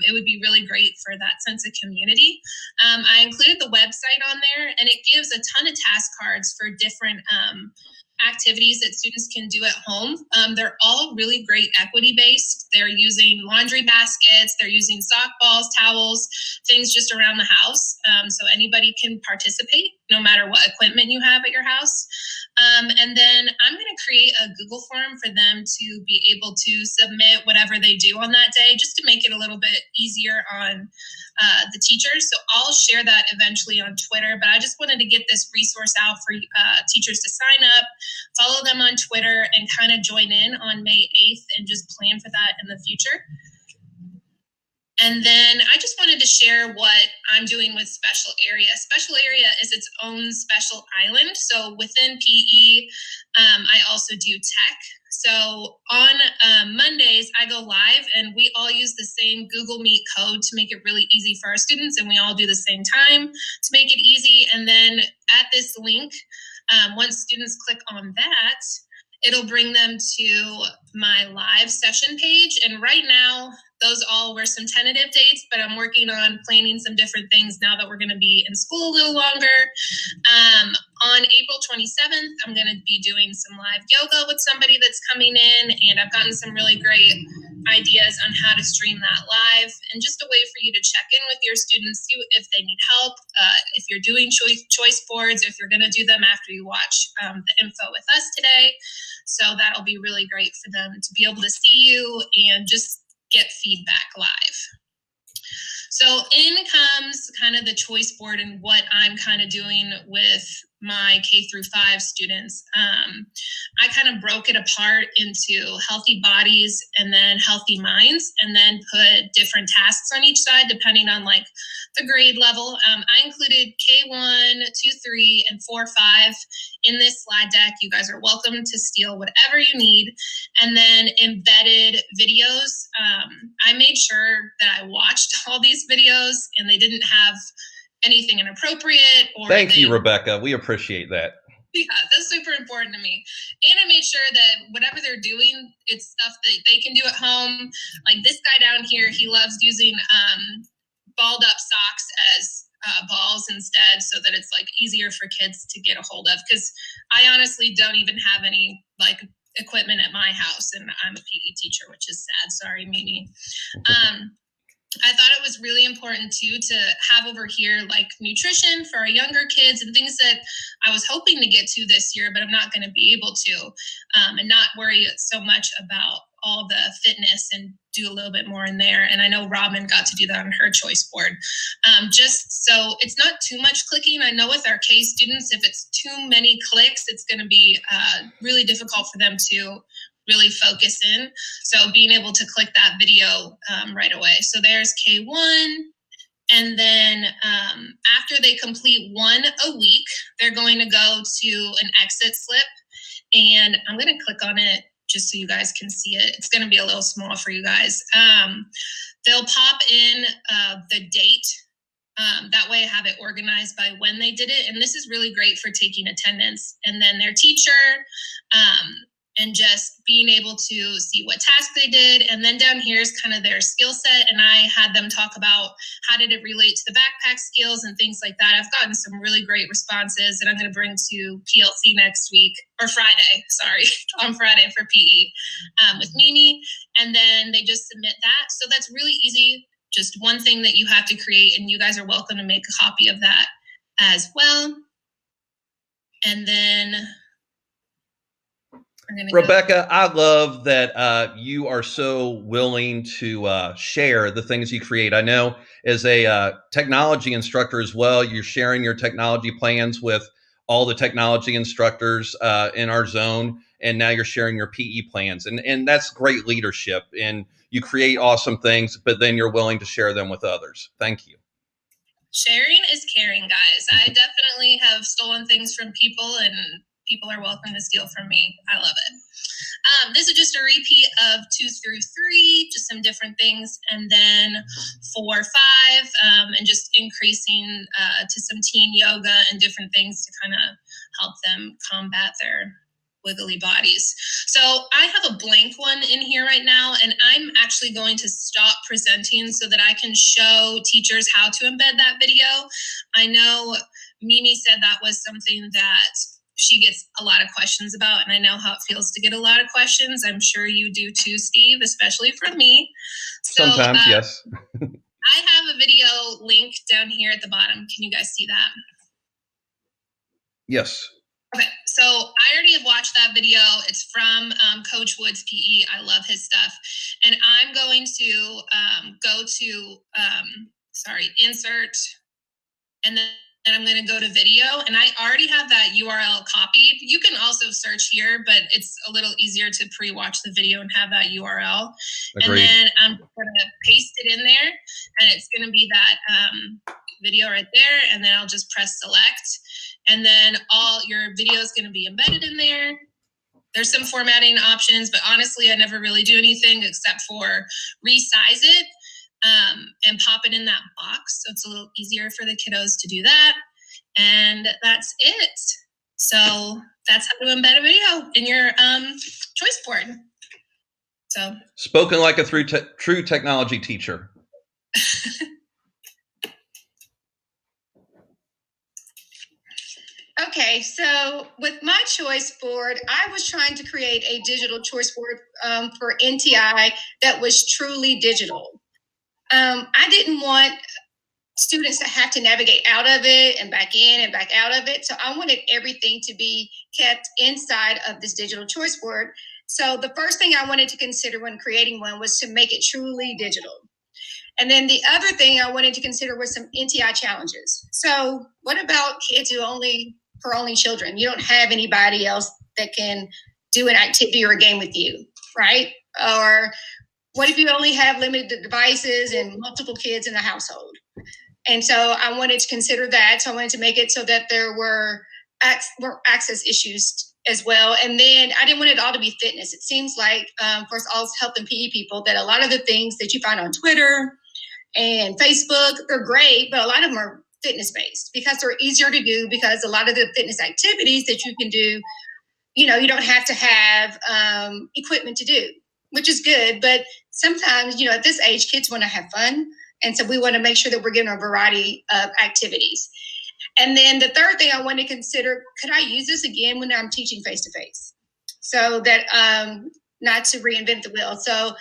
it would be really great for that sense of community. I included the website on there, and it gives a ton of task cards for different activities that students can do at home. They're all really great equity-based. They're using laundry baskets, they're using sock balls, towels, things just around the house. So anybody can participate, no matter what equipment you have at your house. And then I'm going to create a Google form for them to be able to submit whatever they do on that day, just to make it a little bit easier on the teachers. So I'll share that eventually on Twitter, but I just wanted to get this resource out for teachers to sign up, follow them on Twitter, and kind of join in on May 8th and just plan for that in the future. And then I just wanted to share what I'm doing with Special Area. Special Area is its own special island. So within PE, I also do tech. So on Mondays, I go live and we all use the same Google Meet code to make it really easy for our students. And we all do the same time to make it easy. And then at this link, once students click on that, it'll bring them to my live session page. And right now, those all were some tentative dates, but I'm working on planning some different things now that we're going to be in school a little longer. On April 27th, I'm going to be doing some live yoga with somebody that's coming in, and I've gotten some really great ideas on how to stream that live, and just a way for you to check in with your students, see if they need help, if you're doing choice boards, if you're going to do them after you watch the info with us today. So that'll be really great for them to be able to see you and just get feedback live. So in comes kind of the choice board and what I'm kind of doing with my K-5 students. I kind of broke it apart into healthy bodies and then healthy minds, and then put different tasks on each side depending on like the grade level. I included K1, 2, 3, and 4, 5 in this slide deck. You guys are welcome to steal whatever you need. And then embedded videos. I made sure that I watched all these videos and they didn't have anything inappropriate. Or Thank you, Rebecca. We appreciate that. Yeah, that's super important to me. And I made sure that whatever they're doing, it's stuff that they can do at home. Like this guy down here, he loves using balled up socks as balls instead, so that it's like easier for kids to get a hold of. Because I honestly don't even have any like equipment at my house, and I'm a PE teacher, which is sad. Sorry, Mimi. I thought it was really important too to have over here like nutrition for our younger kids and things that I was hoping to get to this year, but I'm not going to be able to, and not worry so much about all the fitness and do a little bit more in there. And I know Robin got to do that on her choice board. Just so it's not too much clicking. I know with our K students, if it's too many clicks, it's going to be really difficult for them to really focus in. So being able to click that video right away. So there's K1. And then after they complete 1 a week, they're going to go to an exit slip. And I'm going to click on it just so you guys can see it. It's going to be a little small for you guys. They'll pop in the date. That way I have it organized by when they did it. And this is really great for taking attendance. And then their teacher, and just being able to see what task they did. And then down here is kind of their skill set. And I had them talk about how did it relate to the backpack skills and things like that. I've gotten some really great responses that I'm going to bring to PLC next week, or Friday, sorry, on Friday for PE with Mimi. And then they just submit that. So that's really easy. Just one thing that you have to create, and you guys are welcome to make a copy of that as well. And then Rebecca, I love that you are so willing to share the things you create. I know as a technology instructor as well, you're sharing your technology plans with all the technology instructors in our zone, and now you're sharing your PE plans. And that's great leadership. And you create awesome things, but then you're willing to share them with others. Thank you. Sharing is caring, guys. I definitely have stolen things from people, and people are welcome to steal from me. I love it. This is just a repeat of 2 through 3, just some different things. And then 4, 5, and just increasing to some teen yoga and different things to kind of help them combat their wiggly bodies. So I have a blank one in here right now, and I'm actually going to stop presenting so that I can show teachers how to embed that video. I know Mimi said that was something that she gets a lot of questions about, and I know how it feels to get a lot of questions. I'm sure you do too, Steve, especially from me. So, sometimes, yes. I have a video link down here at the bottom. Can you guys see that? Yes. Okay, so I already have watched that video. It's from Coach Wood's PE. I love his stuff. And I'm going to go to, insert, and then and I'm going to go to video, and I already have that URL copied. You can also search here, but it's a little easier to pre-watch the video and have that URL. Agreed. And then I'm going to paste it in there, and it's going to be that video right there, and then I'll just press select, and then all your video is going to be embedded in there. There's some formatting options, but honestly, I never really do anything except for resize it and pop it in that box. So it's a little easier for the kiddos to do that. And that's it. So that's how to embed a video in your choice board. So Spoken like a true technology teacher. Okay, so with my choice board, I was trying to create a digital choice board for NTI that was truly digital. I didn't want students to have to navigate out of it and back in and back out of it. So I wanted everything to be kept inside of this digital choice board. So the first thing I wanted to consider when creating one was to make it truly digital. And then the other thing I wanted to consider was some NTI challenges. So what about kids who for only children? You don't have anybody else that can do an activity or a game with you, right? Or what if you only have limited devices and multiple kids in the household? And so I wanted to consider that. So I wanted to make it so that there were access issues as well. And then I didn't want it all to be fitness. It seems like for us all health and PE people that a lot of the things that you find on Twitter and Facebook, they're great, but a lot of them are fitness-based because they're easier to do, because a lot of the fitness activities that you can do, you don't have to have equipment to do, which is good. But sometimes, at this age, kids want to have fun. And so we want to make sure that we're giving a variety of activities. And then the third thing I want to consider, could I use this again when I'm teaching face-to-face? So that not to reinvent the wheel. So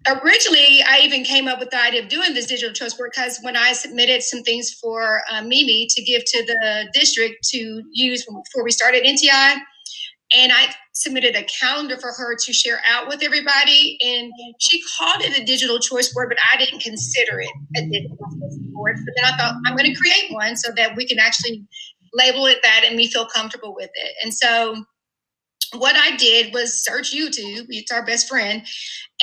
originally, I even came up with the idea of doing this digital choice board because when I submitted some things for Mimi to give to the district to use before we started NTI, and I submitted a calendar for her to share out with everybody, and she called it a digital choice board, but I didn't consider it a digital choice board. But then I thought, I'm going to create one so that we can actually label it that and we feel comfortable with it. And so what I did was search YouTube, it's our best friend,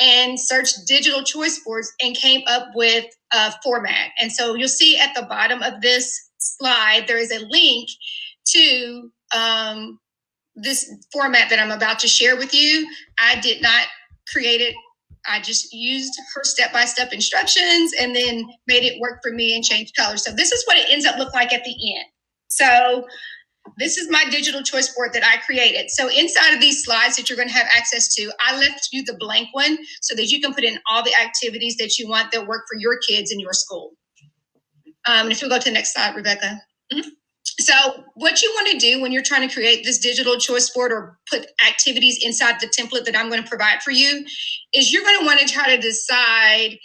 and search digital choice boards and came up with a format. And so you'll see at the bottom of this slide, there is a link to this format that I'm about to share with you. I did not create it. I just used her step-by-step instructions and then made it work for me and changed colors. So this is what it ends up look like at the end. So this is my digital choice board that I created. So inside of these slides that you're going to have access to, I left you the blank one so that you can put in all the activities that you want that work for your kids in your school. If you go to the next slide, Rebecca. Mm-hmm. So what you want to do when you're trying to create this digital choice board or put activities inside the template that I'm going to provide for you is you're going to want to try to decide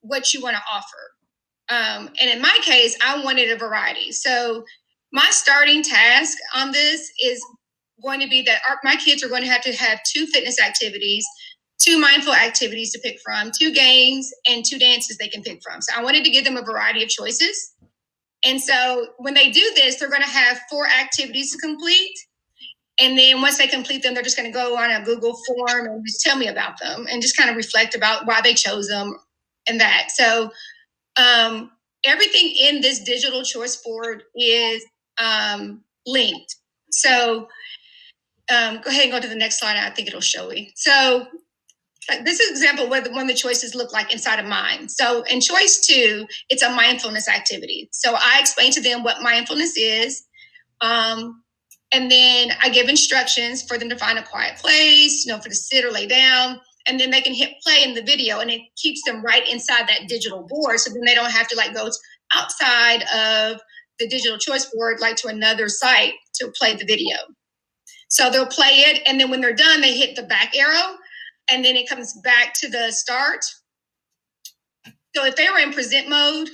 what you want to offer. And in my case, I wanted a variety. So my starting task on this is going to be that my kids are going to have 2 fitness activities, 2 mindful activities to pick from, 2 games, and 2 dances they can pick from. So I wanted to give them a variety of choices. And so when they do this, they're going to have 4 activities to complete. And then once they complete them, they're just going to go on a Google form and just tell me about them and just kind of reflect about why they chose them and that. So everything in this digital choice board is linked. So go ahead and go to the next slide. I think it'll show you. So this is an example of what one of the choices look like inside of mine. So in choice 2, it's a mindfulness activity. So I explain to them what mindfulness is. And then I give instructions for them to find a quiet place, for to sit or lay down. And then they can hit play in the video and it keeps them right inside that digital board. So then they don't have to go outside of the digital choice board, to another site to play the video. So they'll play it. And then when they're done, they hit the back arrow. And then it comes back to the start. So if they were in present mode,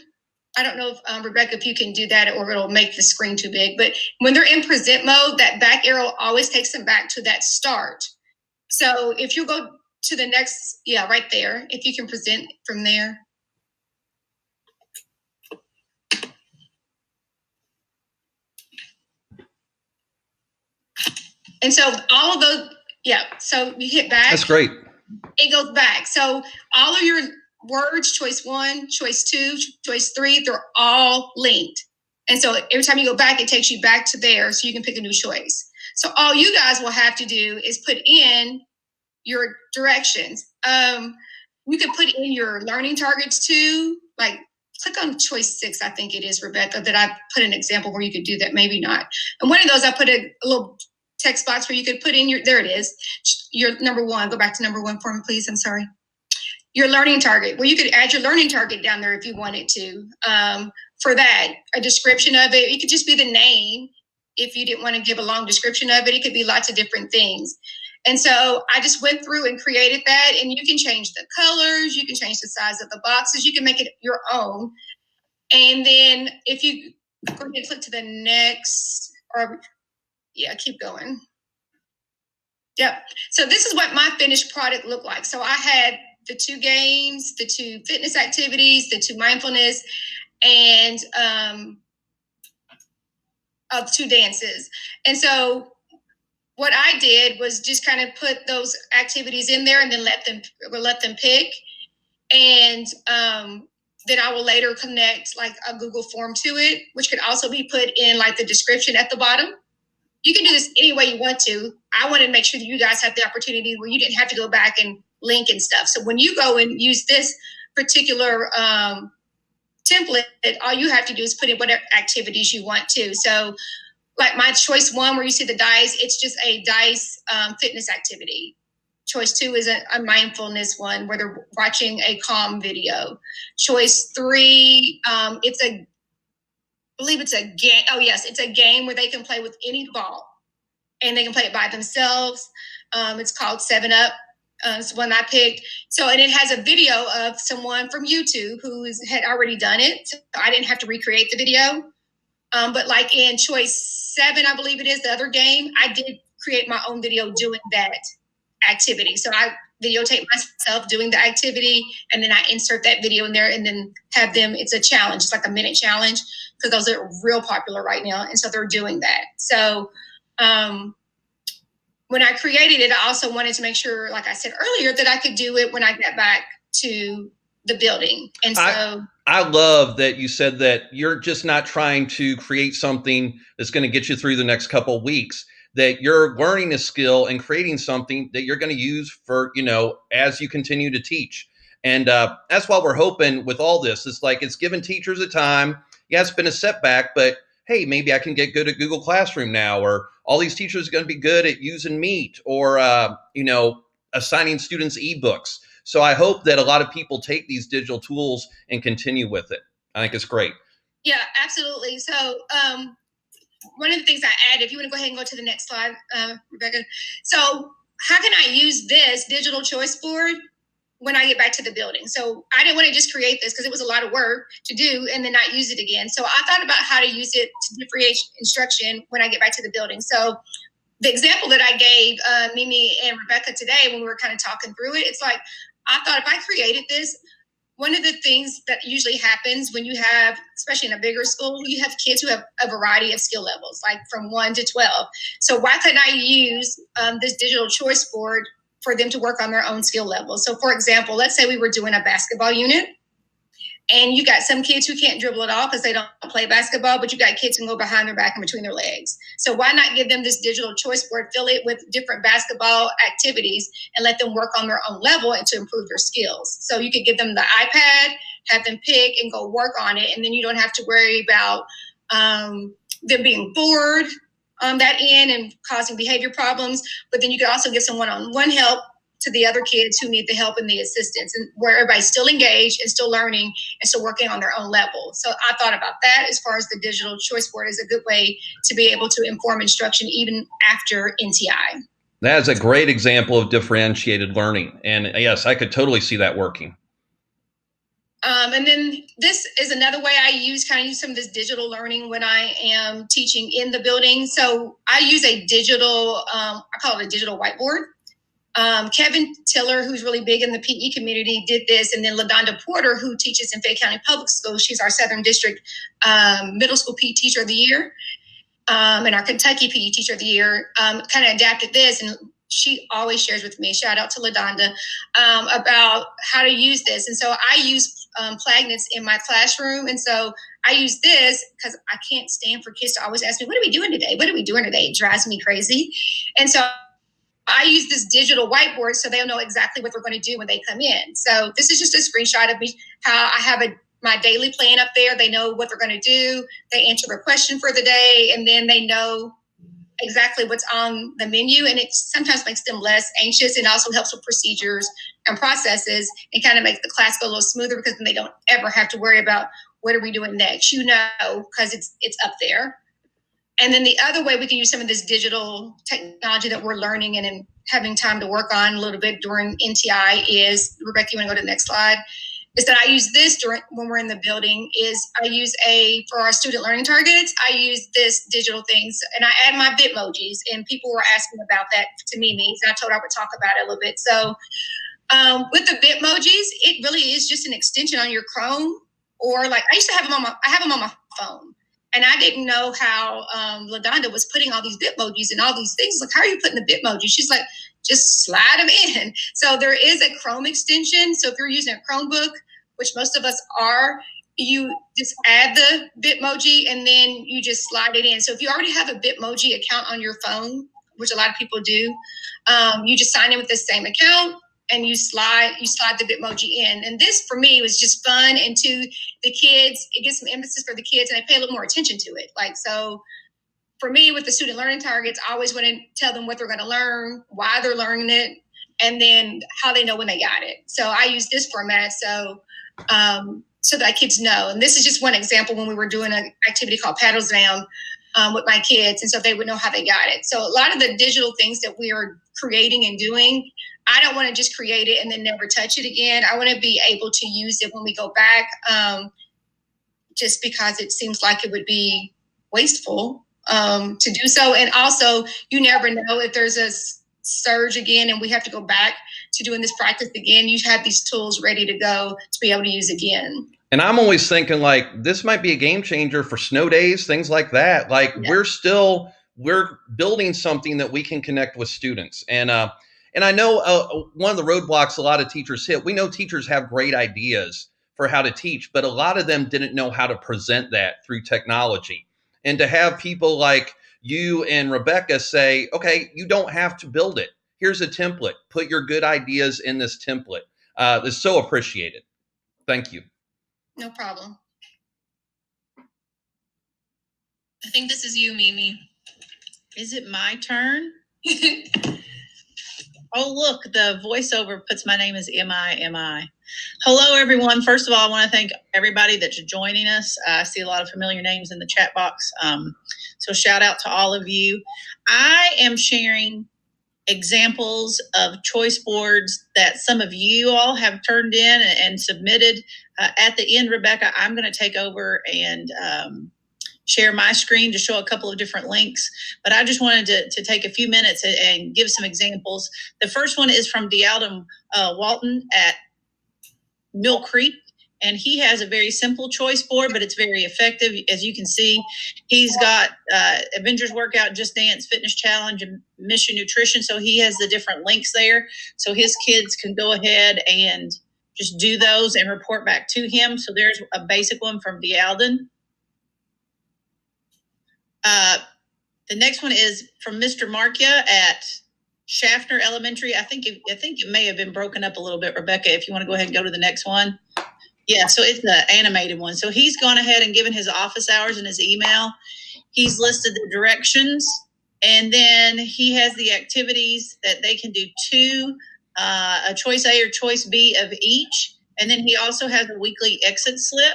I don't know if, Rebecca, if you can do that or it'll make the screen too big. But when they're in present mode, that back arrow always takes them back to that start. So if you go to the next, right there, if you can present from there. And so all of those, so you hit back. That's great. It goes back. So all of your words, choice 1, choice 2, choice 3, they're all linked. And so every time you go back, it takes you back to there so you can pick a new choice. So all you guys will have to do is put in your directions. You could put in your learning targets too, like click on choice 6, I think it is, Rebecca, that I put an example where you could do that, maybe not. And one of those, I put a little text box where you could put in there it is, your number 1. Go back to number 1 for me, please. I'm sorry. Your learning target, where you could add your learning target down there if you wanted to. For that, a description of it, it could just be the name. If you didn't want to give a long description of it, it could be lots of different things. And so I just went through and created that, and you can change the colors, you can change the size of the boxes, you can make it your own. And then if you go ahead and click to the next, keep going. Yep. So this is what my finished product looked like. So I had the 2 games, the 2 fitness activities, the 2 mindfulness, and 2 dances. And so what I did was just kind of put those activities in there and then let them pick. And then I will later connect like a Google form to it, which could also be put in like the description at the bottom. You can do this any way you want to. I wanted to make sure that you guys have the opportunity where you didn't have to go back and link and stuff. So when you go and use this particular template, all you have to do is put in whatever activities you want to. So like my choice 1, where you see the dice, it's just a dice fitness activity. Choice 2 is a mindfulness one where they're watching a calm video. Choice 3, I believe it's a game. Oh yes, it's a game where they can play with any ball, and they can play it by themselves. It's called 7 Up. It's one I picked. So, and it has a video of someone from YouTube who had already done it. So I didn't have to recreate the video. But like in choice 7, I believe it is, the other game, I did create my own video doing that activity. So I videotape myself doing the activity, and then I insert that video in there and then have them, it's a challenge. It's like a minute challenge because those are real popular right now. And so they're doing that. So when I created it, I also wanted to make sure, like I said earlier, that I could do it when I got back to the building. And so I love that you said that you're just not trying to create something that's going to get you through the next couple of weeks, that you're learning a skill and creating something that you're going to use for, as you continue to teach. And that's what we're hoping with all this. It's like, it's given teachers a time. Yeah, it's been a setback, but hey, maybe I can get good at Google Classroom now, or all these teachers are going to be good at using Meet, or, assigning students ebooks. So I hope that a lot of people take these digital tools and continue with it. I think it's great. Yeah, absolutely. So one of the things I added, if you want to go ahead and go to the next slide, Rebecca. So how can I use this digital choice board when I get back to the building? So I didn't want to just create this because it was a lot of work to do and then not use it again. So I thought about how to use it to differentiate instruction when I get back to the building. So the example that I gave Mimi and Rebecca today when we were kind of talking through it, it's like, I thought if I created this, one of the things that usually happens when you have, especially in a bigger school, you have kids who have a variety of skill levels, like from 1 to 12. So why couldn't I use this digital choice board for them to work on their own skill levels? So for example, let's say we were doing a basketball unit, and you got some kids who can't dribble at all because they don't play basketball, but you got kids who can go behind their back and between their legs. So why not give them this digital choice board, fill it with different basketball activities, and let them work on their own level and to improve their skills? So you could give them the iPad, have them pick and go work on it, and then you don't have to worry about them being bored on that end and causing behavior problems. But then you could also give some one-on-one help to the other kids who need the help and the assistance, and where everybody's still engaged and still learning and still working on their own level. So I thought about that as far as the digital choice board is a good way to be able to inform instruction even after NTI. That is a great example of differentiated learning. And yes, I could totally see that working. And then this is another way I use some of this digital learning when I am teaching in the building. So I use a digital, I call it a digital whiteboard. Kevin Tiller, who's really big in the PE community, did this. And then LaDonda Porter, who teaches in Fayette County Public Schools, she's our Southern District Middle School PE Teacher of the Year. and our Kentucky PE Teacher of the Year, kind of adapted this, and she always shares with me, shout out to LaDonda, about how to use this. And so I use Plagnets in my classroom. And so I use this because I can't stand for kids to always ask me, what are we doing today? What are we doing today? It drives me crazy. And so I use this digital whiteboard so they'll know exactly what they're going to do when they come in. So this is just a screenshot of me, how I have my daily plan up there. They know what they're going to do. They answer their question for the day, and then they know exactly what's on the menu. And it sometimes makes them less anxious, and also helps with procedures and processes, and kind of makes the class go a little smoother, because then they don't ever have to worry about what are we doing next, because it's up there. And then the other way we can use some of this digital technology that we're learning and having time to work on a little bit during NTI is, Rebecca, you want to go to the next slide? Is that I use this when we're in the building, for our student learning targets, I use this digital things, and I add my Bitmojis, and people were asking about that to Mimi, and I told her I would talk about it a little bit. So with the Bitmojis, it really is just an extension on your Chrome, or like I used to have them on my phone. And I didn't know how LaDonda was putting all these Bitmojis and all these things. Like, how are you putting the Bitmojis? She's like, just slide them in. So there is a Chrome extension. So if you're using a Chromebook, which most of us are, you just add the Bitmoji and then you just slide it in. So if you already have a Bitmoji account on your phone, which a lot of people do, you just sign in with the same account and you slide the Bitmoji in. And this for me was just fun, and to the kids, it gives some emphasis for the kids, and they pay a little more attention to it. Like, so for me with the student learning targets, I always want to tell them what they're going to learn, why they're learning it, and then how they know when they got it. So I use this format so that kids know. And this is just one example when we were doing an activity called Paddles Down with my kids, and so they would know how they got it. So a lot of the digital things that we are creating and doing, I don't want to just create it and then never touch it again. I want to be able to use it when we go back, just because it seems like it would be wasteful to do so. And also, you never know if there's a surge again and we have to go back to doing this practice again. You have these tools ready to go to be able to use again. And I'm always thinking, like, this might be a game changer for snow days, things like that. Like, Yeah. we're building something that we can connect with students. And I know one of the roadblocks a lot of teachers hit, we know teachers have great ideas for how to teach, but a lot of them didn't know how to present that through technology. And to have people like you and Rebecca say, okay, you don't have to build it. Here's a template. Put your good ideas in this template. It's so appreciated. Thank you. No problem. I think this is you, Mimi. Is it my turn? Oh, look, the voiceover puts my name as MI. Hello, everyone. First of all, I want to thank everybody that's joining us. I see a lot of familiar names in the chat box. So shout out to all of you. I am sharing examples of choice boards that some of you all have turned in and submitted. At the end, Rebecca, I'm going to take over and share my screen to show a couple of different links. But I just wanted to take a few minutes and give some examples. The first one is from D'Alden Walton at Mill Creek. And he has a very simple choice board, but it's very effective. As you can see, he's got Avengers Workout, Just Dance, Fitness Challenge, and Mission Nutrition. So he has the different links there. So his kids can go ahead and just do those and report back to him. So there's a basic one from D'Alden. The next one is from Mr. Markia at Schaffner Elementary. I think it may have been broken up a little bit, Rebecca, if you want to go ahead and go to the next one. Yeah, so it's the animated one. So he's gone ahead and given his office hours and his email. He's listed the directions, and then he has the activities that they can do two, a choice A or choice B of each. And then he also has a weekly exit slip.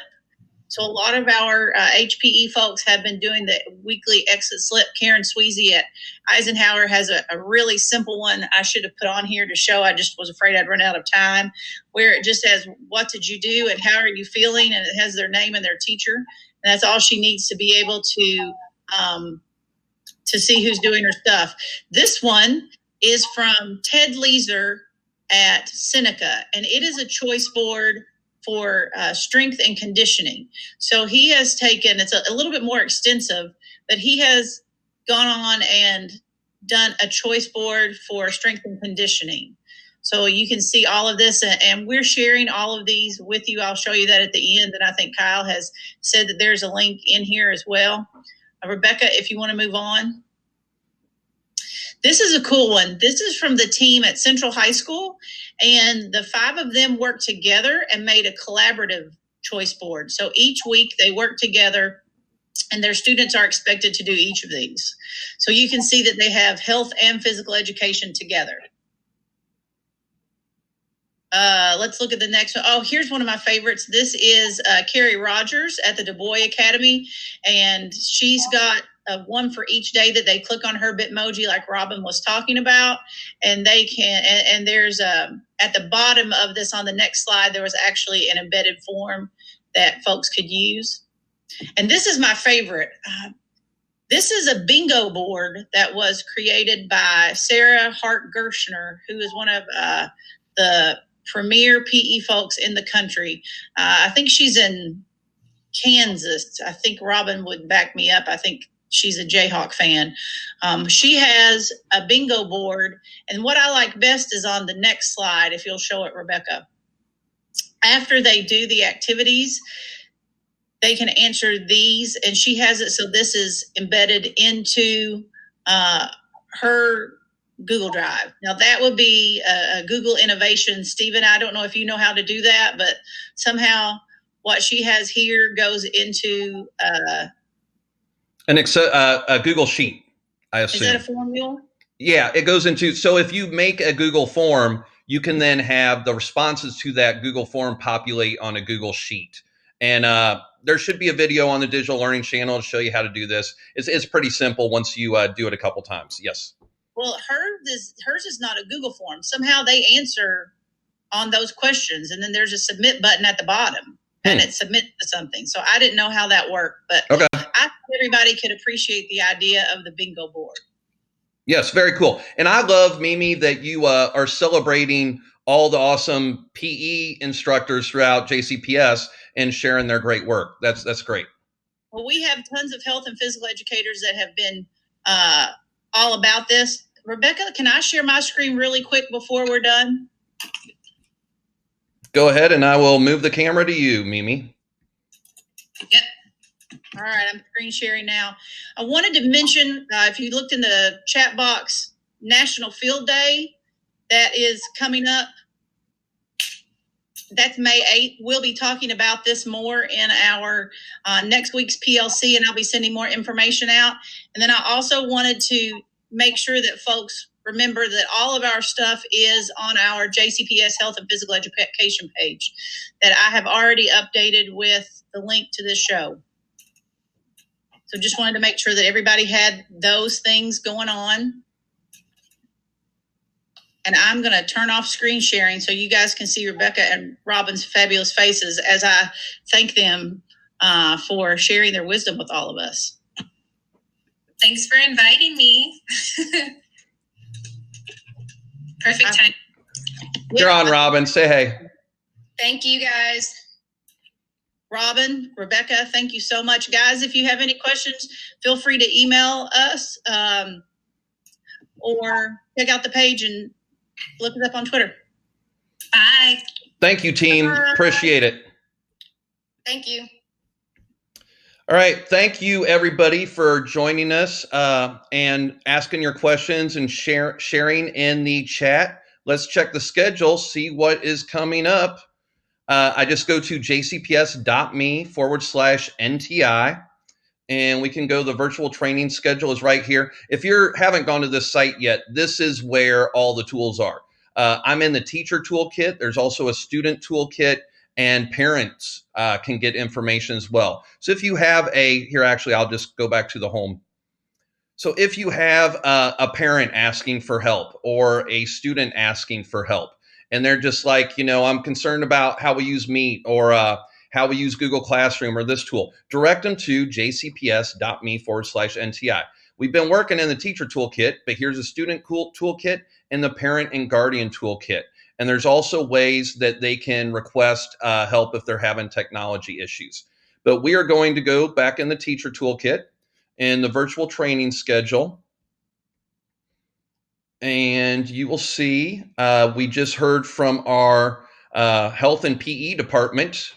So a lot of our HPE folks have been doing the weekly exit slip. Karen Sweezy at Eisenhower has a really simple one I should have put on here to show. I just was afraid I'd run out of time, where it just says, what did you do and how are you feeling? And it has their name and their teacher. And that's all she needs to be able to see who's doing her stuff. This one is from Ted Leeser at Seneca, and it is a choice board for strength and conditioning. So he has taken, it's a little bit more extensive, but he has gone on and done a choice board for strength and conditioning. So you can see all of this, and we're sharing all of these with you. I'll show you that at the end, and I think Kyle has said that there's a link in here as well. Rebecca, if you want to move on. This is a cool one. This is from the team at Central High School, and the 5 of them worked together and made a collaborative choice board. So each week they work together, and their students are expected to do each of these. So you can see that they have health and physical education together. Let's look at the next one. Oh, here's one of my favorites. This is Carrie Rogers at the Du Bois Academy, and she's got one for each day that they click on her Bitmoji, like Robin was talking about, and they can. And there's at the bottom of this on the next slide, there was actually an embedded form that folks could use. And this is my favorite. This is a bingo board that was created by Sarah Hart Gershner, who is one of the premier PE folks in the country. I think she's in Kansas. I think Robin would back me up. I think she's a Jayhawk fan. She has a bingo board, and what I like best is on the next slide, if you'll show it, Rebecca. After they do the activities, they can answer these, and she has it so this is embedded into her Google Drive. Now that would be a Google innovation. Stephen, I don't know if you know how to do that, but somehow what she has here goes into a Google Sheet, I assume. Is that a formula? Yeah, it goes into, so if you make a Google form, you can then have the responses to that Google form populate on a Google Sheet. And there should be a video on the Digital Learning channel to show you how to do this. It's pretty simple once you do it a couple times. Yes. Well, hers is not a Google form. Somehow they answer on those questions, and then there's a submit button at the bottom, and it submits to something. So I didn't know how that worked, but okay. I think everybody could appreciate the idea of the bingo board. Yes, very cool. And I love, Mimi, that you are celebrating all the awesome PE instructors throughout JCPS and sharing their great work. That's great. Well, we have tons of health and physical educators that have been all about this. Rebecca, can I share my screen really quick before we're done? Go ahead, and I will move the camera to you, Mimi. Yep. All right, I'm screen sharing now. I wanted to mention, if you looked in the chat box, National Field Day, that is coming up. That's May 8th. We'll be talking about this more in our next week's PLC, and I'll be sending more information out. And then I also wanted to make sure that folks remember that all of our stuff is on our JCPS Health and Physical Education page that I have already updated with the link to this show. So just wanted to make sure that everybody had those things going on. And I'm going to turn off screen sharing so you guys can see Rebecca and Robin's fabulous faces as I thank them for sharing their wisdom with all of us. Thanks for inviting me. Perfect time. You're on, Robin. Say hey. Thank you, guys. Robin, Rebecca, thank you so much. Guys, if you have any questions, feel free to email us or check out the page and look us up on Twitter. Bye. Thank you, team. Appreciate it. Thank you. All right. Thank you, everybody, for joining us and asking your questions and sharing in the chat. Let's check the schedule, see what is coming up. I just go to jcps.me/NTI, and we can go, the virtual training schedule is right here. If you haven't gone to this site yet, this is where all the tools are. I'm in the teacher toolkit. There's also a student toolkit, and parents can get information as well. So if you have here, actually, I'll just go back to the home. So if you have a parent asking for help or a student asking for help, and they're just like, I'm concerned about how we use Meet or how we use Google Classroom or this tool, direct them to jcps.me/NTI. We've been working in the teacher toolkit, but here's a student toolkit and the parent and guardian toolkit. And there's also ways that they can request help if they're having technology issues. But we are going to go back in the teacher toolkit in the virtual training schedule. And you will see we just heard from our health and PE department.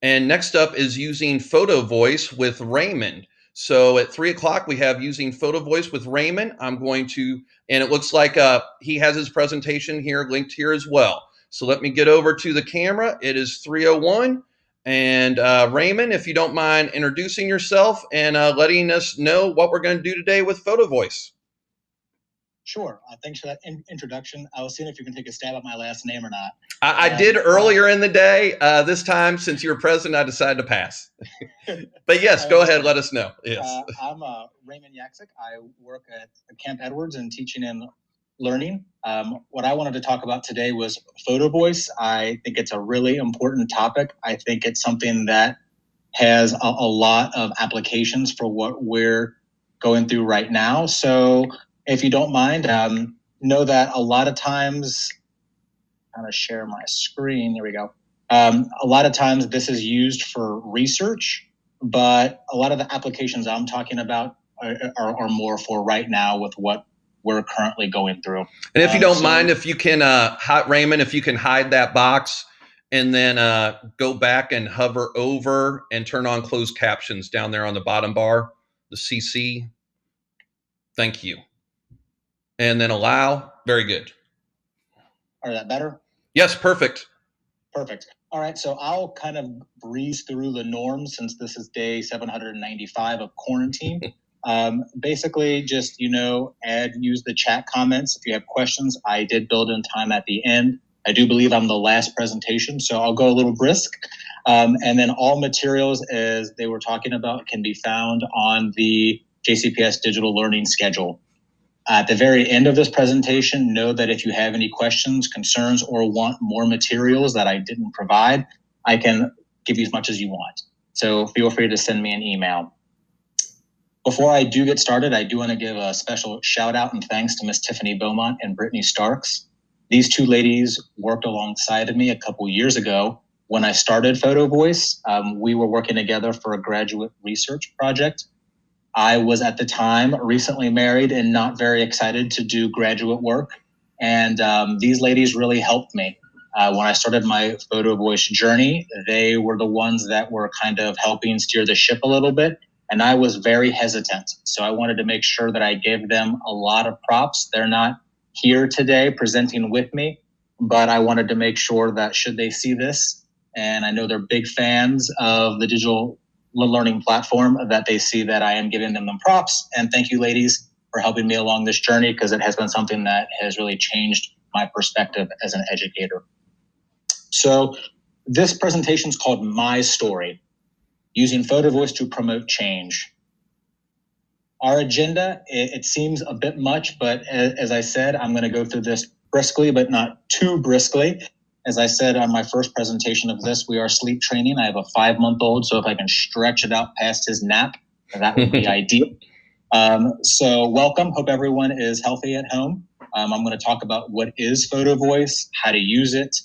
And next up is using Photovoice with Raymond. So at 3 o'clock, we have using Photovoice with Raymond. I'm going to, and it looks like he has his presentation here linked here as well. So let me get over to the camera. It is 3:01. And Raymond, if you don't mind introducing yourself and letting us know what we're going to do today with Photovoice. Sure. Thanks for that introduction. I was seeing if you can take a stab at my last name or not. I did earlier in the day. This time, since you were present, I decided to pass. But yes, go ahead. Let us know. Yes. I'm Raymond Yaksik. I work at Camp Edwards in teaching and learning. What I wanted to talk about today was Photovoice. I think it's a really important topic. I think it's something that has a lot of applications for what we're going through right now. So if you don't mind, know that a lot of times, I'm going to share my screen. There we go. A lot of times this is used for research, but a lot of the applications I'm talking about are more for right now with what we're currently going through. And if you don't mind, if you can, Raymond, if you can hide that box and then go back and hover over and turn on closed captions down there on the bottom bar, the CC. Thank you. And then allow. Very good. Are that better? Yes, perfect. Perfect. All right, so I'll kind of breeze through the norms since this is day 795 of quarantine. Basically, just, use the chat comments. If you have questions, I did build in time at the end. I do believe I'm the last presentation, so I'll go a little brisk. And then all materials, as they were talking about, can be found on the JCPS digital learning schedule. At the very end of this presentation, know that if you have any questions, concerns, or want more materials that I didn't provide, I can give you as much as you want. So feel free to send me an email. Before I do get started, I do want to give a special shout out and thanks to Miss Tiffany Beaumont and Brittany Starks. These two ladies worked alongside of me a couple years ago when I started Photovoice. We were working together for a graduate research project. I was at the time recently married and not very excited to do graduate work. And these ladies really helped me. When I started my Photovoice journey, they were the ones that were kind of helping steer the ship a little bit. And I was very hesitant. So I wanted to make sure that I gave them a lot of props. They're not here today presenting with me, but I wanted to make sure that should they see this, and I know they're big fans of the digital learning platform, that they see that I am giving them props. And thank you, ladies, for helping me along this journey, because it has been something that has really changed my perspective as an educator. So this presentation is called My Story, using Photovoice to promote change. Our agenda, it seems a bit much, but as I said, I'm going to go through this briskly, but not too briskly. As I said on my first presentation of this, we are sleep training. I have a 5-month-old, so if I can stretch it out past his nap, that would be ideal. So welcome. Hope everyone is healthy at home. I'm going to talk about what is Photovoice, how to use it.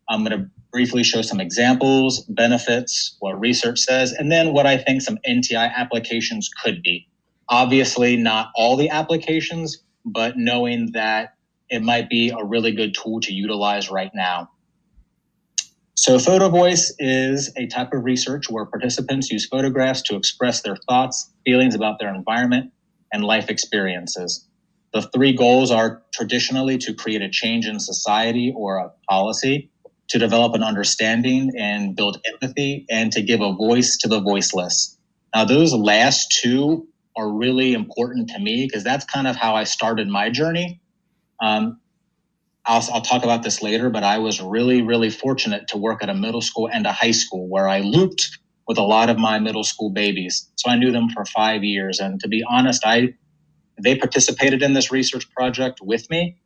I'm going to briefly show some examples, benefits, what research says, and then what I think some NTI applications could be. Obviously, not all the applications, but knowing that it might be a really good tool to utilize right now. So Photovoice is a type of research where participants use photographs to express their thoughts, feelings about their environment, and life experiences. The 3 goals are traditionally to create a change in society or a policy, to develop an understanding and build empathy, and to give a voice to the voiceless. Now, those last 2 are really important to me because that's kind of how I started my journey. I'll talk about this later, but I was really, really fortunate to work at a middle school and a high school where I looped with a lot of my middle school babies. So I knew them for 5 years. And to be honest, they participated in this research project with me.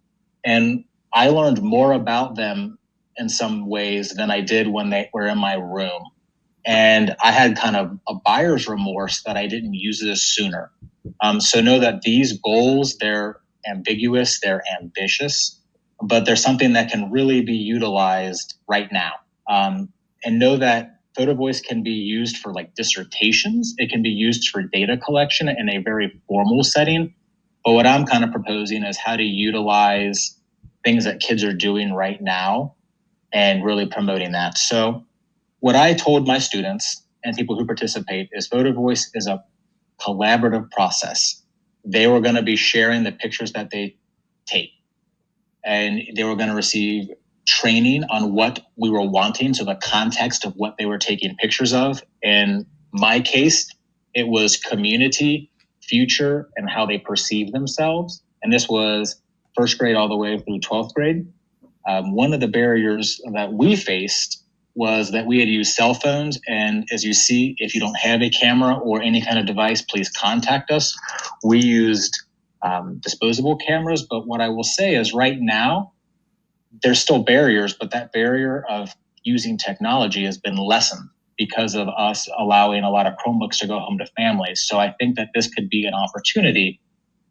And I learned more about them in some ways than I did when they were in my room. And I had kind of a buyer's remorse that I didn't use this sooner. So know that these goals, they're ambiguous, they're ambitious. but there's something that can really be utilized right now. And know that Photovoice can be used for like dissertations. It can be used for data collection in a very formal setting. But what I'm kind of proposing is how to utilize things that kids are doing right now and really promoting that. So what I told my students and people who participate is Photovoice is a collaborative process. They were going to be sharing the pictures that they take, and they were going to receive training on what we were wanting, so the context of what they were taking pictures of. In my case, it was community, future, and how they perceive themselves. And this was first grade all the way through 12th grade. One of the barriers that we faced was that we had used cell phones. And as you see, if you don't have a camera or any kind of device, please contact us. We used disposable cameras. But what I will say is right now, there's still barriers, but that barrier of using technology has been lessened because of us allowing a lot of Chromebooks to go home to families. So I think that this could be an opportunity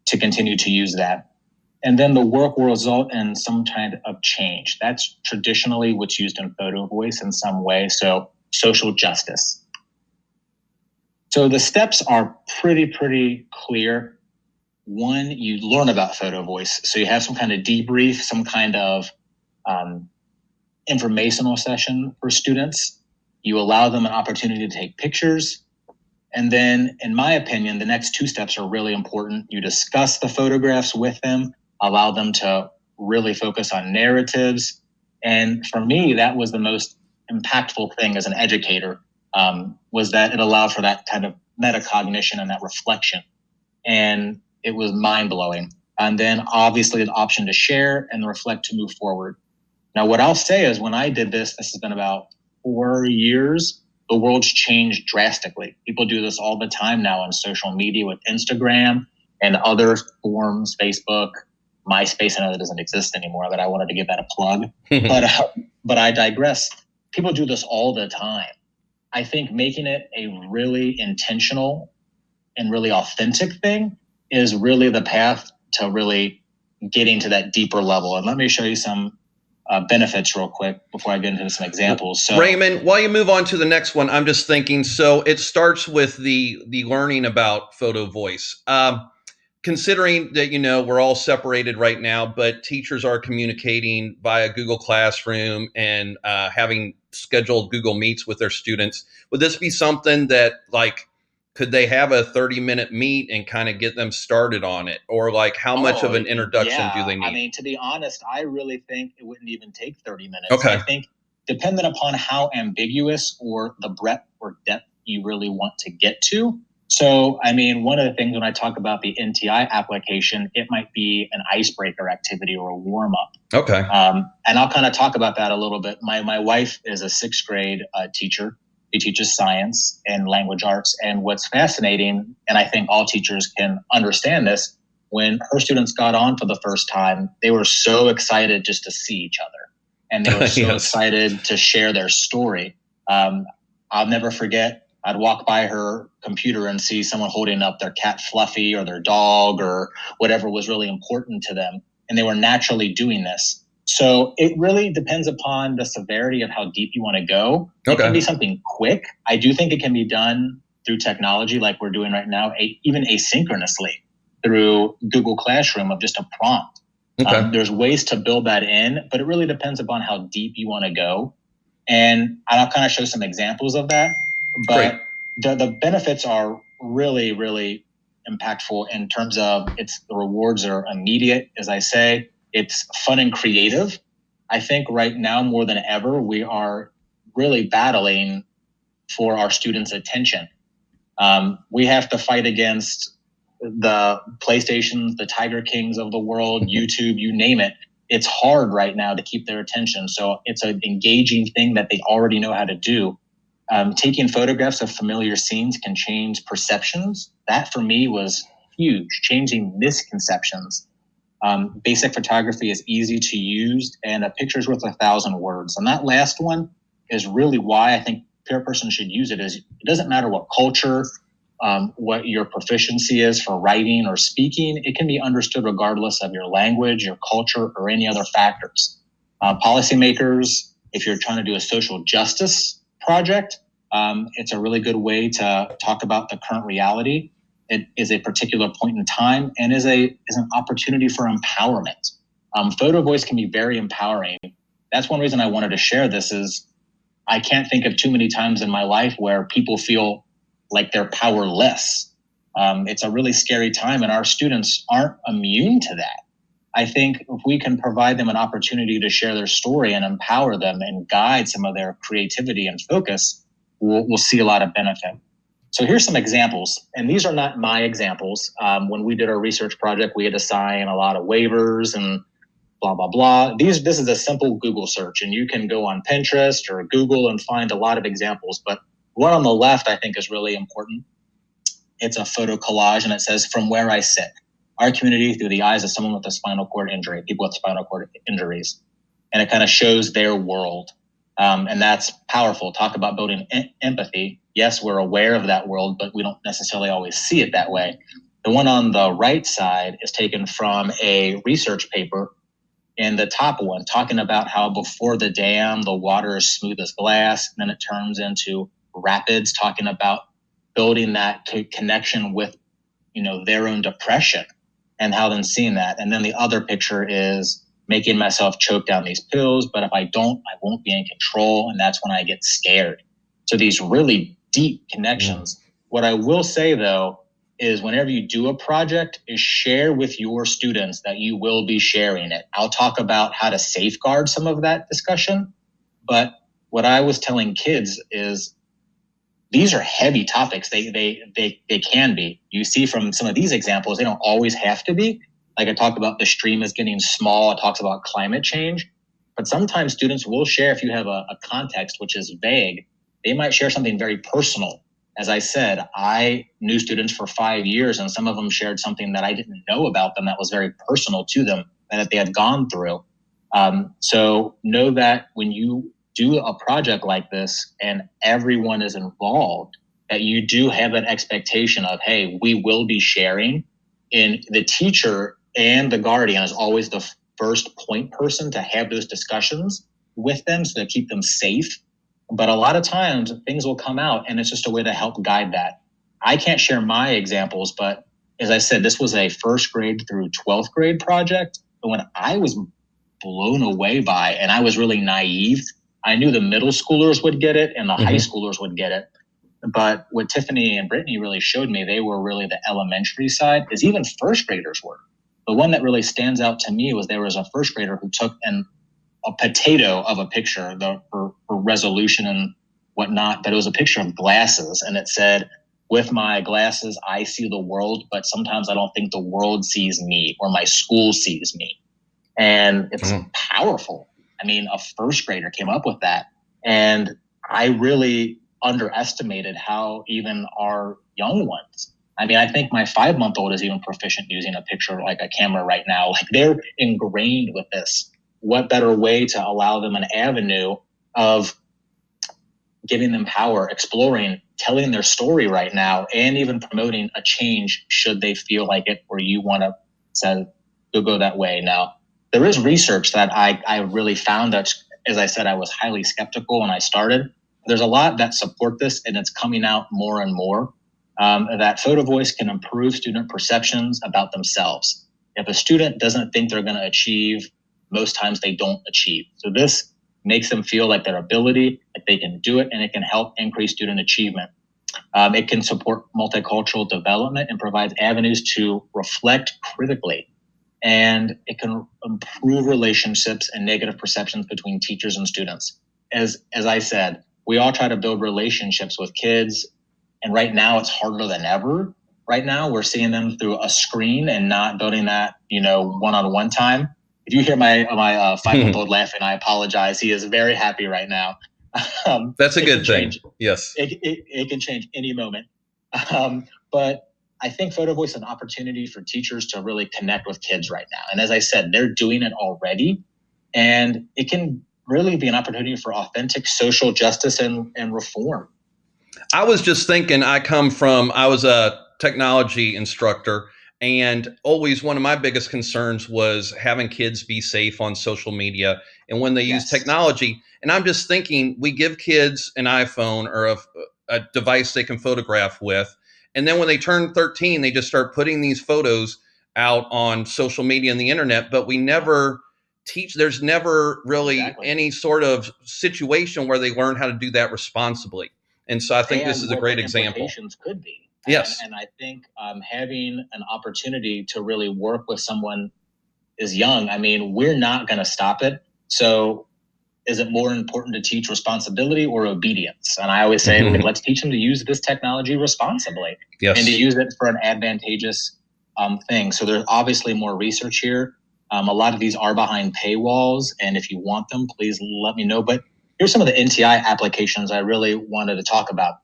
to continue to use that. And then the work will result in some kind of change. That's traditionally what's used in Photovoice in some way. So social justice. So the steps are pretty clear. One, you learn about Photovoice. So you have some kind of debrief, some kind of informational session for students. You allow them an opportunity to take pictures. And then, in my opinion, the next two steps are really important. You discuss the photographs with them, allow them to really focus on narratives. And for me, that was the most impactful thing as an educator, was that it allowed for that kind of metacognition and that reflection. And it was mind-blowing. And then obviously an option to share and reflect to move forward. Now, what I'll say is when I did this has been about 4 years, the world's changed drastically. People do this all the time now on social media with Instagram and other forms, Facebook, MySpace. I know that doesn't exist anymore, but I wanted to give that a plug. But I digress. People do this all the time. I think making it a really intentional and really authentic thing is really the path to really getting to that deeper level. And let me show you some benefits real quick before I get into some examples. So, Raymond, while you move on to the next one, I'm just thinking, so it starts with the learning about Photovoice. Considering that, we're all separated right now, but teachers are communicating via Google Classroom and having scheduled Google Meets with their students, would this be something that, could they have a 30-minute meet and kind of get them started on it? Or how much of an introduction do they need? I mean, to be honest, I really think it wouldn't even take 30 minutes. Okay. I think dependent upon how ambiguous or the breadth or depth you really want to get to. So, I mean, one of the things when I talk about the NTI application, it might be an icebreaker activity or a warm-up. Okay. And I'll kind of talk about that a little bit. My wife is a 6th grade teacher. She teaches science and language arts. And what's fascinating, and I think all teachers can understand this, when her students got on for the first time, they were so excited just to see each other. And they were so Yes. excited to share their story. I'll never forget, I'd walk by her computer and see someone holding up their cat Fluffy or their dog or whatever was really important to them. And they were naturally doing this. So it really depends upon the severity of how deep you want to go. It Okay. can be something quick. I do think it can be done through technology like we're doing right now, even asynchronously through Google Classroom of just a prompt. Okay. There's ways to build that in, but it really depends upon how deep you want to go. And I'll kind of show some examples of that. But the benefits are really, really impactful in terms of the rewards are immediate, as I say. It's fun and creative. I think right now more than ever, we are really battling for our students' attention. We have to fight against the PlayStations, the Tiger Kings of the world, YouTube, you name it. It's hard right now to keep their attention. So it's an engaging thing that they already know how to do. Taking photographs of familiar scenes can change perceptions. That for me was huge, changing misconceptions. Basic photography is easy to use, and a picture's worth 1,000 words. And that last one is really why I think peer person should use it. Is it doesn't matter what culture, what your proficiency is for writing or speaking. It can be understood regardless of your language, your culture, or any other factors. Policymakers, if you're trying to do a social justice project, it's a really good way to talk about the current reality. It is a particular point in time and is an opportunity for empowerment. Photovoice can be very empowering. That's one reason I wanted to share this is I can't think of too many times in my life where people feel like they're powerless. It's a really scary time, and our students aren't immune to that. I think if we can provide them an opportunity to share their story and empower them and guide some of their creativity and focus, we'll see a lot of benefit. So here's some examples, and these are not my examples. When we did our research project, we had to sign a lot of waivers and blah, blah, blah. This is a simple Google search, and you can go on Pinterest or Google and find a lot of examples. But one on the left I think is really important. It's a photo collage, and it says, "From where I sit, our community through the eyes of someone with a spinal cord injury," people with spinal cord injuries. And it kind of shows their world. And that's powerful. Talk about building empathy. Yes, we're aware of that world, but we don't necessarily always see it that way. The one on the right side is taken from a research paper. And the top one, talking about how before the dam, the water is smooth as glass, and then it turns into rapids, talking about building that connection with, their own depression and how then seeing that. And then the other picture is making myself choke down these pills, but if I don't, I won't be in control, and that's when I get scared. So these really deep connections. What I will say, though, is whenever you do a project, is share with your students that you will be sharing it. I'll talk about how to safeguard some of that discussion, but what I was telling kids is these are heavy topics. They can be. You see from some of these examples, they don't always have to be. Like I talked about, the stream is getting small. It talks about climate change, but sometimes students will share, if you have a context which is vague, they might share something very personal. As I said, I knew students for 5 years, and some of them shared something that I didn't know about them that was very personal to them and that they had gone through. So know that when you do a project like this and everyone is involved, that you do have an expectation of, hey, we will be sharing. And the teacher and the guardian is always the first point person to have those discussions with them, so to keep them safe. But a lot of times things will come out, and it's just a way to help guide that. I can't share my examples, but as I said, this was a first grade through 12th grade project. But when I was blown away by, and I was really naive, I knew the middle schoolers would get it and the high schoolers would get it. But what Tiffany and Brittany really showed me, they were really the elementary side, is even first graders were. The one that really stands out to me was there was a first grader who took a potato of a picture for resolution and whatnot, but it was a picture of glasses, and it said, "With my glasses, I see the world, but sometimes I don't think the world sees me or my school sees me." And it's powerful. I mean, a first grader came up with that. And I really underestimated how even our young ones, I mean, I think my 5-month-old is even proficient using a picture like a camera right now. Like, they're ingrained with this. What better way to allow them an avenue of giving them power, exploring, telling their story right now, and even promoting a change should they feel like it, or you want to say, go that way. Now, there is research that I really found that, as I said, I was highly skeptical when I started. There's a lot that support this, and it's coming out more and more, that Photovoice can improve student perceptions about themselves. If a student doesn't think they're going to achieve, most times they don't achieve. So this makes them feel like their ability, like they can do it, and it can help increase student achievement. It can support multicultural development and provides avenues to reflect critically. And it can improve relationships and negative perceptions between teachers and students. As I said, we all try to build relationships with kids, and right now it's harder than ever. Right now we're seeing them through a screen and not building that, one-on-one time. If you hear my 5-month-old laughing, I apologize. He is very happy right now. That's a good thing. Yes. It can change any moment. But I think Photovoice is an opportunity for teachers to really connect with kids right now. And as I said, they're doing it already. And it can really be an opportunity for authentic social justice and reform. I was just thinking, I was a technology instructor, and always one of my biggest concerns was having kids be safe on social media and when they use technology. And I'm just thinking, we give kids an iPhone or a device they can photograph with. And then when they turn 13, they just start putting these photos out on social media and the internet, but we never there's never really any sort of situation where they learn how to do that responsibly. And so I think this is a great example. Implications could be. Yes. And I think having an opportunity to really work with someone is young. I mean, we're not going to stop it. So is it more important to teach responsibility or obedience? And I always say, let's teach them to use this technology responsibly and to use it for an advantageous thing. So there's obviously more research here. A lot of these are behind paywalls. And if you want them, please let me know. But here's some of the NTI applications I really wanted to talk about.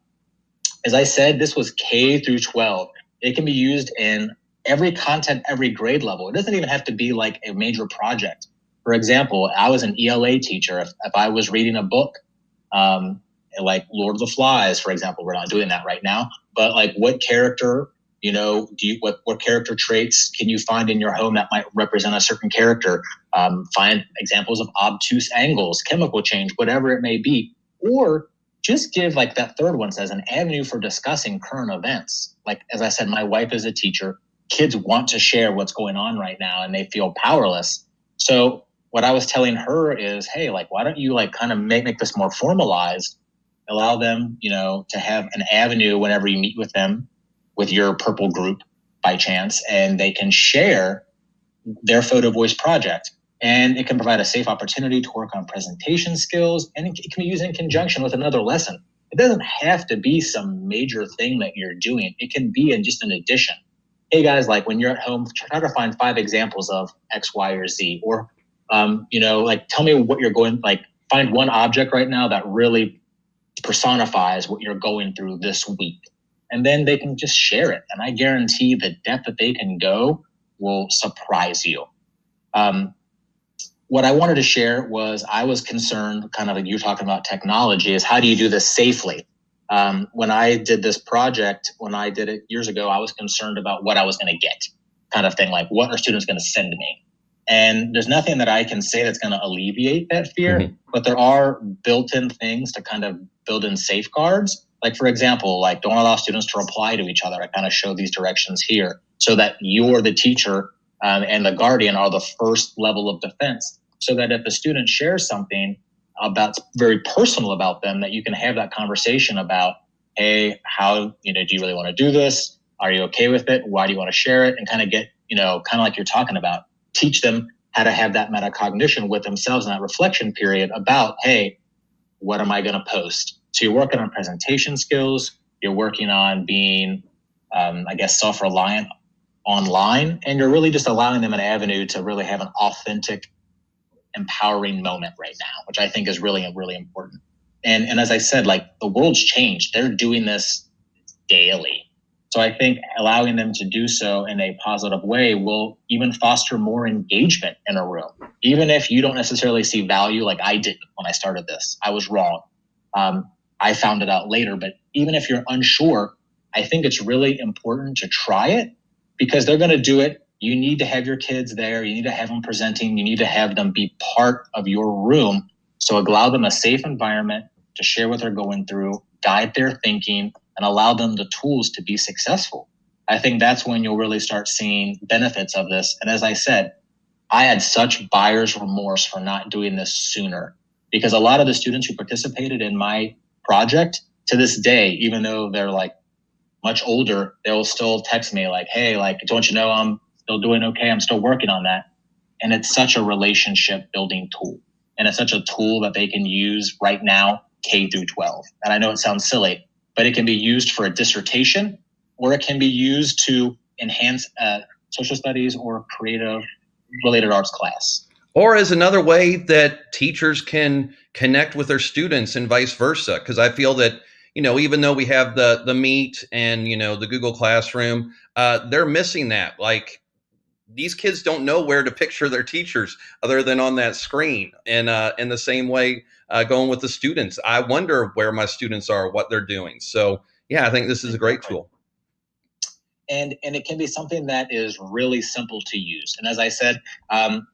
As I said, this was K through 12. It can be used in every content, every grade level. It doesn't even have to be like a major project. For example, I was an ELA teacher. If I was reading a book, like Lord of the Flies, for example, we're not doing that right now, but like what character, what character traits can you find in your home that might represent a certain character? Find examples of obtuse angles, chemical change, whatever it may be, or just give, like that third one says, an avenue for discussing current events. Like, as I said, my wife is a teacher. Kids want to share what's going on right now and they feel powerless. So what I was telling her is, hey, like, why don't you like kind of make this more formalized, allow them, to have an avenue whenever you meet with them with your purple group by chance, and they can share their Photovoice project. And it can provide a safe opportunity to work on presentation skills, and it can be used in conjunction with another lesson. It doesn't have to be some major thing that you're doing. It can be just an addition. Hey guys, like when you're at home, try to find 5 examples of X, Y, or Z, or, like tell me what you're going, like find one object right now that really personifies what you're going through this week. And then they can just share it. And I guarantee the depth that they can go will surprise you. What I wanted to share was I was concerned, kind of like you talking about technology, is how do you do this safely? When I did this project, when I did it years ago, I was concerned about what I was going to get, kind of thing, like what are students going to send me? And there's nothing that I can say that's going to alleviate that fear, but there are built-in things to kind of build in safeguards. Like, for example, like don't allow students to reply to each other. I kind of show these directions here so that you're the teacher and the guardian are the first level of defense, so that if a student shares something about very personal about them, that you can have that conversation about, hey, how, do you really want to do this? Are you okay with it? Why do you want to share it? And kind of get, kind of like you're talking about, teach them how to have that metacognition with themselves in that reflection period about, hey, what am I going to post? So you're working on presentation skills. You're working on being, self-reliant online, and you're really just allowing them an avenue to really have an authentic, empowering moment right now, which I think is really, really important. And as I said, like the world's changed. They're doing this daily. So I think allowing them to do so in a positive way will even foster more engagement in a room. Even if you don't necessarily see value, like I didn't when I started this, I was wrong. I found it out later, but even if you're unsure, I think it's really important to try it because they're going to do it. You need to have your kids there. You need to have them presenting. You need to have them be part of your room. So allow them a safe environment to share what they're going through, guide their thinking, and allow them the tools to be successful. I think that's when you'll really start seeing benefits of this. And as I said, I had such buyer's remorse for not doing this sooner because a lot of the students who participated in my project to this day, even though they're like much older, they'll still text me like, hey, like, don't you know I'm still doing okay? I'm still working on that. And it's such a relationship building tool. And it's such a tool that they can use right now, K through 12. And I know it sounds silly, but it can be used for a dissertation, or it can be used to enhance a social studies or creative related arts class. Or as another way that teachers can connect with their students and vice versa. Because I feel that, even though we have the Meet and, the Google Classroom, they're missing that. Like these kids don't know where to picture their teachers other than on that screen. And in the same way, going with the students, I wonder where my students are, what they're doing. So yeah, I think this is a great tool. And it can be something that is really simple to use. And as I said,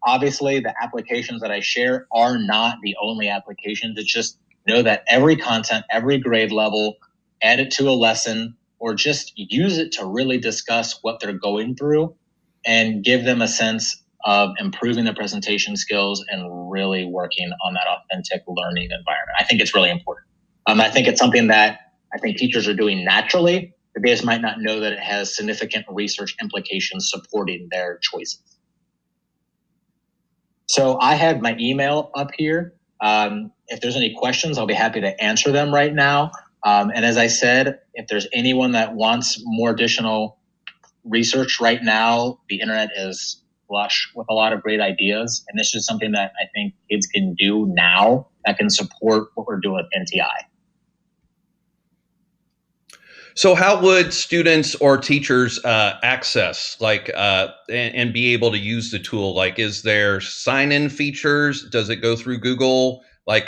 obviously the applications that I share are not the only applications. It's just know that every content, every grade level, add it to a lesson, or just use it to really discuss what they're going through and give them a sense of improving their presentation skills and really working on that authentic learning environment. I think it's really important. I think it's something that I think teachers are doing naturally, but they just might not know that it has significant research implications supporting their choices. So I have my email up here. If there's any questions, I'll be happy to answer them right now. And as I said, if there's anyone that wants more additional research right now, the internet is flush with a lot of great ideas. And this is something that I think kids can do now that can support what we're doing with NTI. So how would students or teachers access and be able to use the tool? Like, is there sign-in features? Does it go through Google? Like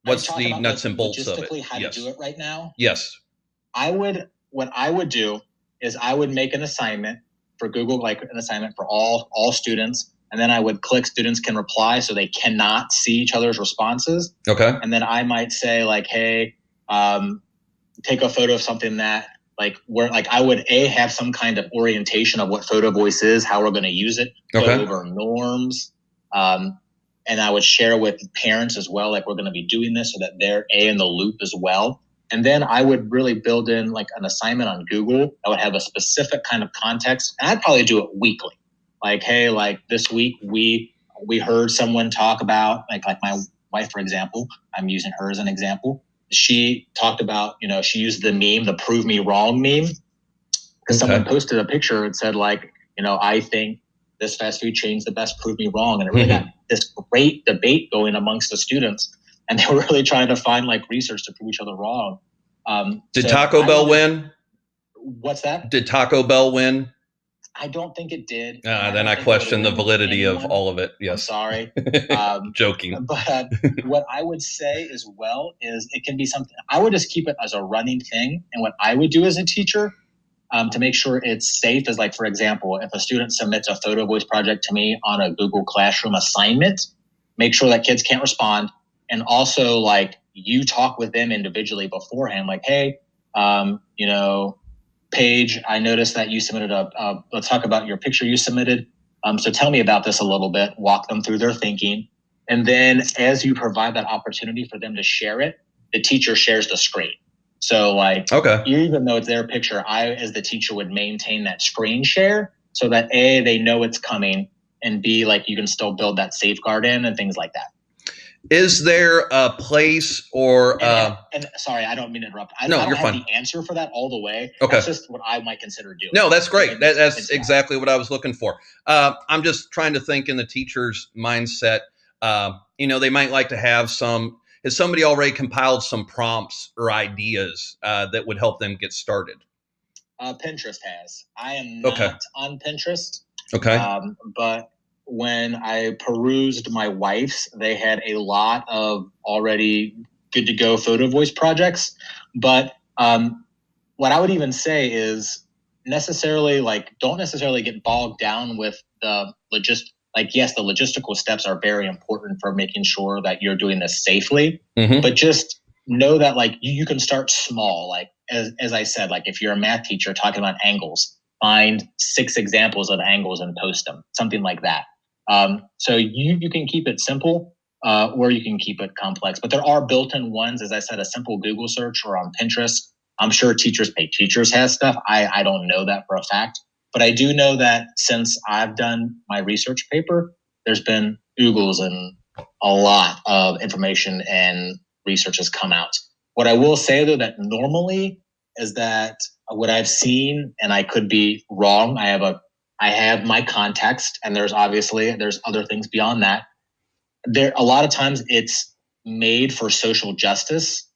what's the nuts and bolts of it? Logistically, how to do it right now? Yes. What I would do is I would make an assignment for Google, like an assignment for all students. And then I would click students can reply so they cannot see each other's responses. Okay. And then I might say like, hey, take a photo of something that I would have some kind of orientation of what Photovoice is, how we're going to use it, go over norms. And I would share with parents as well, like we're going to be doing this so that they're in the loop as well. And then I would really build in like an assignment on Google that would have a specific kind of context. And I'd probably do it weekly. Like, hey, like this week we heard someone talk about like my wife, for example, I'm using her as an example. She talked about, she used the meme, the prove me wrong meme, because someone posted a picture and said like, I think this fast food chain's the best, prove me wrong. And it really got this great debate going amongst the students. And they were really trying to find like research to prove each other wrong. Did Taco Bell win? What's that? Did Taco Bell win? I don't think it did. Then I question the validity of all of it. Yes. I'm sorry. Joking. But what I would say as well is it can be something, I would just keep it as a running thing. And what I would do as a teacher to make sure it's safe is like, for example, if a student submits a Photovoice project to me on a Google Classroom assignment, make sure that kids can't respond. And also like you talk with them individually beforehand, like, hey, Paige, I noticed that you submitted let's talk about your picture you submitted. So tell me about this a little bit, walk them through their thinking. And then as you provide that opportunity for them to share it, the teacher shares the screen. So like, even though it's their picture, I, as the teacher, would maintain that screen share so that A, they know it's coming, and B, like you can still build that safeguard in and things like that. Is there a place or and sorry, I don't mean to interrupt. I don't have the answer for that all the way. Okay. That's just what I might consider doing. No, that's great. That's exactly what I was looking for. I'm just trying to think in the teacher's mindset. They might like to have has somebody already compiled some prompts or ideas that would help them get started? Pinterest has. I am not on Pinterest. Okay. But when I perused my wife's, they had a lot of already good to go Photovoice projects. But what I would even say is don't necessarily get bogged down with the yes, the logistical steps are very important for making sure that you're doing this safely, but just know that like you can start small. Like as I said, like if you're a math teacher talking about angles, find 6 examples of angles and post them, something like that. So you can keep it simple, or you can keep it complex, but there are built-in ones. As I said, a simple Google search or on Pinterest. I'm sure Teachers Pay Teachers has stuff. I don't know that for a fact, but I do know that since I've done my research paper, there's been Googles and a lot of information and research has come out. What I will say though, that normally is that what I've seen, and I could be wrong, I have my context, and there's other things beyond that. A lot of times it's made for social justice.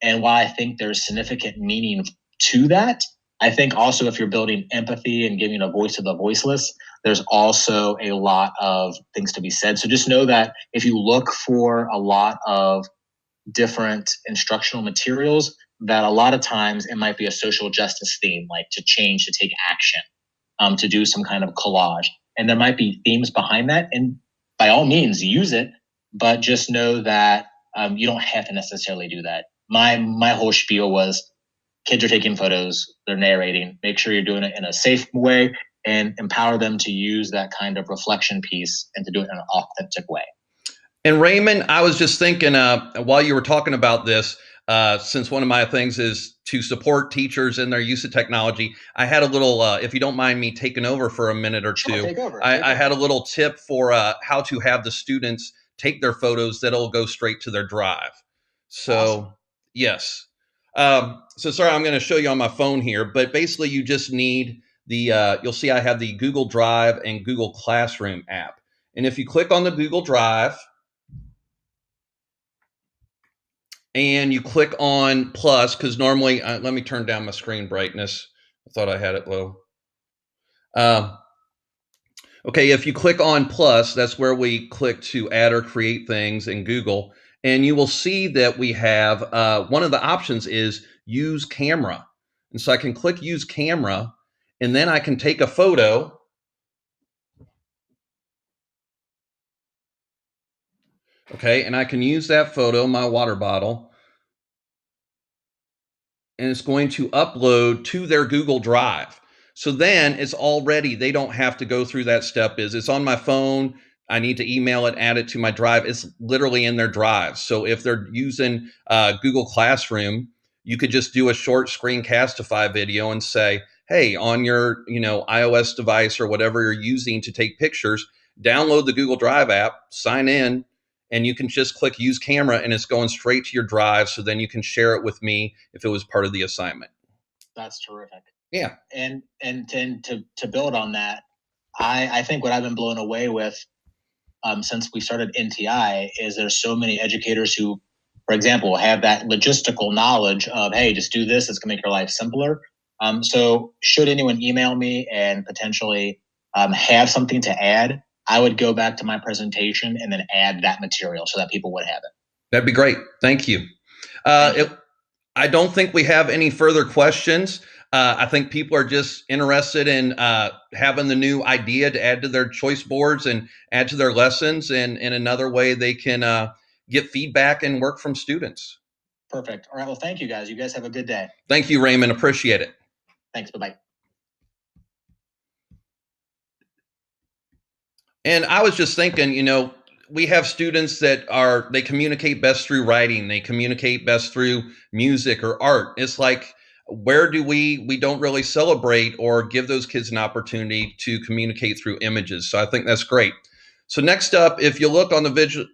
And while I think there's significant meaning to that, I think also if you're building empathy and giving a voice to the voiceless, there's also a lot of things to be said. So just know that if you look for a lot of different instructional materials, that a lot of times it might be a social justice theme, like to change, to take action, to do some kind of collage. And there might be themes behind that. And by all means, use it, but just know that you don't have to necessarily do that. My whole spiel was kids are taking photos, they're narrating. Make sure you're doing it in a safe way and empower them to use that kind of reflection piece and to do it in an authentic way. And Raymond, I was just thinking while you were talking about this, since one of my things is to support teachers in their use of technology, I had a little, if you don't mind me taking over for a minute or two, Take over. I had a little tip for how to have the students take their photos that'll go straight to their drive. So, awesome. Yes. So sorry, I'm going to show you on my phone here, but basically you just need the, you'll see I have the Google Drive and Google Classroom app. And if you click on the Google Drive, and you click on plus, because normally, let me turn down my screen brightness. I thought I had it low. Okay, if you click on plus, that's where we click to add or create things in Google. And you will see that we have, one of the options is use camera. And so I can click use camera, and then I can take a photo. Okay, and I can use that photo, my water bottle, and it's going to upload to their Google Drive. So then it's already, they don't have to go through that step. It's on my phone. I need to email it, add it to my drive. It's literally in their drive. So if they're using Google Classroom, you could just do a short screencastify video and say, hey, on your iOS device or whatever you're using to take pictures, download the Google Drive app, sign in, and you can just click use camera and it's going straight to your drive. So then you can share it with me if it was part of the assignment. That's terrific. Yeah. And to build on that, I think what I've been blown away with since we started NTI is there's so many educators who, for example, have that logistical knowledge of, hey, just do this, it's gonna make your life simpler. So should anyone email me and potentially have something to add, I would go back to my presentation and then add that material so that people would have it. That'd be great. Thank you. I don't think we have any further questions. I think people are just interested in having the new idea to add to their choice boards and add to their lessons. And in another way, they can get feedback and work from students. Perfect. All right. Well, thank you guys. You guys have a good day. Thank you, Raymond. Appreciate it. Thanks. Bye-bye. And I was just thinking, we have students that they communicate best through writing. They communicate best through music or art. It's like, where do we don't really celebrate or give those kids an opportunity to communicate through images. So I think that's great. So next up, if you look on the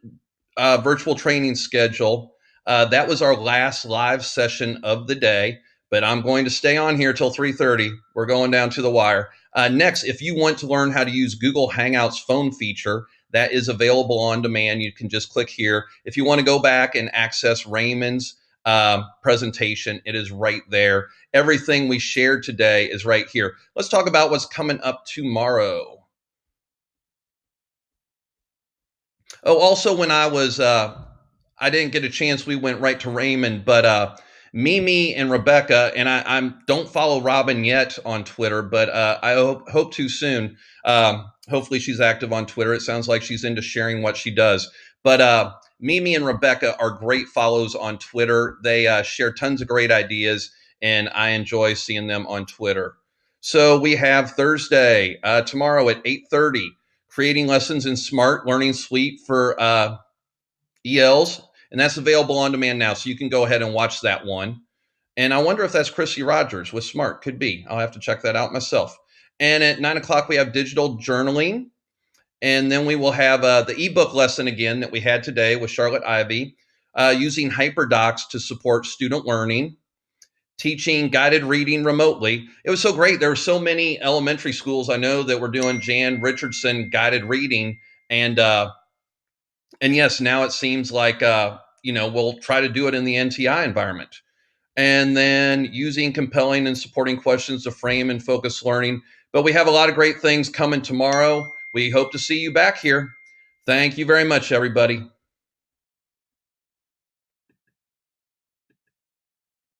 virtual training schedule, that was our last live session of the day, but I'm going to stay on here till 3:30. We're going down to the wire. Next, if you want to learn how to use Google Hangouts phone feature, that is available on demand. You can just click here. If you want to go back and access Raymond's presentation, it is right there. Everything we shared today is right here. Let's talk about what's coming up tomorrow. Oh, also when I was, I didn't get a chance, we went right to Raymond, but Mimi and Rebecca, and I don't follow Robin yet on Twitter, but I hope to soon. Hopefully she's active on Twitter. It sounds like she's into sharing what she does. But Mimi and Rebecca are great follows on Twitter. They share tons of great ideas, and I enjoy seeing them on Twitter. So we have Thursday, tomorrow at 8:30, creating lessons in Smart Learning Suite for ELs. And that's available on demand now. So you can go ahead and watch that one. And I wonder if that's Chrissy Rogers with Smart. Could be. I'll have to check that out myself. And at 9 o'clock, we have digital journaling. And then we will have the ebook lesson again that we had today with Charlotte Ivy, using HyperDocs to support student learning, teaching guided reading remotely. It was so great. There were so many elementary schools I know that were doing Jan Richardson guided reading. And yes, now it seems like, we'll try to do it in the NTI environment. and then using compelling and supporting questions to frame and focus learning. But we have a lot of great things coming tomorrow. We hope to see you back here. Thank you very much, everybody.